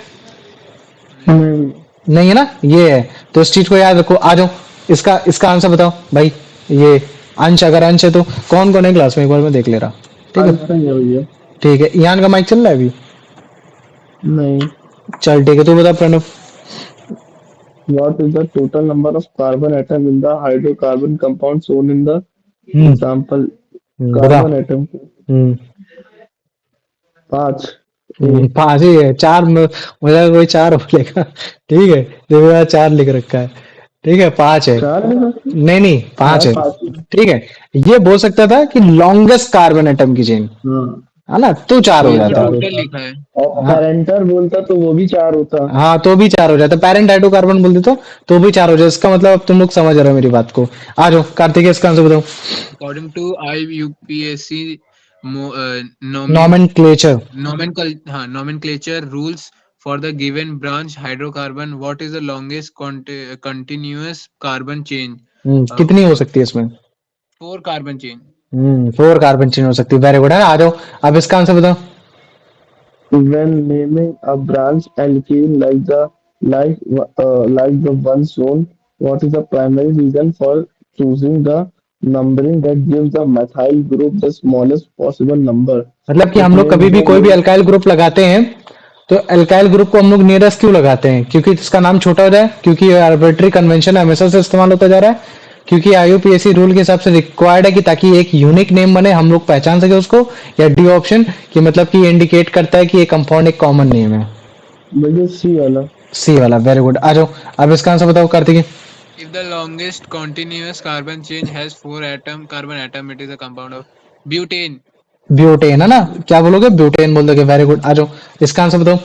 नहीं, नहीं है ना, ये है। तो इस चीज को याद रखो। आ जाओ, इसका इसका आंसर बताओ भाई। ये अंश, अगर अंश है तो कौन कौन है क्लास में, एक बार मैं देख ले रहा। ठीक है, आंसर ही है भैया। ठीक है। ईयान का माइक चल रहा है अभी? नहीं। चल ठीक है, तू बता Pranav. What is the total number of carbon atom in the hydrocarbon compound shown in the hmm example? बता। Carbon atom हम्म 5 पांच ही है, चार में मुझे लगा कोई चार बोलेगा। ठीक है, देखो यार 4 लिख रखा है। ठीक है, 5 है। 4 नहीं नहीं, 5 हाँ है। 5 ठीक है, ये बोल सकता था कि लॉन्गेस्ट कार्बन एटम की चेन, हाँ है ना, तो 4 हो ये तो जाता। टोटल लिखा है। और हाँ पेरेंटर बोलता तो वो भी 4 होता। हाँ, तो भी 4 हो जाता। पेरेंट हाइड्रोकार्बन बोल दे तो भी 4 हो जाए। इसका मतलब अब तुम लोग समझ रहे हो मेरी बात को। आ जाओ कार्तिक, इसका आंसर बताओ। According to IUPAC nomenclature. nomenclature rules for the given branch hydrocarbon, what is the longest continuous carbon chain? कितनी हो सकती है इसमें? 4 carbon chain. 4 कार्बन चेन हो सकती है। वेरी गुड है ना। आ जाओ, अब इसका आंसर बताओ। When naming a branch alkene like the one shown, what is the primary reason for choosing the numbering that gives the methyl group the smallest possible number? मतलब कि It हम लोग कभी means भी the कोई भी name alkyl group लगाते हैं तो अल्काइल ग्रुप को हम लोग नियरेस्ट क्यों लगाते हैं? क्योंकि इसका नाम छोटा हो जाए, क्योंकि आर्बिट्री कन्वेंशन हमेशा से इस्तेमाल होता जा रहा है, क्योंकि आईयूपीएसी रूल के हिसाब से रिक्वायर्ड है कि ताकि एक यूनिक नेम बने, हम लोग पहचान सके उसको। या डी ऑप्शन कि मतलब कि इंडिकेट करता है कि ये कंपाउंड एक कॉमन नेम है। मुझे सी वाला। सी वाला, वेरी गुड। आ जाओ, अब इसका आंसर बताओ Kartik. If the longest continuous carbon chain has 4 carbon atom, it is a compound of butane. Butane है ना, क्या बोलोगे? ब्यूटेन बोल दोगे। Very good. आ जाओ, इसका आंसर बताओ।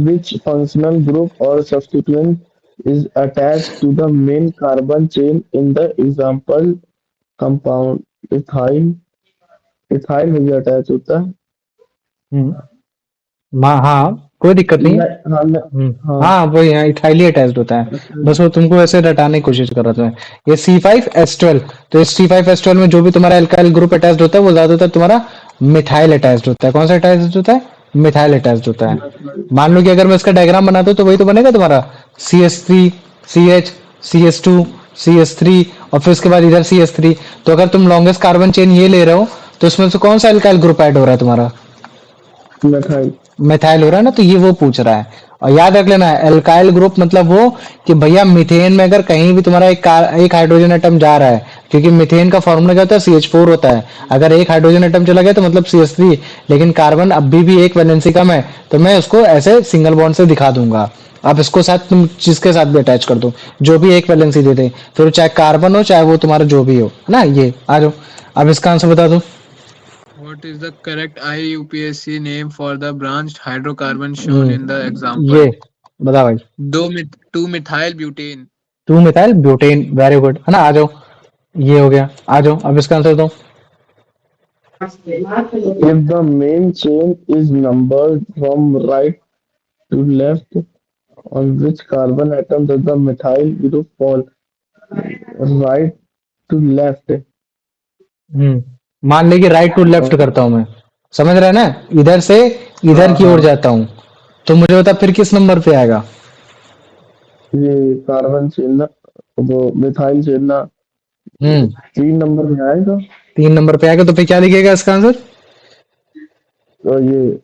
Which functional group or substituent is attached to the main carbon chain in the example compound? Ethyl ethyl में भी अटैच होता है। हाँ, कोई दिक्कत नहीं है। हाँ हाँ हाँ वही है, इथाइली अटैच्ड होता है। बस वो तुमको ऐसे रटाने की कोशिश कर रहा था। ये C5H12, तो इस C5H12 में जो भी तुम्हारा एल्काइल ग्रुप अटैच्ड होता है वो ज्यादातर तुम्हारा मिथाइल अटैच्ड होता है। कौन सा अटैच्ड होता है? मिथाइल अटैच्ड होता है। मान लो कि अगर मैं इसका डायग्राम बनाता हूँ तो वही तो बनेगा तुम्हारा CH3 CH CH2 CH3 और फिर उसके बाद इधर CH3। तो अगर तुम लॉन्गेस्ट कार्बन चेन ये ले रहे हो तो इसमें से कौन सा एल्काइल ग्रुप ऐड हो रहा है तुम्हारा? मिथाइल। मिथाइल हो रहा है ना, तो ये वो पूछ रहा है। और याद रख लेना एल्काइल ग्रुप मतलब वो कि भैया मीथेन में अगर कहीं भी तुम्हारा एक हाइड्रोजन एटम जा रहा है, क्योंकि मीथेन का फॉर्मूला क्या होता है? CH4 होता है। अगर एक हाइड्रोजन एटम चला गया तो मतलब CH3, लेकिन कार्बन अभी भी एक वैलेंसी कम है तो मैं उसको ऐसे सिंगल बॉन्ड से दिखा दूंगा। अब इसको साथ तुम जिसके साथ भी अटैच कर दो, जो भी एक वैलेंसी दे दे, फिर चाहे कार्बन हो चाहे वो तुम्हारा जो भी हो, है ना। ये आ जाओ, अब इसका आंसर बता दो। What is the correct IUPAC name for the branched hydrocarbon shown in the example? ये बता भाई। 2-methyl butane. 2 methyl butane, very good है ना। आ जाओ, ये हो गया। आ जाओ, अब इसका आंसर दो। If the main chain is numbered from right to left, on which carbon atom does the methyl group fall? Right to left. मान ले कि राइट टू लेफ्ट करता हूं मैं, समझ रहे हैं ना, इधर से इधर हाँ की ओर हाँ जाता हूं, तो मुझे बता फिर किस नंबर पे आएगा? ये कार्बन चेन ना वो मिथाइल चेन ना हम्म 3 नंबर में आएगा। 3 नंबर पे आएगा तो फिर क्या लिखेगा इसका आंसर? और ये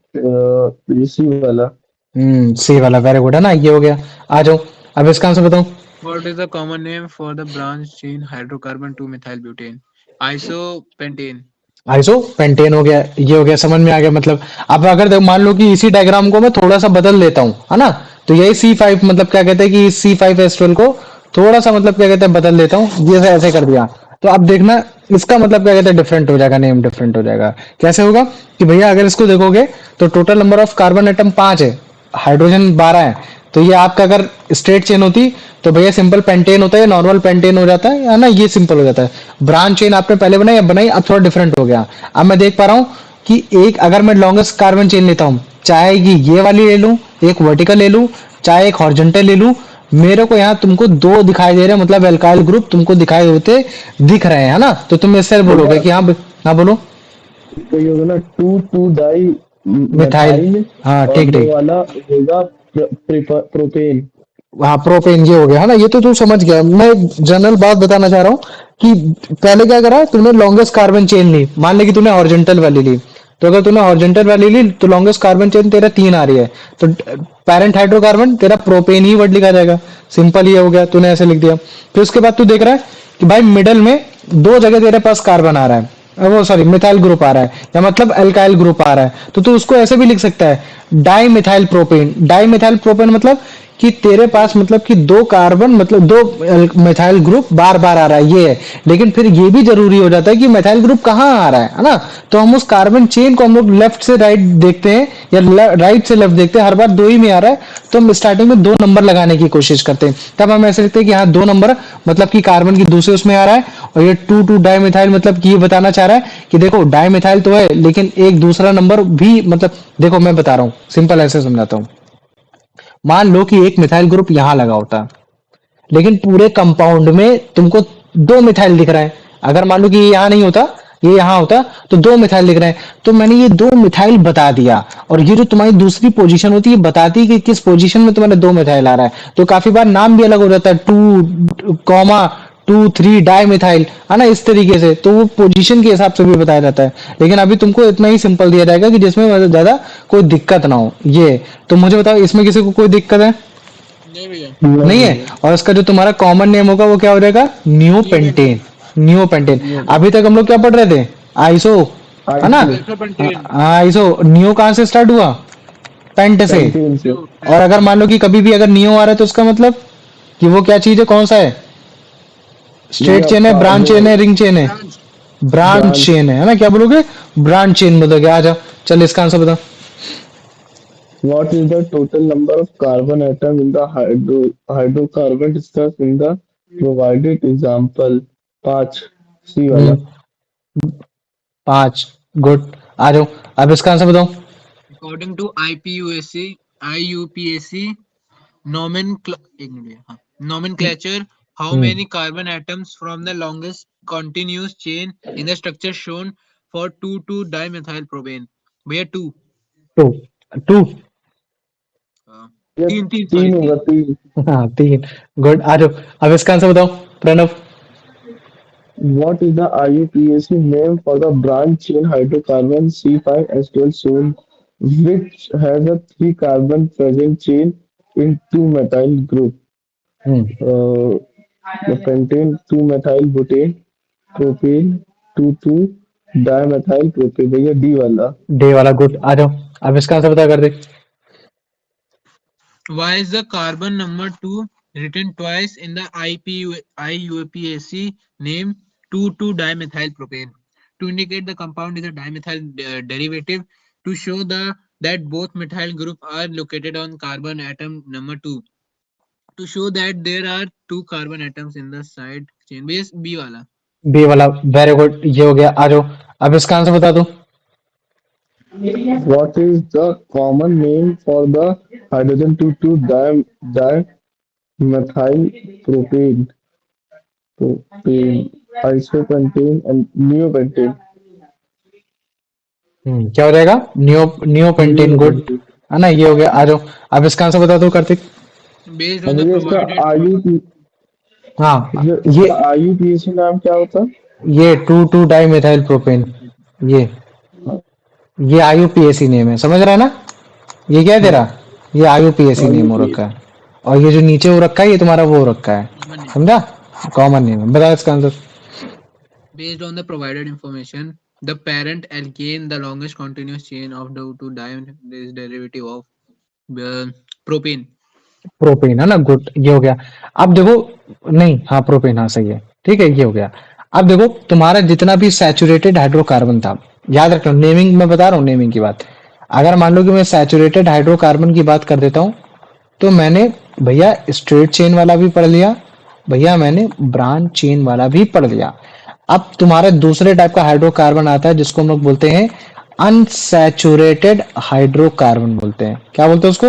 सी वाला। सी वाला, वेरी गुड, है ना, ये हो गया। आ जाओ, अब इसका आंसर बताओ। What is the common name for the branch chain hydrocarbon 2 methyl butane? Isopentane. Iso pentane हो गया, ये हो गया, समझ में आ गया। मतलब अब अगर मान लो कि इसी डायग्राम को मैं थोड़ा सा बदल देता हूँ, है ना, तो यही C5 मतलब क्या कहते हैं कि C5H12 को थोड़ा सा मतलब क्या कहते हैं बदल देता हूँ, ये ऐसे कर दिया, तो अब देखना इसका मतलब क्या कहते हैं डिफरेंट हो जाएगा, नेम डिफरेंट हो जाएगा। कैसे होगा कि भैया अगर इसको देखोगे तो total number of carbon atom 5 है, हाइड्रोजन 12 है, तो ये आपका अगर स्ट्रेट चेन होती तो भैया सिंपल पेंटेन होता है, नॉर्मल पेंटेन हो जाता है ना, ये सिंपल हो जाता है। ब्रांच चेन आपने पहले बनाई, अब बनाई, अब थोड़ा डिफरेंट हो गया। अब मैं देख पा रहा हूँ कि एक अगर मैं लॉन्गेस्ट कार्बन चेन लेता हूँ, चाहे कि ये वाली ले लूं, एक वर्टिकल ले लूं, चाहे एक हॉरिजॉन्टल ले लूं, मेरे को यहाँ तुमको दो दिखाई दे रहे हैं, मतलब एल्काइल ग्रुप तुमको दिखाई होते दिख रहे हैं, है ना, तो तुम इससे बोलोगे भैया कि हाँ हाँ बोलो। तो ये होगा ना 2,2 डाई मिथाइल, मिथाइल। हाँ और ठीक वो ठीक, वाला होगा प्रोपेन। हाँ प्रोपेन, ये हो गया, है ना, ये तो तू समझ गया। मैं जनरल बात बताना चाह रहा हूँ कि पहले क्या करा तूने, लॉन्गेस्ट कार्बन चेन ली, मान ले कि तूने हॉरिजॉन्टल वाली ली, तो अगर तूने हॉरिजॉन्टल वाली ली तो लॉन्गेस्ट कार्बन चेन तेरा 3 आ रही है, तो पैरेंट हाइड्रोकार्बन तेरा प्रोपेन ही वर्ड लिखा जाएगा। सिंपल, ये हो गया, तूने ऐसे लिख दिया। फिर उसके बाद तू देख रहा है कि भाई मिडल में दो जगह तेरे पास कार्बन आ रहा है, वो सॉरी मिथाइल ग्रुप आ रहा है, या मतलब अल्काइल ग्रुप आ रहा है, तो तू उसको ऐसे भी लिख सकता है di methyl propane. Di methyl propane मतलब कि तेरे पास मतलब कि दो कार्बन मतलब दो मिथाइल ग्रुप बार बार आ रहा है, ये है। लेकिन फिर ये भी जरूरी हो जाता है कि मिथाइल ग्रुप कहाँ आ रहा है ना, तो हम उस कार्बन चेन को हम लोग लेफ्ट से राइट देखते हैं या राइट से लेफ्ट देखते हैं, हर बार दो ही में आ रहा है, तो हम स्टार्टिंग में 2 नंबर लगाने की कोशिश करते हैं, तब हम ऐसे लिखते हैं कि हाँ 2 नंबर मतलब कि कार्बन की दूसरे उसमें आ रहा है। और ये 2 डाई मिथाइल मतलब कि ये बताना चाह रहा है कि देखो डाई मिथाइल तो है लेकिन एक दूसरा नंबर भी, मतलब देखो मैं बता रहा हूँ, सिंपल ऐसे समझाता हूँ। मान लो कि एक मिथाइल ग्रुप यहां लगा होता, लेकिन पूरे कंपाउंड में तुमको दो मिथाइल दिख रहा है। अगर मान लो कि ये यहां नहीं होता, ये यहां होता, तो दो मिथाइल दिख रहे हैं, तो मैंने ये दो मिथाइल बता दिया। और ये जो तुम्हारी दूसरी पोजीशन होती है बताती है कि किस पोजीशन में तुम्हारे दो मिथाइल आ रहा है, तो काफी बार नाम भी अलग हो जाता है, 2,3 डाई मिथाइल, है ना, इस तरीके से, तो वो पोजीशन के हिसाब से भी बताया जाता है। लेकिन अभी तुमको इतना ही सिंपल दिया जाएगा कि जिसमें मतलब ज्यादा कोई दिक्कत ना हो, ये। तो मुझे बताओ इसमें किसी को कोई दिक्कत है? नहीं भैया। नहीं नहीं है। है। और इसका जो तुम्हारा कॉमन नेम होगा वो क्या हो जाएगा? न्यूपेंटेन। Neopentate. न्यूपेंटेन। ये अभी तक हम लोग क्या पढ़ रहे थे? आइसो, है ना। Iso Isopentane. आइसो, नियो कहाँ से स्टार्ट हुआ? पेंट से। पेंटेन से। New और अगर मान लो कि कभी भी अगर नियो आ रहा है तो उसका मतलब कि वो क्या चीज है, कौन सा है? ये स्ट्रेट चेन है, आपका ब्रांच वो चेन है, रिंग चेन है? branch. Branch branch. चेन है ना, क्या बोलोगे? ब्रांच चेन बोलोगे। आ जाओ, चल इसका आंसर बता। What is the total number of carbon atom in the hydrocarbon discussed in the provided example? 5 सी वाला। हम्म 5, गुड। आ जाओ, अब इसका आंसर बताओ। According to IUPAC nomenclature, how hmm many carbon atoms from the longest continuous chain in the structure shown for 2,2-dimethylpropane? भैया 2. 2, 2। uh, ये 3 sorry तीन होगा 3. 3। हाँ 3, गुड। आ जाओ, अब इसका आंसर बताओ, Pranav. What is the IUPAC name for the branch chain hydrocarbon C5H12 soon, which has a 3 carbon present chain in 2 methyl group? Hmm Uh, the pentane 2 methyl butane propane 2,2 dimethyl propane। भैया D वाला। Day वाला, good. आ जाओ, अब इसका answer बता कर दे। Why is the carbon number 2 written twice in the IUPAC name 2,2-dimethylpropane? To indicate the compound is a dimethyl derivative, to show that both methyl group are located on carbon atom number 2, to show that there are two carbon atoms in the side chain. Base B wala. B वाला, very good, ये हो गया। आ जाओ, अब इसका answer बता दो। What is the common name for the hydrogen 2,2 dimethyl propane? Propane, isopentane and neopentane. क्या हो जाएगा? Neo pentane, good, Neopentane। है ना, ये हो गया। आ जाओ, अब इसका आंसर बता दो कार्तिक। Based on अब the भैया इसका provided आयु हाँ इसका IUPAC नाम क्या होता है? ये 2,2 डाइमेथाइल प्रोपेन, ये आईयूपीएसी नेम है, समझ रहा है ना? ये क्या है हाँ, तेरा, ये आईयूपीएसी नेम हो रखा IUPAC। है। और ये जो नीचे हो रखा है ये तुम्हारा वो हो रखा है, common name. समझा? कॉमन नेम है। बता इसका answer. Based on the provided information, the parent alkane, the longest continuous chain of the two diamine is derivative of propane. Propane है ना, गुड, ये हो गया। अब देखो, नहीं, हाँ प्रोपेन, हाँ सही है, ठीक है, ये हो गया। अब देखो तुम्हारा जितना भी सैचुरेटेड हाइड्रोकार्बन था, याद रखना नेमिंग मैं बता रहा हूँ, नेमिंग की बात। अगर मान लो कि मैं सैचुरेटेड हाइड्रोकार्बन की बात कर देता हूँ, तो मैंने भैया स्ट्रेट चेन वाला भी पढ़ लिया, भैया मैंने ब्रांच चेन वाला भी पढ़ लिया। अब तुम्हारा दूसरे टाइप का हाइड्रोकार्बन आता है जिसको हम लोग बोलते हैं अनसैचुरेटेड हाइड्रोकार्बन बोलते हैं। क्या बोलते हैं उसको?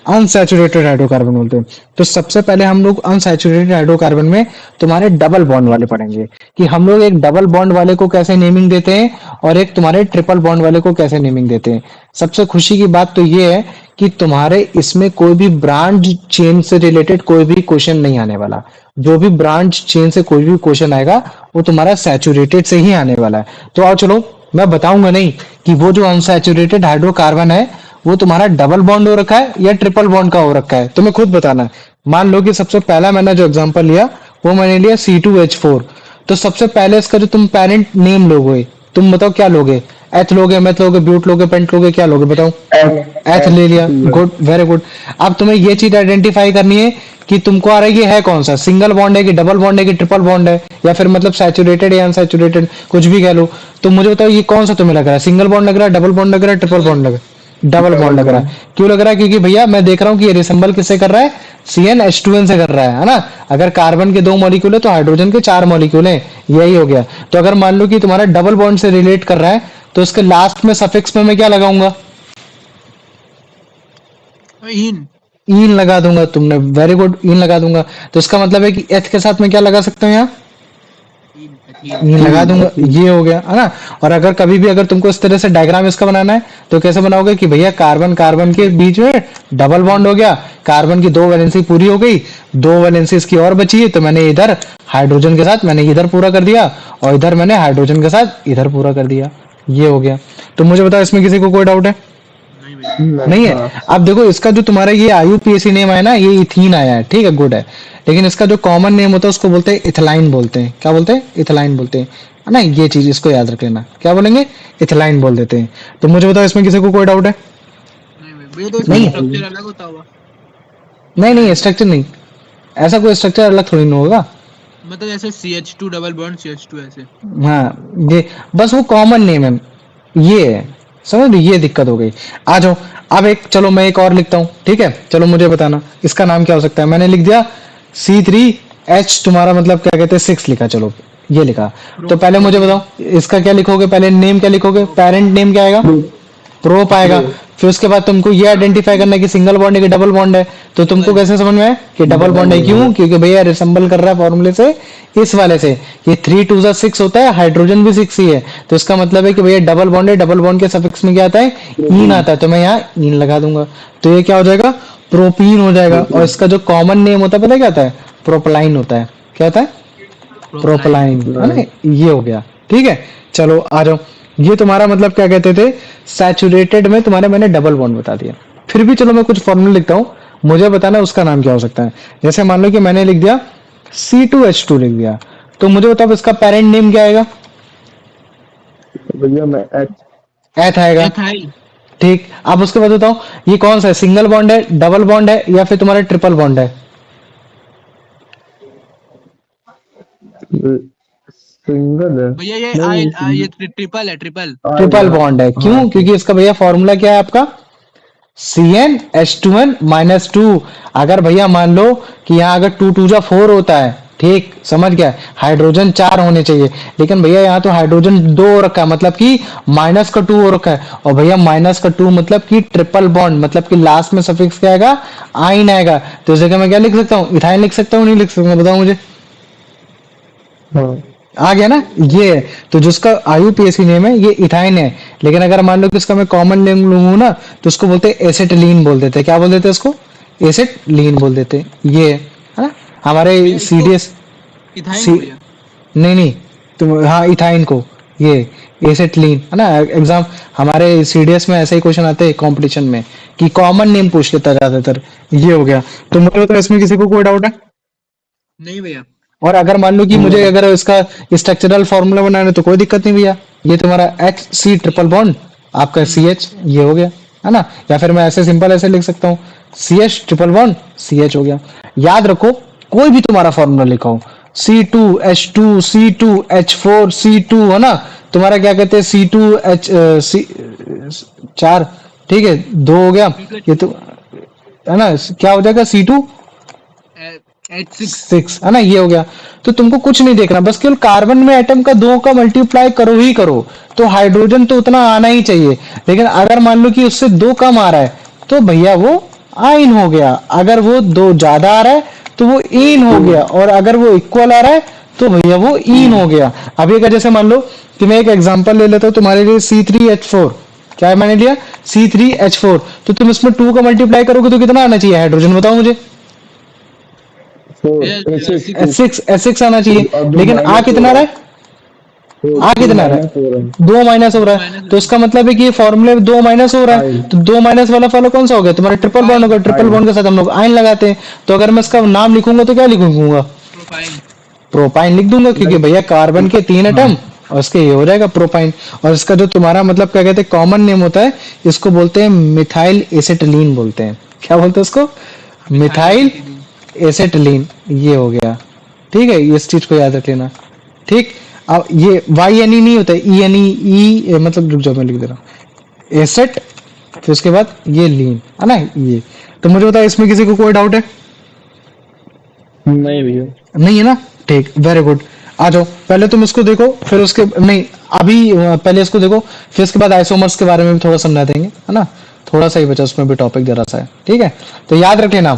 अनसैचुरेटेड हाइड्रोकार्बन बोलते हैं। तो सबसे पहले हम लोग अनसैचुरेटेड हाइड्रोकार्बन में तुम्हारे डबल बॉन्ड वाले पढ़ेंगे कि हम लोग एक डबल बॉन्ड वाले को कैसे नेमिंग देते हैं और एक तुम्हारे ट्रिपल बॉन्ड वाले को कैसे नेमिंग देते हैं। सबसे खुशी की बात तो ये है कि तुम्हारे इसमें कोई भी ब्रांच चेन से रिलेटेड कोई भी क्वेश्चन नहीं आने वाला। जो भी ब्रांच चेन से कोई भी क्वेश्चन आएगा वो तुम्हारा सैचुरेटेड से ही आने वाला है। तो आओ चलो, मैं बताऊंगा नहीं कि वो जो अनसैचुरेटेड हाइड्रोकार्बन है वो तुम्हारा डबल बॉन्ड हो रखा है या ट्रिपल बॉन्ड का हो रखा है, तुम्हें खुद बताना है। मान लो कि सबसे पहला मैंने जो एग्जांपल लिया वो मैंने लिया C2H4। तो सबसे पहले इसका जो तुम पेरेंट नेम लोगे, तुम बताओ क्या लोगे? एथ लोगे, मेथ लोगे, ब्यूट लोगे, पेंट लोगे, क्या लोगे बताओ? एथ ले लिया, गुड, वेरी गुड। अब तुम्हें ये चीज आइडेंटिफाई करनी है कि तुमको आ रहा है ये है कौन सा, सिंगल बॉन्ड है कि डबल बॉन्ड है कि ट्रिपल बॉन्ड है, या फिर मतलब सैचुरेटेड या अनसैचुरेटेड, कुछ भी कह लो। तो मुझे बताओ ये कौन सा तुम्हें लग रहा है, सिंगल बॉन्ड लग रहा है, डबल बॉन्ड लग रहा है, ट्रिपल बॉन्ड लग रहा है? डबल बॉन्ड लग रहा है। क्यों लग रहा है? क्योंकि भैया मैं देख रहा हूँ कि ये रिसेंबल किससे कर रहा है, CnH2n से कर रहा है ना। अगर कार्बन के 2 मॉलिक्यूल है तो हाइड्रोजन के 4 मॉलिक्यूल हैं, यही हो गया। तो अगर मान लो कि तुम्हारा डबल बॉन्ड से रिलेट कर रहा है तो इसके लास्ट में सफिक्स में मैं क्या लगाऊंगा? इन इन लगा दूंगा। तुमने वेरी गुड, इन लगा दूंगा। तो इसका मतलब है कि एथ के साथ मैं क्या लगा सकता हूँ यहाँ? इन लगा दूंगा, ये हो गया है ना। और अगर कभी भी अगर तुमको इस तरह से डायग्राम इसका बनाना है तो कैसे बनाओगे कि भैया कार्बन कार्बन के बीच में डबल बॉन्ड हो गया, कार्बन की 2 वैलेंसी पूरी हो गई, 2 वैलेंसी इसकी और बची है, तो मैंने इधर हाइड्रोजन के साथ मैंने इधर पूरा कर दिया और इधर मैंने हाइड्रोजन के साथ इधर पूरा कर दिया, ये हो गया। तो मुझे बताओ इसमें किसी को कोई डाउट है? नहीं भैया। नहीं है। अब देखो इसका जो तुम्हारा ये आईयूपीएसी नेम आया ना, ये इथीन आया है, ठीक है, गुड है। लेकिन इसका जो कॉमन नेम होता है उसको बोलते हैं इथलाइन बोलते हैं। क्या बोलते हैं? इथलाइन बोलते हैं, है ना। ये चीज इसको याद रख लेना, क्या बोलेंगे? इथलाइन बोल देते हैं। तो मुझे बताओ इसमें किसी को कोई डाउट है? नहीं भैया, तो इसका नहीं स्ट्रक्चर अलग होता होगा। नहीं नहीं, स्ट्रक्चर नहीं, ऐसा कोई स्ट्रक्चर अलग थोड़ी ना होगा। मतलब जैसे CH2 डबल बॉन्ड CH2 ऐसे। हाँ, ये बस वो कॉमन नेम है, ये है, समझ लो, ये दिक्कत हो गई। आ जाओ, अब एक, चलो मैं एक और लिखता हूँ, ठीक है। चलो मुझे बताना इसका नाम क्या हो सकता है। मैंने लिख दिया C3H, तुम्हारा मतलब क्या कहते हैं 6 लिखा, चलो ये लिखा। तो पहले मुझे बताओ इसका क्या लिखोगे, पहले नेम क्या लिखोगे, पेरेंट नेम क्या आएगा? प्रोप आएगा। फिर उसके बाद तुमको ये आइडेंटिफाई करना है कि सिंगल बॉन्ड है कि डबल बॉन्ड है। तो तुमको कैसे समझ में आया कि डबल बॉन्ड है? क्यों? क्योंकि भैया रिसेंबल कर रहा है फॉर्मूले से इस वाले से, ये 3 2 6 होता है, हाइड्रोजन भी 6 ही है, तो इसका मतलब है कि भैया डबल बॉन्ड है, डबल बॉन्ड के सफिक्स में क्या आता है? ईन आता है, तो मैं यहाँ ईन लगा दूंगा। तो ये क्या हो जाएगा? प्रोपीन हो जाएगा। और इसका जो कॉमन नेम होता है पता है क्या होता है? प्रोपलाइन होता है। क्या होता है? प्रोपलाइन, है ना। ये हो गया, ठीक है। चलो आ जाओ, ये तुम्हारा मतलब क्या कहते थे, सैचुरेटेड में तुम्हारे मैंने डबल बॉन्ड बता दिया। फिर भी चलो मैं कुछ फॉर्मूला लिखता हूँ, मुझे बताना उसका नाम क्या हो सकता है। जैसे मान लो कि मैंने लिख दिया C2H2 लिख दिया, तो मुझे बताओ इसका पेरेंट नेम क्या आएगा? भैया मैं एथ आएगा, एथाइल। ठीक। अब उसके बाद बताओ ये कौन सा है, सिंगल बॉन्ड है, डबल बॉन्ड है, या फिर तुम्हारा ट्रिपल बॉन्ड है? सिंगल है। भैया ये नहीं, ये ट्रिपल है, ट्रिपल। ट्रिपल बॉन्ड है। क्यों? क्योंकि इसका भैया फॉर्मूला क्या है आपका? CnH2n-2। अगर भैया मान लो कि यहाँ अगर 2 2 जा 4 होता है, ठीक, समझ गया, हाइड्रोजन 4 होने चाहिए, लेकिन भैया यहाँ तो हाइड्रोजन 2 हो रखा है, मतलब कि माइनस का 2 हो रखा है। और भैया माइनस का 2 मतलब कि ट्रिपल बॉन्ड, मतलब कि लास्ट में सफिक्स क्या आएगा? आइन आएगा। तो इस जगह मैं क्या लिख सकता हूँ? इथाइन लिख सकता हूँ, नहीं लिख सकता? बताओ मुझे, हाँ, आ गया ना। ये है। तो जिसका आईयूपीएसी नेम है ये इथाइन है। लेकिन अगर मान लो कि इसका मैं कॉमन नेम लूंगा ना तो उसको बोलते हैं एसिटिलीन बोल देते हैं। क्या बोल देते हैं इसको? एसिटिलीन बोल देते हैं। ये है ना हमारे भैया इसको सीडीएस। इथाइन सी को भैया। नहीं नहीं, तुम हाँ इथाइन को, ये एसेटिलीन है ना। एग्जाम हमारे सीडीएस में ऐसे ही क्वेश्चन आते हैं कंपटीशन में कि कॉमन नेम पूछ लेता है ज्यादातर। ये हो गया। तो मुझे बताओ इसमें किसी को कोई डाउट है? नहीं भैया। और अगर मान लो कि मुझे अगर इसका स्ट्रक्चरल फॉर्मूला बनाना है तो कोई दिक्कत नहीं भैया। ये तुम्हारा एच सी ट्रिपल बॉन्ड, आपका सी एच, ये हो गया है ना। या फिर मैं ऐसे सिंपल ऐसे लिख सकता हूँ, C H triple bond C H हो गया। याद रखो, कोई भी तुम्हारा फॉर्मूला लिखा हो, C2H2 C2H4 C2 है ना, तुम्हारा क्या कहते हैं C2H सी 4, ठीक है, 2 हो गया। ये तो है ना, क्या हो जाएगा C2 H6। 6 है ना, ये हो गया। तो तुमको कुछ नहीं देखना, बस केवल कार्बन में एटम का 2 का मल्टीप्लाई करो ही करो, तो हाइड्रोजन तो उतना आना ही चाहिए। लेकिन अगर मान लो कि उससे 2 कम आ रहा है तो भैया वो आइन हो गया। अगर वो 2 ज्यादा आ रहा है तो वो इन हो गया, और अगर वो इक्वल आ रहा है तो भैया वो इन हो गया। अभी अगर जैसे मान लो कि मैं एक एग्जांपल ले लेता हूँ तुम्हारे लिए, C3H4, क्या है मैंने लिया C3H4, तो तुम इसमें 2 का मल्टीप्लाई करोगे तो कितना आना चाहिए हाइड्रोजन, बताओ मुझे। 4 भैया 6 6। S6 आना चाहिए। और 2 लेकिन आ माइनस हो कितना रहा रहा है, है? 4 आ 2 कितना रहा माइनस हो रहा है, है? 2 माइनस हो रहा दो है, माइनस तो इसका मतलब है कि ये फॉर्मूले में 2 माइनस हो रहा आई है, तो 2 माइनस वाला फॉलो कौन सा हो गया तुम्हारा? Triple bond propyne. होगा। ट्रिपल आई बॉन्ड के साथ हम लोग आयन लगाते हैं, तो अगर मैं इसका नाम लिखूंगा तो क्या लिखूंगा? प्रोपाइन। प्रोपाइन लिख दूंगा, क्योंकि भैया कार्बन के 3 हाँ एटम और इसके ये हो जाएगा प्रोपाइन। और इसका जो तुम्हारा मतलब क्या कहते हैं कॉमन नेम होता है, इसको बोलते हैं मिथाइल एसिटिलीन बोलते हैं। क्या बोलते हैं उसको? Methyl methyl acetylene. एसिटिलीन, ये हो गया। ठीक है, इस चीज को याद रख लेना। ठीक। अब ये वाई एन ई नहीं होता, ई एन ई, मतलब रुक जाओ मैं लिख दे रहा हूँ, एसेट, फिर उसके बाद ये लीन है ना, ये। तो मुझे बताओ इसमें किसी को कोई डाउट है? नहीं भैया। नहीं है ना? ठीक, वेरी गुड। आ जाओ, पहले तुम इसको देखो, फिर उसके नहीं, अभी पहले इसको देखो, फिर उसके बाद आइसोमर्स के बारे में भी थोड़ा समझा देंगे, है ना। थोड़ा सा ही बचा उसमें भी टॉपिक जरा सा है, ठीक है। तो याद रख लेना,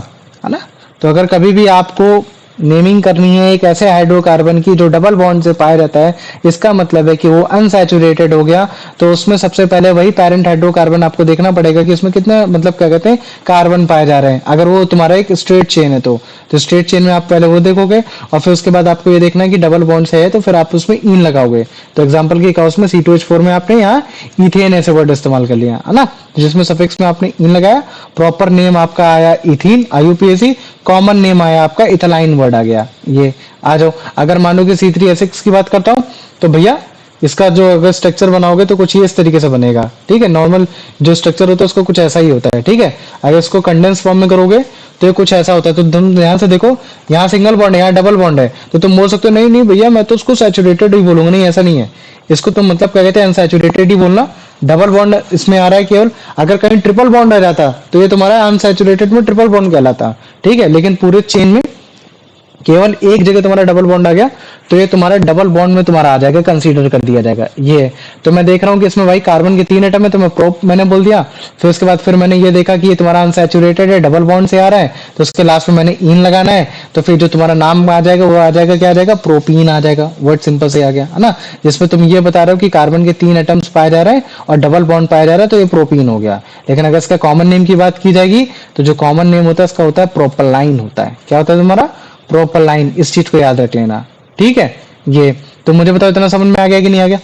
है ना। तो अगर कभी भी आपको नेमिंग करनी है एक ऐसे हाइड्रोकार्बन की जो डबल बॉन्ड से पाया जाता है, इसका मतलब है कि वो अनसैचुरेटेड हो गया, तो उसमें सबसे पहले वही पैरेंट हाइड्रोकार्बन आपको देखना पड़ेगा कि इसमें कितने मतलब क्या कहते हैं कार्बन पाए जा रहे हैं। अगर वो तुम्हारा एक स्ट्रेट चेन है तो स्ट्रेट चेन में आप पहले वो देखोगे, और फिर उसके बाद आपको ये देखना है कि डबल बॉन्ड से है, तो फिर आप उसमें इन लगाओगे। तो एग्जाम्पल के केस में C2H4 में आपने यहाँ इथेन ऐसे वर्ड इस्तेमाल कर लिया है ना, जिसमें सफिक्स में आपने इन लगाया, प्रॉपर नेम आपका आया इथीन IUPAC, कॉमन नेम आया आपका इथालाइन वर्ड आ गया। ये आ जाओ, अगर मानो कि C3H6 की बात करता हूँ, तो भैया इसका जो अगर स्ट्रक्चर बनाओगे तो कुछ ये इस तरीके से बनेगा, ठीक है। नॉर्मल जो स्ट्रक्चर होता है उसका कुछ ऐसा ही होता है, ठीक है। अगर इसको कंडेंस फॉर्म में करोगे तो ये कुछ ऐसा होता है। तो तुम ध्यान से देखो, यहाँ सिंगल बॉन्ड है, यहाँ डबल बॉन्ड है, तो तुम बोल सकते हो नहीं नहीं भैया मैं तो उसको सैचुरेटेड ही बोलूंगा। नहीं, ऐसा नहीं है। इसको तुम मतलब क्या कहते हैं अनसैचुरेटेड ही बोलना। डबल बॉन्ड इसमें आ रहा है केवल, अगर कहीं ट्रिपल बॉन्ड आ जाता तो ये तुम्हारा अनसैचुरेटेड में ट्रिपल बॉन्ड कहलाता, ठीक है। लेकिन पूरे चेन में केवल एक जगह तुम्हारा डबल बॉन्ड आ गया, तो ये तुम्हारा डबल बॉन्ड में तुम्हारा आ जाएगा, कंसीडर कर दिया जाएगा। ये है। तो मैं देख रहा हूँ कि इसमें भाई कार्बन के 3 एटम है, तो मैं प्रोप मैंने बोल दिया। फिर उसके बाद फिर मैंने ये देखा कि ये तुम्हारा अनसैचुरेटेड है, डबल बॉन्ड से आ रहा है, तो उसके लास्ट में मैंने इन लगाना है। तो फिर जो तुम्हारा नाम आ जाएगा वो आ जाएगा, क्या आ जाएगा? प्रोपीन आ जाएगा। वर्ड सिंपल से आ गया, है ना। जिसमें तुम ये बता रहे हो कि कार्बन के 3 एटम्स पाए जा रहे हैं और डबल बॉन्ड पाया जा रहा है, तो ये प्रोपीन हो गया। लेकिन अगर इसका कॉमन नेम की बात की जाएगी, तो जो कॉमन नेम होता है इसका होता है प्रोपलाइन होता है। क्या होता है तुम्हारा? Proper line. इस चीज को याद रख लेना, ठीक है। ये तो मुझे बताओ इतना समझ में आ गया कि नहीं आ गया?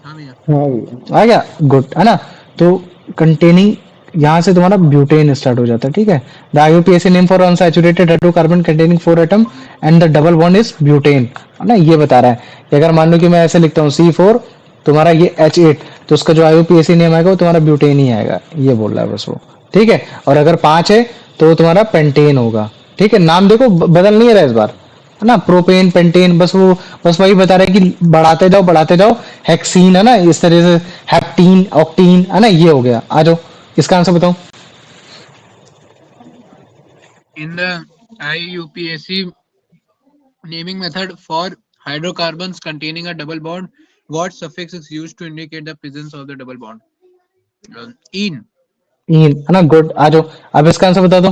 हाँ भैया। हाँ भैया। आ गया, गुड, है ना। तो कंटेनिंग यहाँ से तुम्हारा ब्यूटेन स्टार्ट हो जाता है, ठीक है। The IUPAC name for unsaturated hydrocarbon containing 4 atom and the double bond is butane, है ना। ये बता रहा है कि अगर मान लो कि मैं ऐसे लिखता हूँ C4, तुम्हारा ये H8, तो उसका जो IUPAC नेम आएगा वो तुम्हारा ब्यूटेन ही आएगा। ये बोल रहा है बस वो, ठीक है। और अगर 5 है तो वो तुम्हारा पेंटेन होगा, ठीक है। नाम देखो बदल नहीं रहा इस बार, है ना। प्रोपेन पेंटेन, बस वही बता रहा है कि बढ़ाते जाओ। हेक्सीन है ना, इस तरह से हेप्टीन ऑक्टीन, है ना। ये हो गया। आ जाओ, इसका आंसर बताओ। In the IUPAC naming method for hydrocarbons containing a double bond, what suffix is used to indicate the presence of the double bond? In. इन, है ना, गुड। आ जाओ, अब इसका आंसर बता दो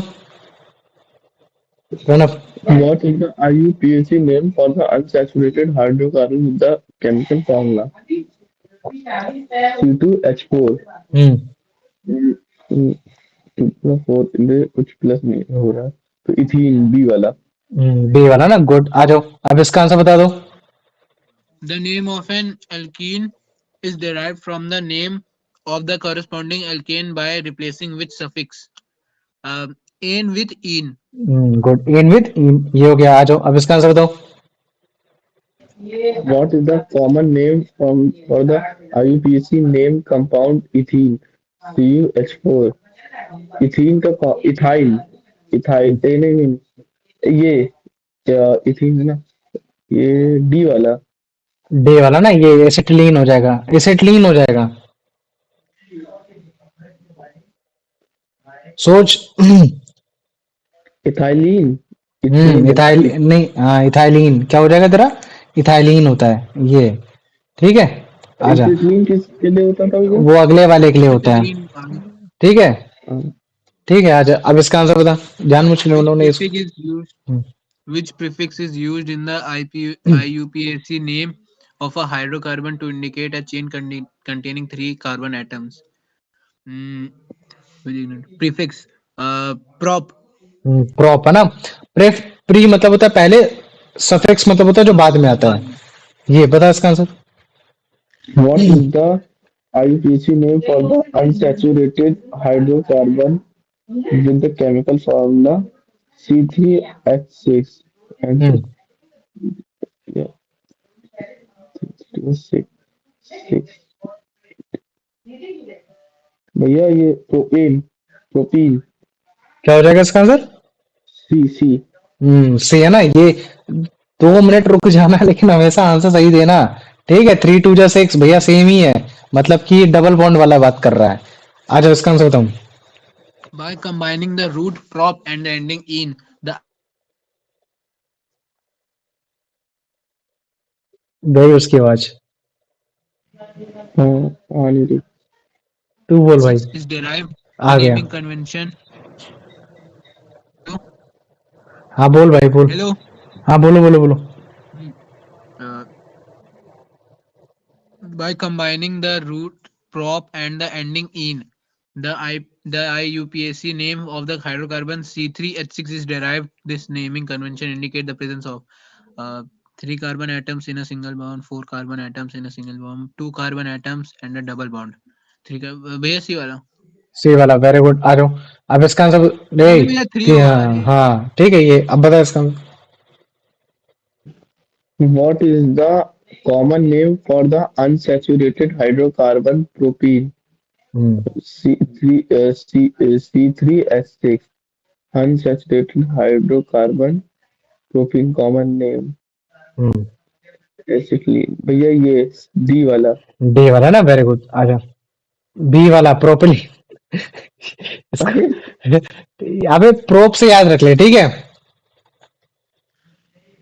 Pranav. What is the IUPAC name for the unsaturated hydrocarbon with the chemical formula? C2H4। हम्म 2 + 4 इनमें कुछ प्लस नहीं हो रहा, तो इथीन बी वाला। बी वाला ना, गुड। आ जाओ, अब इसका आंसर बता दो। The name of an alkene is derived from the name of the corresponding alkane by replacing which suffix? Ane with ene. Good, in with in, ये हो गया। आ जाओ, अब इसका आंसर बताओ। What is the common name for the IUPAC name compound ethene? CuH4। Ethene का ethyl, ethyl नहीं नहीं नहीं, ये इथीन है ना, ये डी वाला। डे वाला ना, ये एसिटिलीन हो जाएगा, एसिटिलीन हो जाएगा। सोच। इथाइलीन, इथीन है ना, इथाइल नहीं, हाँ इथाइलीन क्या हो जाएगा तेरा? इथाइलीन होता है ये। ठीक है, आजा। एसिटिलीन किसके लिए होता था भैया? वो अगले वाले के लिए होता है। Acetylene. ठीक है, हाँ, ठीक है, आजा। अब इसका आंसर बता। जान मुझ Which उन्होंने इस prefix is used? Hmm, Which prefix is used in the IUPAC name of a hydrocarbon to indicate a chain containing 3 carbon atoms? Mm, prefix. Prop. Prop है ना। प्रेफ, प्री मतलब होता है पहले, सफिक्स मतलब होता है जो बाद में आता बाद है। में. ये बता इसका answer. what is the IUPAC name for the unsaturated hydrocarbon with the chemical formula C3H6 and hmm, yeah, 6 6 भैया ये प्रोपेन, प्रोपीन, क्या हो जाएगा इसका आंसर? सी सी। सी है ना ये। 2 मिनट रुक जाना, लेकिन हमेशा आंसर सही देना। ठीक है, 3 2 जा 6 भैया, सेम ही है। मतलब कि डबल बॉन्ड वाला बात कर रहा है। आ जाओ, इसका आंसर बताऊं। By combining the root prop and the ending in, the गई उसकी आवाज। हाँ, आ नहीं रही। तू बोल भाई। is derived the आ गया। naming convention. हाँ बोल भाई, बोल। Hello. हाँ बोलो बोलो बोलो। Uh, by combining the root prop and the ending in, the IUPAC name of the hydrocarbon C3H6 is derived. This naming convention indicate the presence of uh, 3 carbon atoms in a single bond, 4 carbon atoms in a single bond, 2 carbon atoms and a double bond. भैया C वाला. C वाला, very good. आ जाओ, अब इसका answer रे। नहीं भैया 3 होगा हाँ ये. हाँ, ठीक है, ये अब बता इसका answer. What is the common name for the unsaturated hydrocarbon propene? Hmm C3H6 unsaturated hydrocarbon propene common name hmm acetylene। भैया ये डी वाला। डी वाला ना, वेरी गुड। आ जाओ, बी वाला प्रोपली। इसका अरे अबे प्रोप से याद रख ले, ठीक है।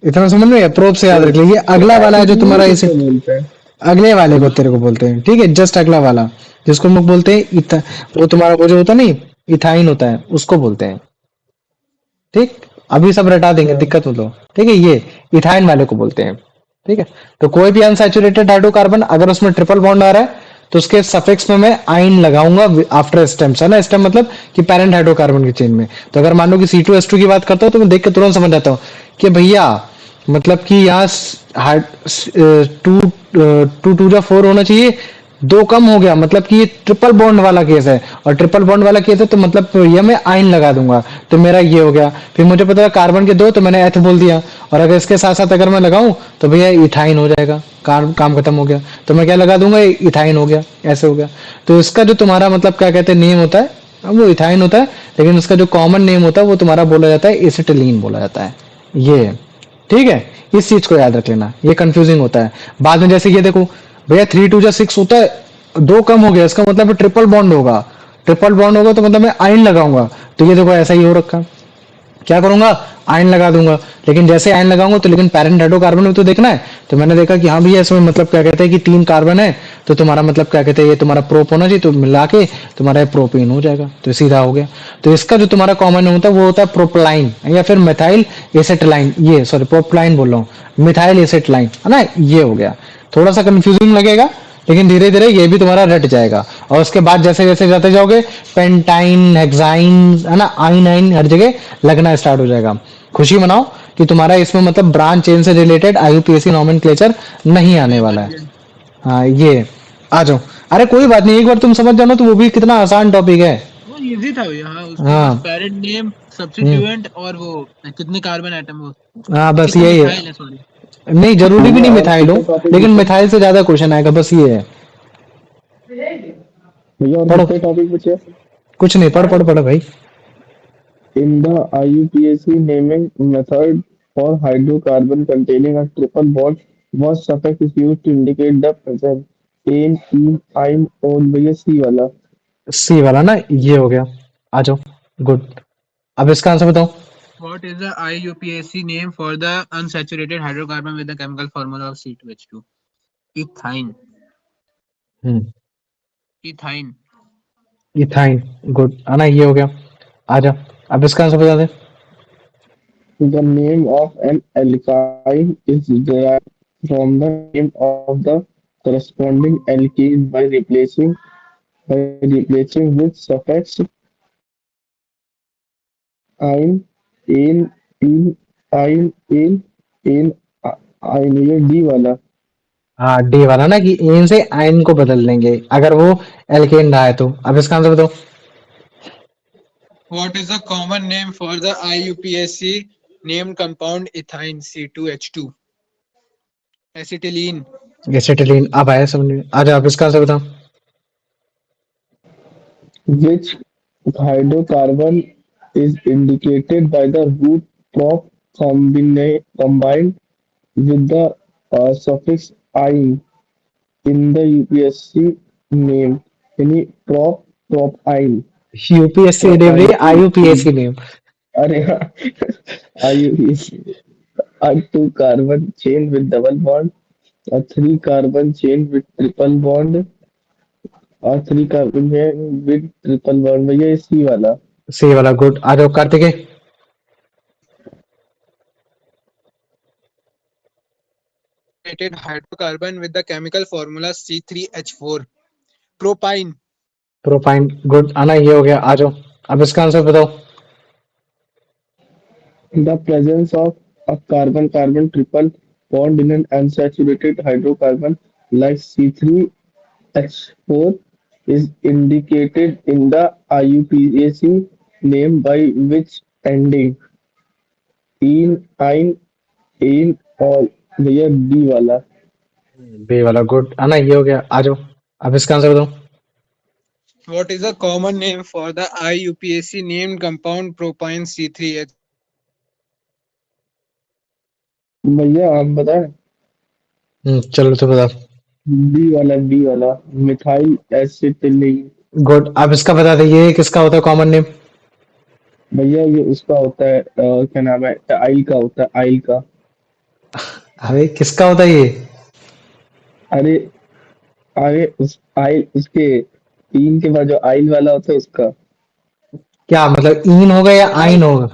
इतना समझ में, प्रोप से याद रख ले। ये तो अगला वाला है जो एसिटिलीन तुम्हारा इसे, किसको बोलते हैं? अगले वाले को तेरे को बोलते हैं। ठीक है, जस्ट अगला वाला, जिसको हम लोग बोलते हैं वो तुम्हारा वो जो होता है नहीं, इथाइन होता है, उसको बोलते हैं। ठीक, अभी सब रटा देंगे, हाँ, दिक्कत हो तो। ठीक है, ये इथाइन वाले को बोलते हैं। ठीक है, तो कोई भी अनसैचुरेटेड हाइड्रोकार्बन अगर उसमें ट्रिपल बॉन्ड आ रहा है, तो उसके सफिक्स में मैं आइन लगाऊंगा आफ्टर स्टेम्स, है ना। स्टेम मतलब कि पेरेंट हाइड्रोकार्बन की चेन में। तो अगर मान लो कि C2H2 की बात करता हूं, तो मैं देख के तुरंत समझ जाता हूँ कि भैया मतलब कि यहाँ टू टू टू जा 4 होना चाहिए, 2 कम हो गया, मतलब कि ये ट्रिपल बॉन्ड वाला केस है। और ट्रिपल बॉन्ड वाला केस है तो मतलब ये मैं आइन लगा दूंगा, तो मेरा ये हो गया। फिर मुझे पता है कार्बन के 2, तो मैंने एथ बोल दिया। और अगर इसके साथ साथ अगर मैं लगाऊं, तो भैया इथाइन हो जाएगा। काम खत्म हो गया। तो मैं क्या लगा दूंगा, इथाइन हो गया, ऐसे हो गया। तो इसका जो तुम्हारा मतलब क्या कहते हैं नेम होता है, वो इथाइन होता है। लेकिन उसका जो कॉमन नेम होता है वो तुम्हारा बोला जाता है एसिटिलीन बोला जाता है। ये है। ठीक है, इस चीज को याद रख लेना, ये कंफ्यूजिंग होता है बाद में। जैसे ये देखो भैया, 3 2 जा 6 होता है, 2 कम हो गया, इसका मतलब ट्रिपल बॉन्ड होगा। ट्रिपल बॉन्ड होगा तो मतलब मैं आयन लगाऊंगा। तो ये देखो ऐसा ही हो रखा। क्या करूंगा, आयन लगा दूंगा। लेकिन जैसे आयन लगाऊंगा तो लेकिन पैरेंट हाइड्रोकार्बन में तो देखना है। तो मैंने देखा कि हाँ भैया, इसमें मतलब क्या कहते हैं कि 3 कार्बन है, तो तुम्हारा मतलब क्या कहते हैं, ये तुम्हारा प्रोप होना चाहिए, तो मिला के तुम्हारा प्रोपीन हो जाएगा, तो सीधा हो गया। तो इसका जो तुम्हारा कॉमन होता है वो होता है प्रोपलाइन या फिर मिथाइल एसेटलाइन। ये सॉरी, प्रोपलाइन बोल रहा हूँ, मिथाइल एसेटलाइन, है ना। ये हो गया। थोड़ा सा कंफ्यूजिंग लगेगा, लेकिन धीरे धीरे ये भी तुम्हारा रट जाएगा। और उसके बाद जैसे जैसे जाते जाओगे, पेंटाइन, हेक्साइन, है ना, आइन आइन हर जगह लगना स्टार्ट हो जाएगा। खुशी मनाओ कि तुम्हारा इसमें मतलब ब्रांच चेन से रिलेटेड आईयूपीएसी नॉमेनक्लेचर नहीं आने वाला है। हाँ ये आ जाओ। अरे कोई बात नहीं, एक बार तुम समझ जाओ ना तो वो भी कितना आसान टॉपिक है। वो इजी था भैया। हाँ, उसमें बस हाँ। पैरेंट नेम, हम्म। सब्स्टिट्यूएंट और वो कितने कार्बन एटम, वो हाँ बस कितने यही है। मिथाइल है, सॉरी। नहीं जरूरी भी भैया नहीं और मिथाइल हो, कितने टॉपिक लेकिन बचे? मिथाइल से ज्यादा क्वेश्चन आएगा, बस ये है। भैया और पढ़ो। कितने टॉपिक बचे? कुछ नहीं, पढ़ भाई। In the IUPAC naming method for hydrocarbon containing a triple bond, what suffix is used to indicate the presence in, ine, और भैया सी वाला? सी वाला ना, ये हो गया। आ जाओ। गुड। अब इसका आंसर बताओ। What is the IUPAC name for the unsaturated hydrocarbon with the chemical formula of C2H2? Ethine. Hmm. Ethine. Ethyne. Good, आना ये हो गया। आ जा। अब इसका आंसर बता दे। The name of an alkyne is derived from the name of the corresponding alkene by replacing with suffix ine, ane, ene, ine, ane, ane, ine, ये D वाला। हाँ डी वाला ना, कि एन से आयन को बदल देंगे अगर वो एल्केन रहा है तो। अब इसका आंसर बताओ। What is the common name for the IUPAC named compound ethyne C2H2? Acetylene. Acetylene. अब आया समझ में, आ जा। अब इसका आंसर बताओ। Which hydrocarbon is indicated by the root prop combined with the suffix "-ine" in the UPSC name? यानी prop-ine UPSC prop-ine delivery, in आईयूपीएससी name. अरे हाँ IUPAC a two carbon chain with double bond, a three carbon chain with triple bond, a three carbon chain with triple bond। भैया ये सी वाला। C वाला। Good, आ जाओ Kartikeya. Saturated hydrocarbon with the chemical formula C3H4. Propine. Propyne. Good, आना ये हो गया। आ जाओ। अब इसका आंसर बताओ। The presence of a carbon-carbon triple bond in an unsaturated hydrocarbon like C3H4 is indicated in the IUPAC name by which ending? इन, आइन, N और भैया डी वाला। बी वाला। गुड, आना ये हो गया। आ जाओ। अब इसका आंसर बताओ। What is the common name for the IUPAC named compound propine C3H? भैया आप बताएं। चलो तो बता। बी वाला मिथाइल एसिटिलीन। गुड, अब इसका बता दे, ये किसका होता है कॉमन नेम। भैया ये उसका होता है क्या नाम है, आइल का होता है, आइल का। अरे किसका होता है ये। अरे अरे उस आइल उसके तीन के बाद जो आइल वाला होता है उसका। क्या मतलब, ईन होगा या आइन होगा।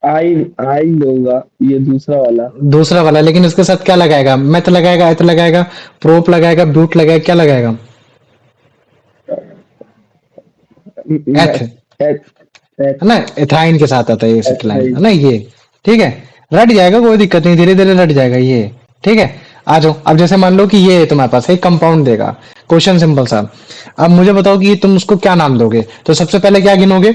आइल आइल होगा ये दूसरा वाला। दूसरा वाला, लेकिन इसके साथ क्या लगाएगा, मेथ लगाएगा, एथ लगाएगा, प्रोप लगाएगा, ब्यूट लगाएगा, क्या लगाएगा। एथ है मैथ एथ एथ ना, एथाइन के साथ आता है ये एसिटिलाइन, है एथाइल। ना ये। ठीक है। रट जाएगा, कोई दिक्कत नहीं, धीरे धीरे रट जाएगा ये। ठीक है। आ जाओ। अब जैसे मान लो कि ये है तुम्हारे पास एक कंपाउंड देगा, क्वेश्चन सिंपल सा। अब मुझे बताओ कि तुम उसको क्या नाम दोगे, तो सबसे पहले क्या गिनोगे,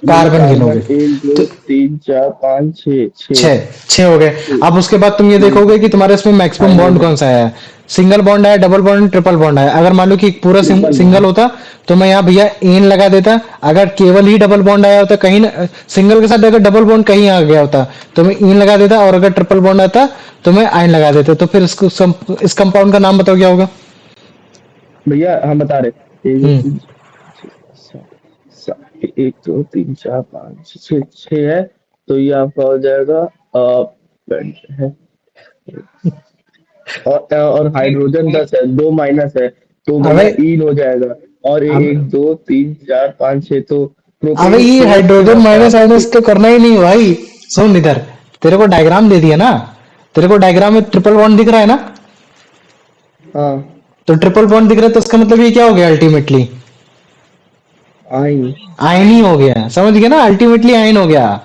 भैया कार्बन गिनोगे। कार्बन एक दो तो तीन चार पाँच छः छः छह। छह हो गए। अब उसके बाद तुम ये देखोगे कि तुम्हारे इसमें मैक्सिमम बॉन्ड हाइड्रोजन कौन सा है, सिंगल बॉन्ड है, डबल बॉन्ड, ट्रिपल बॉन्ड है। अगर मान लो कि पूरा ट्रिपल सिंगल बॉन्ड। होता तो मैं यहाँ भैया एन लगा देता। अगर केवल ही डबल बॉन्ड आया होता कहीं सिंगल के साथ अगर डबल बॉन्ड कहीं आ गया होता तो मैं इन लगा देता, और अगर ट्रिपल बॉन्ड आता तो मैं आइन लगा देता। तो फिर इसको इस कंपाउंड का नाम बताओ क्या होगा। भैया हम बता रहे एक दो हम्म। तीन छः एक दो तीन चार पाँच छः छः है। तो ये आपका हो जाएगा है और हाइड्रोजन 10 है, दो माइनस है तो अबे भैया ईन हो जाएगा। और अब एक दो तीन चार पाँच छः तो अबे प्रोपेन ये फोर फिर हाइड्रोजन आपका माइनस आइनस तो करना ही नहीं भाई। सुन इधर, तेरे को डायग्राम दे दिया ना, तेरे को डायग्राम में ट्रिपल बॉन्ड दिख रहा है ना। हाँ तो ट्रिपल बॉन्ड दिख रहा है तो इसका मतलब ये क्या हो गया अल्टीमेटली, आइन। आयन ही हो गया। समझ गया ना, अल्टीमेटली आयन हो गया।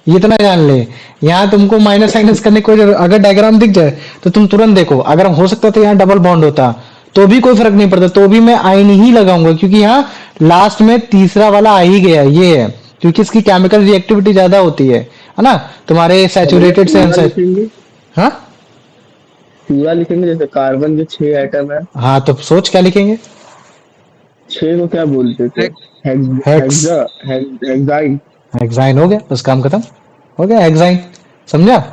ये इतना जान ले। यहाँ तुमको माइनस माइनस करने को अगर डायग्राम दिख जाए तो तुम तुरंत देखो, अगर हो सकता था यहाँ डबल बॉन्ड होता तो भी कोई फर्क नहीं पड़ता, तो भी मैं आइन ही लगाऊंगा, क्योंकि यहाँ लास्ट में तीसरा वाला आ ही गया, ये है, क्योंकि इसकी केमिकल रिएक्टिविटी ज्यादा होती है ना, तुम्हारे सैचुरेटेड से पूरा अनसैच। लिखेंगे, हाँ पूरा लिखेंगे, जैसे कार्बन के 6 एटम है, हाँ, तो सोच क्या लिखेंगे। 6 को क्या बोलते थे? Hex, hexyne. हेक्साइन हो गया, बस काम खत्म, हो गया हेक्साइन, समझा।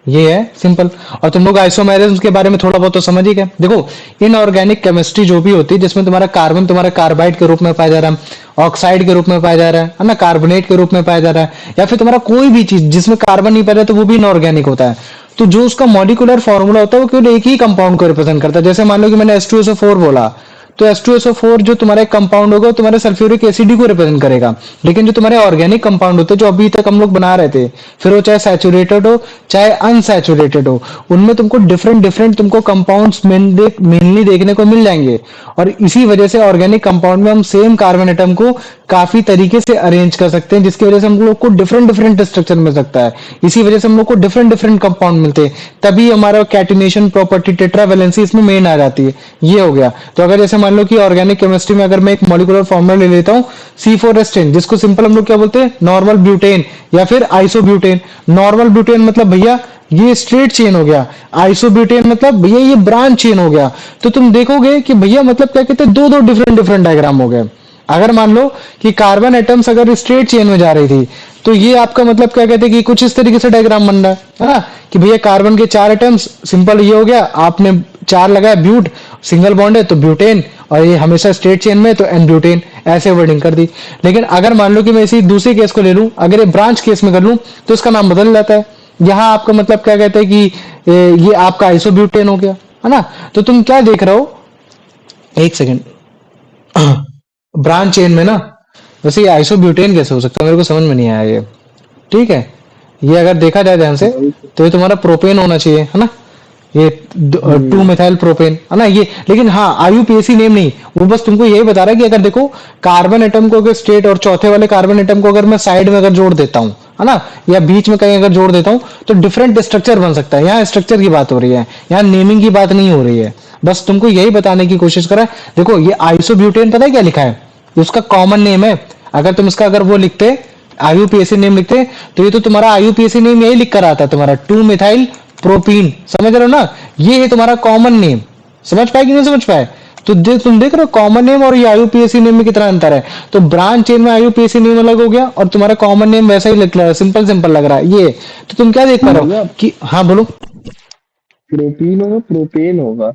ये है सिंपल। और तुम लोग आइसोमेरिज्म के बारे में थोड़ा बहुत तो समझ ही गए। देखो इनऑर्गेनिक केमिस्ट्री जो भी होती है जिसमें तुम्हारा कार्बन तुम्हारा कार्बाइड के रूप में पाया जा रहा है, ऑक्साइड के रूप में पाया जा रहा है ना, कार्बोनेट के रूप में पाया जा रहा है, या फिर तुम्हारा कोई भी चीज जिसमें कार्बन नहीं पाया जाता तो वो भी इनऑर्गेनिक होता है। तो जो उसका मॉलिक्यूलर फॉर्मूला होता है वो केवल एक ही कंपाउंड को रिप्रेजेंट करता है। जैसे मान लो कि मैंने H2SO4 बोला, तो H2SO4 जो तुम्हारा एक कंपाउंड होगा तुम्हारे सल्फ्यूरिक एसिड को रिप्रेजेंट करेगा। लेकिन जो तुम्हारे ऑर्गेनिक कंपाउंड होते हैं जो अभी तक हम लोग बना रहे थे, फिर वो चाहे सैचुरेटेड हो चाहे अनसैचुरेटेड हो, उनमें तुमको डिफरेंट डिफरेंट तुमको कंपाउंड्स मेनली देखने को मिल जाएंगे। और इसी वजह से ऑर्गेनिक कंपाउंड में हम सेम कार्बन एटम को काफी तरीके से अरेंज कर सकते हैं, जिसकी वजह से हम लोग को डिफरेंट डिफरेंट स्ट्रक्चर मिल सकता है। इसी वजह से हम लोग को डिफरेंट डिफरेंट कंपाउंड मिलते हैं, तभी हमारा कैटिनेशन प्रॉपर्टी टेट्रावैलेंसी इसमें मेन आ जाती है। ये हो गया। तो अगर जैसे मान लो कि ऑर्गेनिक केमिस्ट्री में अगर मैं एक मॉलिक्यूलर फॉर्मूला ले लेता हूँ C4H10, जिसको सिंपल हम लोग क्या बोलते हैं, नॉर्मल ब्यूटेन या फिर आइसोब्यूटेन। नॉर्मल ब्यूटेन मतलब भैया ये स्ट्रेट चेन हो गया, आइसोब्यूटेन मतलब भैया ये ब्रांच चेन हो गया। तो तुम देखोगे कि भैया मतलब क्या कहते हैं, दो दो डिफरेंट डिफरेंट डायग्राम हो गए। अगर मान लो कि कार्बन एटम्स अगर स्ट्रेट चेन में जा रही थी तो ये आपका मतलब क्या कहते हैं कि कुछ इस तरीके से डायग्राम बन रहा है ना, कि भैया कार्बन के 4 एटम्स, सिंपल ये हो गया, आपने 4 लगाया, ब्यूट सिंगल बॉन्ड है तो ब्यूटेन, और ये हमेशा स्ट्रेट चेन में तो एन ब्यूटेन, ऐसे वर्डिंग कर दी। लेकिन अगर मान लो कि मैं इसी दूसरे केस को ले लूं, अगर ये ब्रांच केस में कर लूं तो इसका नाम बदल जाता है। यहाँ आपका मतलब क्या कहते हैं कि ये आपका आइसोब्यूटेन हो गया, है ना। तो तुम क्या देख रहे हो, एक सेकेंड, ब्रांच चेन में ना, वैसे ये आइसोब्यूटेन कैसे हो सकता है, मेरे को समझ में नहीं आया ये। ठीक है, ये अगर देखा जाए ध्यान से तो ये तुम्हारा प्रोपेन होना चाहिए, है ना, ये 2 मिथाइल प्रोपेन, है ना ये। लेकिन हाँ IUPAC नेम नहीं, वो बस तुमको यही बता रहा है कि अगर देखो कार्बन एटम को अगर स्ट्रेट और चौथे वाले कार्बन एटम को अगर मैं साइड में अगर जोड़ देता हूँ, है ना, या बीच में कहीं अगर जोड़ देता हूँ तो डिफरेंट स्ट्रक्चर बन सकता है। यहाँ स्ट्रक्चर की बात हो रही है, यहाँ नेमिंग की बात नहीं हो रही है। बस तुमको यही बताने की कोशिश करा है। देखो ये आइसोब्यूटेन पता है क्या लिखा है, ये उसका कॉमन नेम है। अगर तुम इसका अगर वो लिखते IUPAC नेम लिखते तो ये तो तुम्हारा IUPAC नेम यही लिख कर आता तुम्हारा 2 मिथाइल प्रोपीन, समझ रहे हो ना, ये है तुम्हारा कॉमन नेम। समझ पाए कि नहीं समझ पाए। तो तुम देख रहे हो कॉमन नेम और ये IUPAC नेम में कितना अंतर है। तो ब्रांच चेन में IUPAC नेम अलग हो गया और तुम्हारा कॉमन नेम वैसा ही लग रहा है, सिंपल सिंपल लग रहा है ये। तो तुम क्या देख पा रहे हो कि, हाँ बोलो। प्रोपीन होगा, प्रोपेन होगा,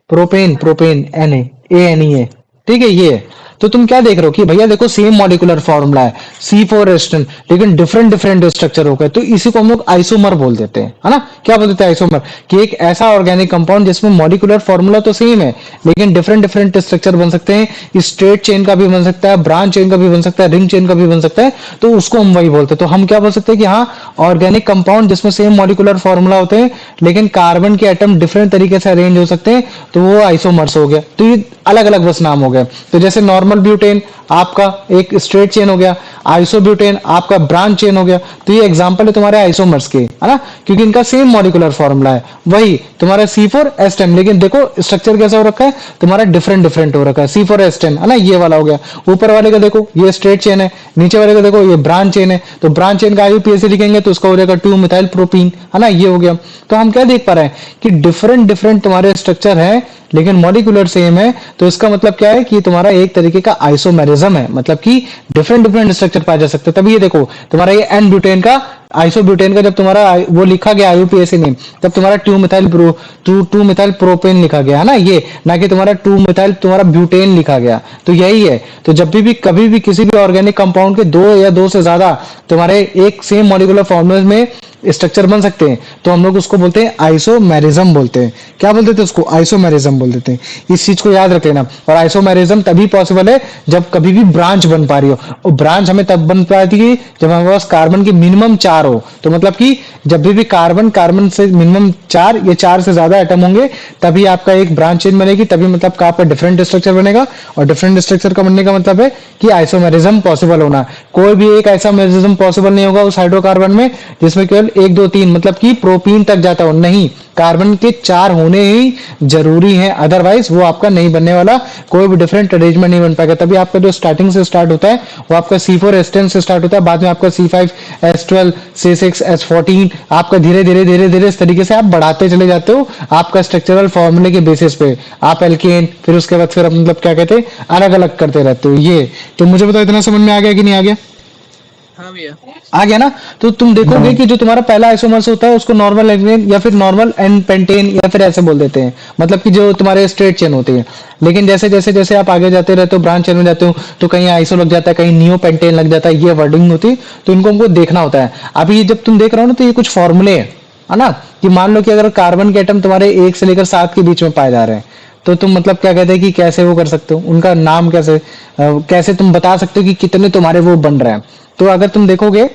प्रोपेन, प्रोपेन NaANE, ठीक है ये। तो तुम क्या देख रहे हो कि भैया देखो सेम मॉलिक्यूलर फॉर्मूला है C4H10, लेकिन डिफरेंट डिफरेंट स्ट्रक्चर हो गए, तो इसी को हम लोग आइसोमर बोल देते हैं, है ना। क्या बोल देते हैं आइसोमर, कि एक ऐसा ऑर्गेनिक कंपाउंड जिसमें मॉलिक्यूलर फॉर्मूला तो सेम है लेकिन डिफरेंट डिफरेंट स्ट्रक्चर बन सकते हैं। स्ट्रेट चेन का भी बन सकता है, ब्रांच चेन का भी बन सकता है, रिंग चेन का भी बन सकता है, तो उसको हम वही बोलते हैं। तो हम क्या बोल सकते हैं कि हाँ ऑर्गेनिक कंपाउंड जिसमें सेम मॉलिक्यूलर फॉर्मूला होते हैं लेकिन कार्बन के एटम डिफरेंट तरीके से अरेंज हो सकते हैं, तो वो आइसोमर्स हो गया। तो ये अलग अलग बस नाम हो गए। तो जैसे नॉर्मल ब्यूटेन आपका एक स्ट्रेट चेन हो गया, आइसोब्यूटेन आपका ब्रांच चेन हो गया। तो ये एग्जांपल है तुम्हारे आइसोमर्स के, है ना, क्योंकि इनका सेम मॉलिक्यूलर फॉर्मूला है वही तुम्हारा C4H10, लेकिन देखो स्ट्रक्चर कैसा हो रखा है तुम्हारा, डिफरेंट डिफरेंट हो रखा है। C4H10 है ना, ये वाला हो गया। ऊपर वाले का देखो ये स्ट्रेट चेन है, नीचे वाले का देखो ये ब्रांच चेन है। तो ब्रांच चेन का IUPAC लिखेंगे तो उसका हो जाएगा 2 मिथाइल प्रोपीन, है ना, ये हो गया। तो हम क्या देख पा रहे हैं कि डिफरेंट डिफरेंट तुम्हारे स्ट्रक्चर है लेकिन मॉलिक्यूलर सेम है। तो इसका मतलब क्या है कि तुम्हारा एक तरीके का आइसोमेरिज्म है, मतलब कि डिफरेंट डिफरेंट स्ट्रक्चर पाए जा सकते हैं। तभी ये देखो तुम्हारा ये N ब्यूटेन का, आइसोब्यूटेन का जब तुम्हारा वो लिखा गया IUPAC नेम, तब तुम्हारा 2 मिथाइल प्रोपेन लिखा गया, है ना ये, ना कि तुम्हारा 2 मिथाइल तुम्हारा ब्यूटेन लिखा गया। तो यही है। तो जब भी कभी भी किसी भी ऑर्गेनिक कंपाउंड के 2 या 2 से ज्यादा तुम्हारे एक सेम मॉलिक्यूलर फॉर्मूले में स्ट्रक्चर बन सकते हैं तो हम लोग उसको बोलते हैं आइसोमेरिज्म बोलते हैं। क्या बोलते थे उसको, आइसोमेरिज्म बोल देते हैं। इस चीज को याद रख लेना। और आइसोमेरिज्म तभी पॉसिबल है जब कभी भी ब्रांच बन पा रही हो, और ब्रांच हमें तब बन पाती है जब हमारे पास कार्बन की मिनिमम 4 हो। तो मतलब कि जब भी कार्बन से मिनिमम 4 या 4 से ज्यादा एटम होंगे तभी आपका एक ब्रांच चेन बनेगी, तभी मतलब का आपका डिफरेंट स्ट्रक्चर बनेगा। और डिफरेंट स्ट्रक्चर का बनने का मतलब है कि आइसोमेरिज्म पॉसिबल होना। कोई भी एक ऐसा मेरिज्म पॉसिबल नहीं होगा उस हाइड्रोकार्बन में जिसमें केवल 1 2 3 मतलब कि प्रोपीन तक जाता हो, नहीं, कार्बन के 4 होने ही जरूरी है, अदरवाइज वो आपका नहीं बनने वाला, कोई भी डिफरेंट अरेंजमेंट नहीं बन पाएगा। तभी आपका जो स्टार्टिंग से स्टार्ट होता है वो आपका C4H10 से स्टार्ट होता है, बाद में आपका C5H12 C6H14, आपका धीरे धीरे धीरे धीरे इस तरीके से आप बढ़ाते चले जाते हो आपका स्ट्रक्चरल फॉर्मूले के बेसिस पे, आप एल्केन फिर उसके बाद फिर मतलब क्या कहते हैं अलग अलग करते रहते हो। ये तो मुझे बताओ इतना समझ में आ गया कि नहीं आ गया? हाँ भैया। आ गया ना? तो तुम देखोगे कि जो तुम्हारा पहला आइसोमर्स होता है उसको नॉर्मल एल्केन या फिर नॉर्मल एन पेंटेन या फिर ऐसे बोल देते हैं, मतलब कि जो तुम्हारे स्ट्रेट चेन होती है। लेकिन जैसे जैसे जैसे आप आगे जाते रहते हो ब्रांच चेन में जाते हो तो कहीं आइसो लग जाता है, कहीं नियो पेंटेन लग जाता है, ये वर्डिंग होती है, तो इनको हमको देखना होता है। अभी ये जब तुम देख रहे हो ना तो ये कुछ फॉर्मूले है ना, कि मान लो कि अगर कार्बन के एटम तुम्हारे 1 से लेकर 7 के बीच में पाए जा रहे हैं तो तुम मतलब क्या कहते हैं कि कैसे वो कर सकते हो, उनका नाम कैसे कैसे तुम बता सकते हो कि कितने तुम्हारे वो बन रहे हैं। तो अगर तुम देखोगे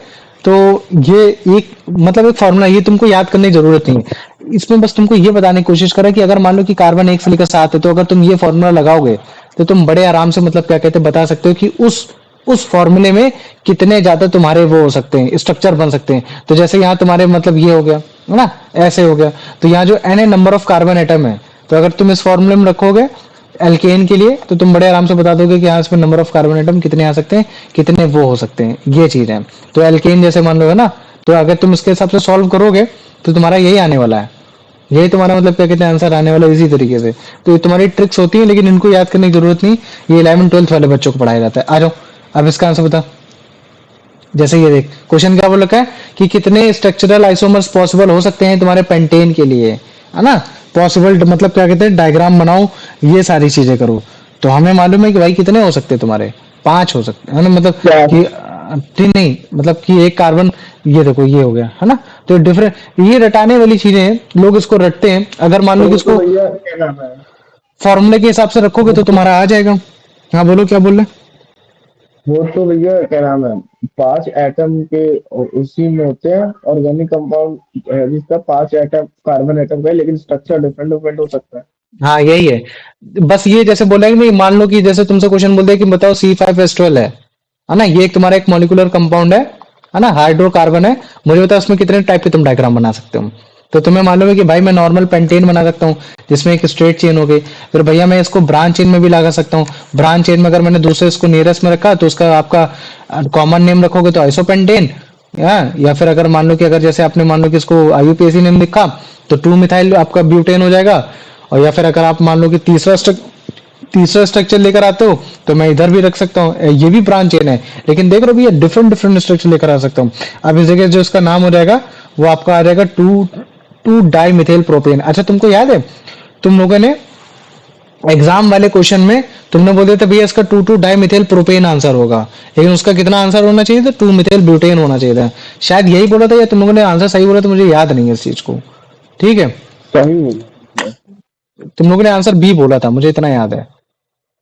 तो ये एक मतलब एक फॉर्मूला, ये तुमको याद करने की जरूरत नहीं है, इसमें बस तुमको ये बताने की कोशिश करें कि अगर मान लो कि कार्बन 1 से लेकर 7 है तो अगर तुम ये फॉर्मूला लगाओगे तो तुम बड़े आराम से मतलब क्या कहते हैं बता सकते हो कि उस फॉर्मूले में कितने ज्यादा तुम्हारे वो हो सकते हैं, स्ट्रक्चर बन सकते हैं। तो जैसे यहाँ तुम्हारे मतलब ये हो गया है ना, ऐसे हो गया, तो यहाँ जो N number of carbon atom है, तो अगर तुम इस फॉर्मूले में रखोगे एल्केन के लिए तो तुम बड़े आराम से बता दोगे कि हाँ इसमें नंबर ऑफ कार्बन एटम कितने आ सकते हैं, कितने वो हो सकते हैं, ये चीज है। तो एल्केन जैसे मान लो है ना, तो अगर तुम इसके हिसाब से सॉल्व करोगे तो तुम्हारा यही आने वाला है, यही तुम्हारा मतलब क्या कहते हैं आंसर आने वाला है इसी तरीके से। तो ये तुम्हारी ट्रिक्स होती है लेकिन इनको याद करने की जरूरत नहीं, ये 11th 12th वाले बच्चों को पढ़ाया जाता है। आ जाओ अब इसका आंसर बता। जैसे ये देख क्वेश्चन क्या बोल रखा है कि कितने स्ट्रक्चरल आइसोमर्स पॉसिबल हो सकते हैं तुम्हारे पेंटेन के लिए, है ना, पॉसिबल मतलब क्या कहते हैं डायग्राम बनाओ, ये सारी चीजें करो। तो हमें मालूम है कि भाई कितने हो सकते हैं तुम्हारे, 5 हो सकते हैं, है ना, मतलब कि 3 नहीं, मतलब कि एक कार्बन, ये देखो ये हो गया है ना। तो डिफरेंट ये रटाने वाली चीजें हैं, लोग इसको रटते हैं। अगर मान लो कि तो इसको भैया क्या नाम है, फॉर्मूले के हिसाब से रखोगे तो तुम्हारा आ जाएगा। हाँ बोलो क्या बोल रहे? वो तो भैया क्या नाम है, 5 एटम के उसी में होते हैं, ऑर्गेनिक कंपाउंड जिसका 5 एटम कार्बन एटम का है, लेकिन स्ट्रक्चर डिफरेंट डिफरेंट हो सकता है। हाँ यही है, बस ये जैसे बोला है कि मान लो कि जैसे तुमसे क्वेश्चन बोलते हैं कि बताओ C5H12 है ना, ये एक तुम्हारा एक मॉलिक्यूलर कंपाउंड है ना, हाइड्रोकार्बन है, मुझे बताओ उसमें कितने टाइप के तुम डायग्राम बना सकते हो। तो तुम्हें मालूम है कि भाई मैं नॉर्मल पेंटेन बना सकता हूँ जिसमें एक स्ट्रेट चेन हो गई, फिर भैया मैं इसको ब्रांच चेन में भी लगा सकता हूँ, ब्रांच चेन में अगर मैंने दूसरे इसको नियरेस्ट में रखा तो उसका आपका कॉमन नेम रखोगे तो आइसोपेंटेन, या फिर अगर मान लो कि अगर जैसे आपने मान लो कि इसको IUPAC नेम लिखा तो 2 मिथाइल आपका ब्यूटेन हो जाएगा। और या फिर अगर आप मान लो कि तीसरा स्ट्रक्चर लेकर आते हो तो मैं इधर भी रख सकता हूँ, ये भी ब्रांच चेन है, लेकिन देख रहे हो भैया डिफरेंट डिफरेंट स्ट्रक्चर लेकर आ सकता हूँ। अब इस जगह जो इसका नाम हो जाएगा वो आपका आ जाएगा 2 डाई मिथाइल प्रोपेन। अच्छा तुमको याद है तुम लोगों ने एग्जाम वाले क्वेश्चन में तुमने बोले थे भैया इसका 2 डाई मिथाइल प्रोपेन आंसर होगा, लेकिन उसका कितना आंसर होना चाहिए था, 2 मिथाइल ब्यूटेन होना चाहिए था। शायद यही बोला था या तुम लोगों ने आंसर सही बोला, तो मुझे याद नहीं है इस चीज को। ठीक है, सही बोला। तुम लोगों ने आंसर बी बोला था, मुझे इतना याद है।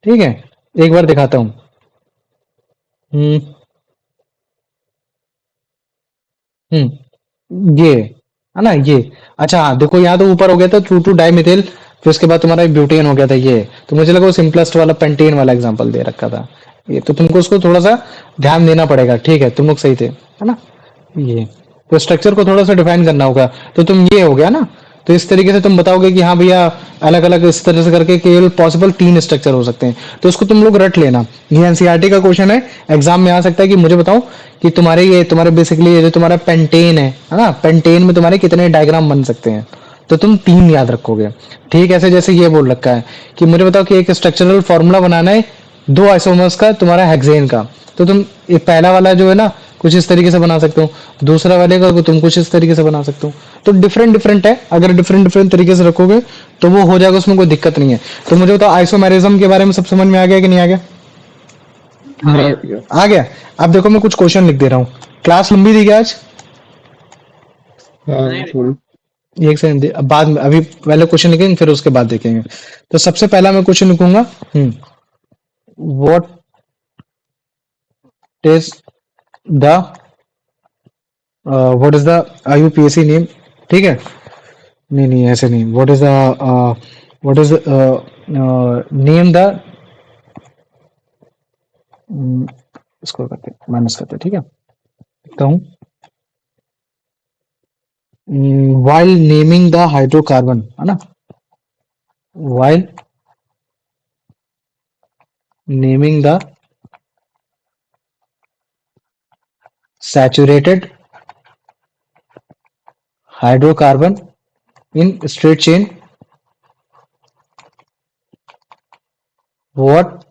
ठीक है, एक बार दिखाता हूँ। हम्म ये है ना ये। अच्छा हाँ देखो यहाँ तो ऊपर हो गया था 2 डाई मिथाइल, फिर उसके बाद तुम्हारा ब्यूटेन हो गया था ये, तो मुझे लगा वो सिंपलेस्ट वाला पेंटेन वाला एग्जांपल दे रखा था ये, तो तुमको उसको थोड़ा सा ध्यान देना पड़ेगा। ठीक है तुम लोग सही थे, है ना। ये तो स्ट्रक्चर को थोड़ा सा डिफाइन करना होगा, तो तुम ये हो गया ना, तो इस तरीके से तुम बताओगे कि हाँ भैया अलग अलग इस तरह से करके केवल पॉसिबल 3 स्ट्रक्चर हो सकते हैं, तो उसको तुम लोग रट लेना। ये एनसीईआरटी का क्वेश्चन है, एग्जाम में आ सकता है कि मुझे बताओ कि तुम्हारे बेसिकली ये जो तुम्हारा पेंटेन है ना, पेंटेन में तुम्हारे कितने डायग्राम बन सकते हैं, तो तुम 3 याद रखोगे। ठीक ऐसे जैसे ये बोल रखा है कि मुझे बताओ कि एक स्ट्रक्चरल फॉर्मूला बनाना है 2 आइसोमर्स का तुम्हारा हेक्सेन का, तो तुम ये पहला वाला जो है ना कुछ इस तरीके से बना सकते हो, दूसरा वाले का तुम कुछ इस तरीके से बना सकते हो। तो डिफरेंट डिफरेंट है, अगर डिफरेंट डिफरेंट तरीके से रखोगे तो वो हो जाएगा, उसमें कोई दिक्कत नहीं है। तो मुझे बताओ आइसोमेरिज्म के बारे में सब समझ में आ गया कि नहीं आ गया? आ गया। अब देखो मैं कुछ क्वेश्चन लिख दे रहा हूँ। क्लास लंबी थी क्या आज? हाँ थोड़ी। एक सेकंड अब बाद में, अभी पहले क्वेश्चन लिखेंगे फिर उसके बाद देखेंगे। तो सबसे पहला मैं क्वेश्चन लिखूंगा, what is the what is the IUPAC name. ठीक है, नहीं नहीं ऐसे नहीं, what is the name the, इसको करते हैं माइनस करते हैं, ठीक है। लिखता हूँ while naming the hydrocarbon, है ना, while naming the saturated hydrocarbon in straight chain, what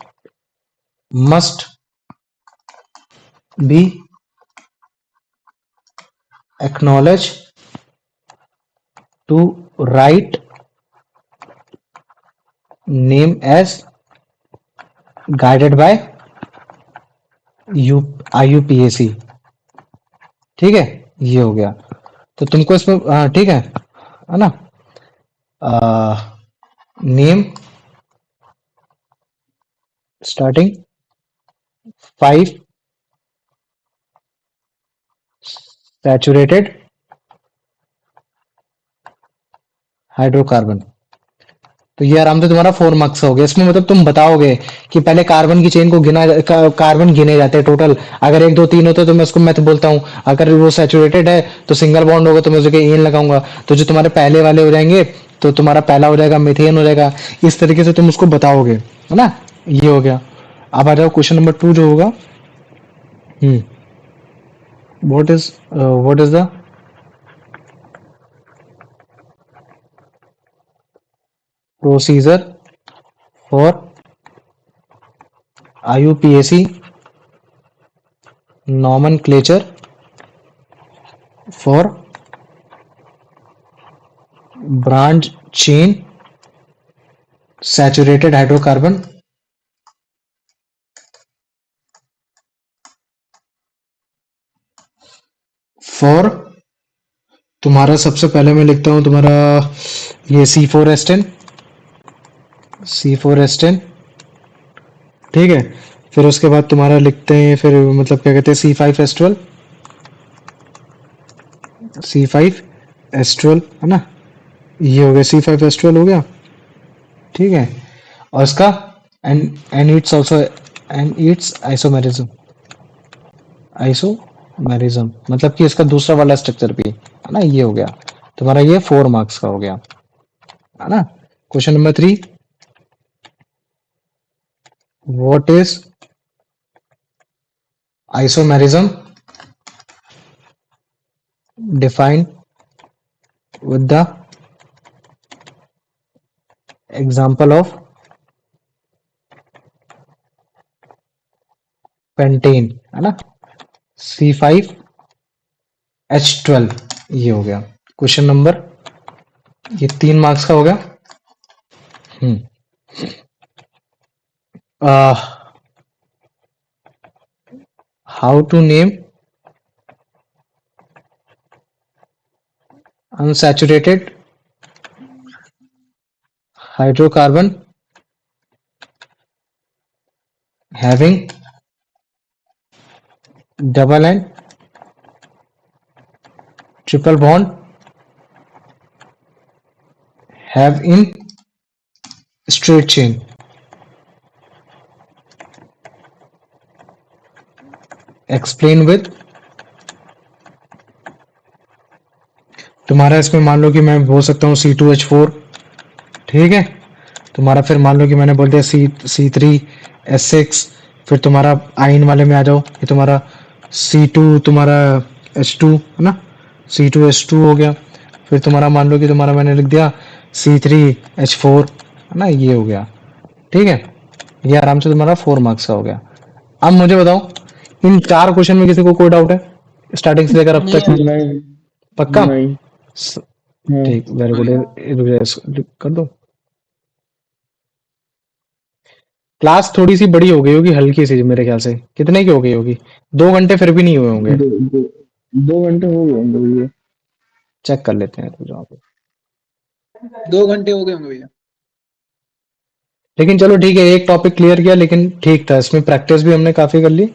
must be acknowledged to write name as guided by IUPAC, ठीक है। ये हो गया। तो तुमको इसमें ठीक है ना, नेम स्टार्टिंग 5 सैचुरेटेड हाइड्रोकार्बन। तो ये आराम से तुम्हारा 4 मार्क्स हो गया। इसमें मतलब तुम बताओगे कि पहले कार्बन की चेन को कार्बन गिने जाते हैं टोटल। अगर 1 2 3 होते तो मैं उसको मैं तो बोलता हूँ, अगर वो सैचुरेटेड है तो सिंगल बॉन्ड होगा तो मैं उसके एन लगाऊंगा। तो जो तुम्हारे पहले वाले हो जाएंगे तो तुम्हारा पहला हो जाएगा मीथेन हो जाएगा। इस तरीके से तुम उसको बताओगे, है ना। ये हो गया। अब आ जाओ क्वेश्चन नंबर 2 जो होगा। What is the procedure for IUPAC nomenclature for branch chain saturated hydrocarbon? For तुम्हारा सबसे पहले मैं लिखता हूं तुम्हारा ये C4H10, ठीक है। फिर उसके बाद तुम्हारा लिखते हैं, फिर मतलब क्या कहते हैं, C5H12, है ना। ये हो गया, C5H12 हो गया, ठीक है। और इसका and it's also and it's isomerism मतलब कि इसका दूसरा वाला स्ट्रक्चर भी, है ना। ये हो गया तुम्हारा, ये 4 मार्क्स का हो गया, है ना। Question number 3, what is isomerism defined with the example of pentane, है ना, C5H12। ये हो गया क्वेश्चन नंबर, ये 3 मार्क्स का हो गया। How to name unsaturated hydrocarbon having double and triple bond have in straight chain? Explain with। तुम्हारा इसमें मान लो कि मैं बोल सकता हूँ C2H4, ठीक है। तुम्हारा फिर मान लो कि मैंने बोल दिया C3H6। फिर तुम्हारा आइन वाले में आ जाओ, ये तुम्हारा C2 तुम्हारा H2, है ना, C2H2 हो गया। फिर तुम्हारा मान लो कि तुम्हारा मैंने लिख दिया C3H4, है ना। ये हो गया, ठीक है। ये आराम से तुम्हारा 4 मार्क्स का हो गया। अब मुझे बताओ, इन 4 क्वेश्चन में किसी को कोई डाउट है स्टार्टिंग से लेकर अब तक? नहीं पक्का? नहीं। हाँ। ठीक, वेरी गुड। कर दो। क्लास थोड़ी सी बड़ी हो गई होगी, हल्की सी, मेरे ख्याल से। कितने की हो गई होगी? 2 घंटे फिर भी नहीं हुए होंगे। 2 घंटे हो गए होंगे भैया। चेक कर लेते हैं तो जहाँ पे। 2 घंटे हो गए होंगे भैया। लेकिन चलो ठीक है, एक टॉपिक क्लियर किया, लेकिन ठीक था। इसमें प्रैक्टिस भी हमने काफी कर ली,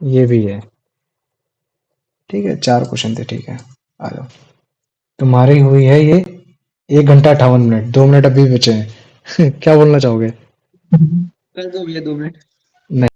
ये भी है, ठीक है। 4 क्वेश्चन थे, ठीक है। आ जाओ, तुम्हारी हुई है ये 1 घंटा 58 मिनट, 2 मिनट अभी बचे हैं। क्या बोलना चाहोगे? कर दो भैया 2 मिनट। नहीं।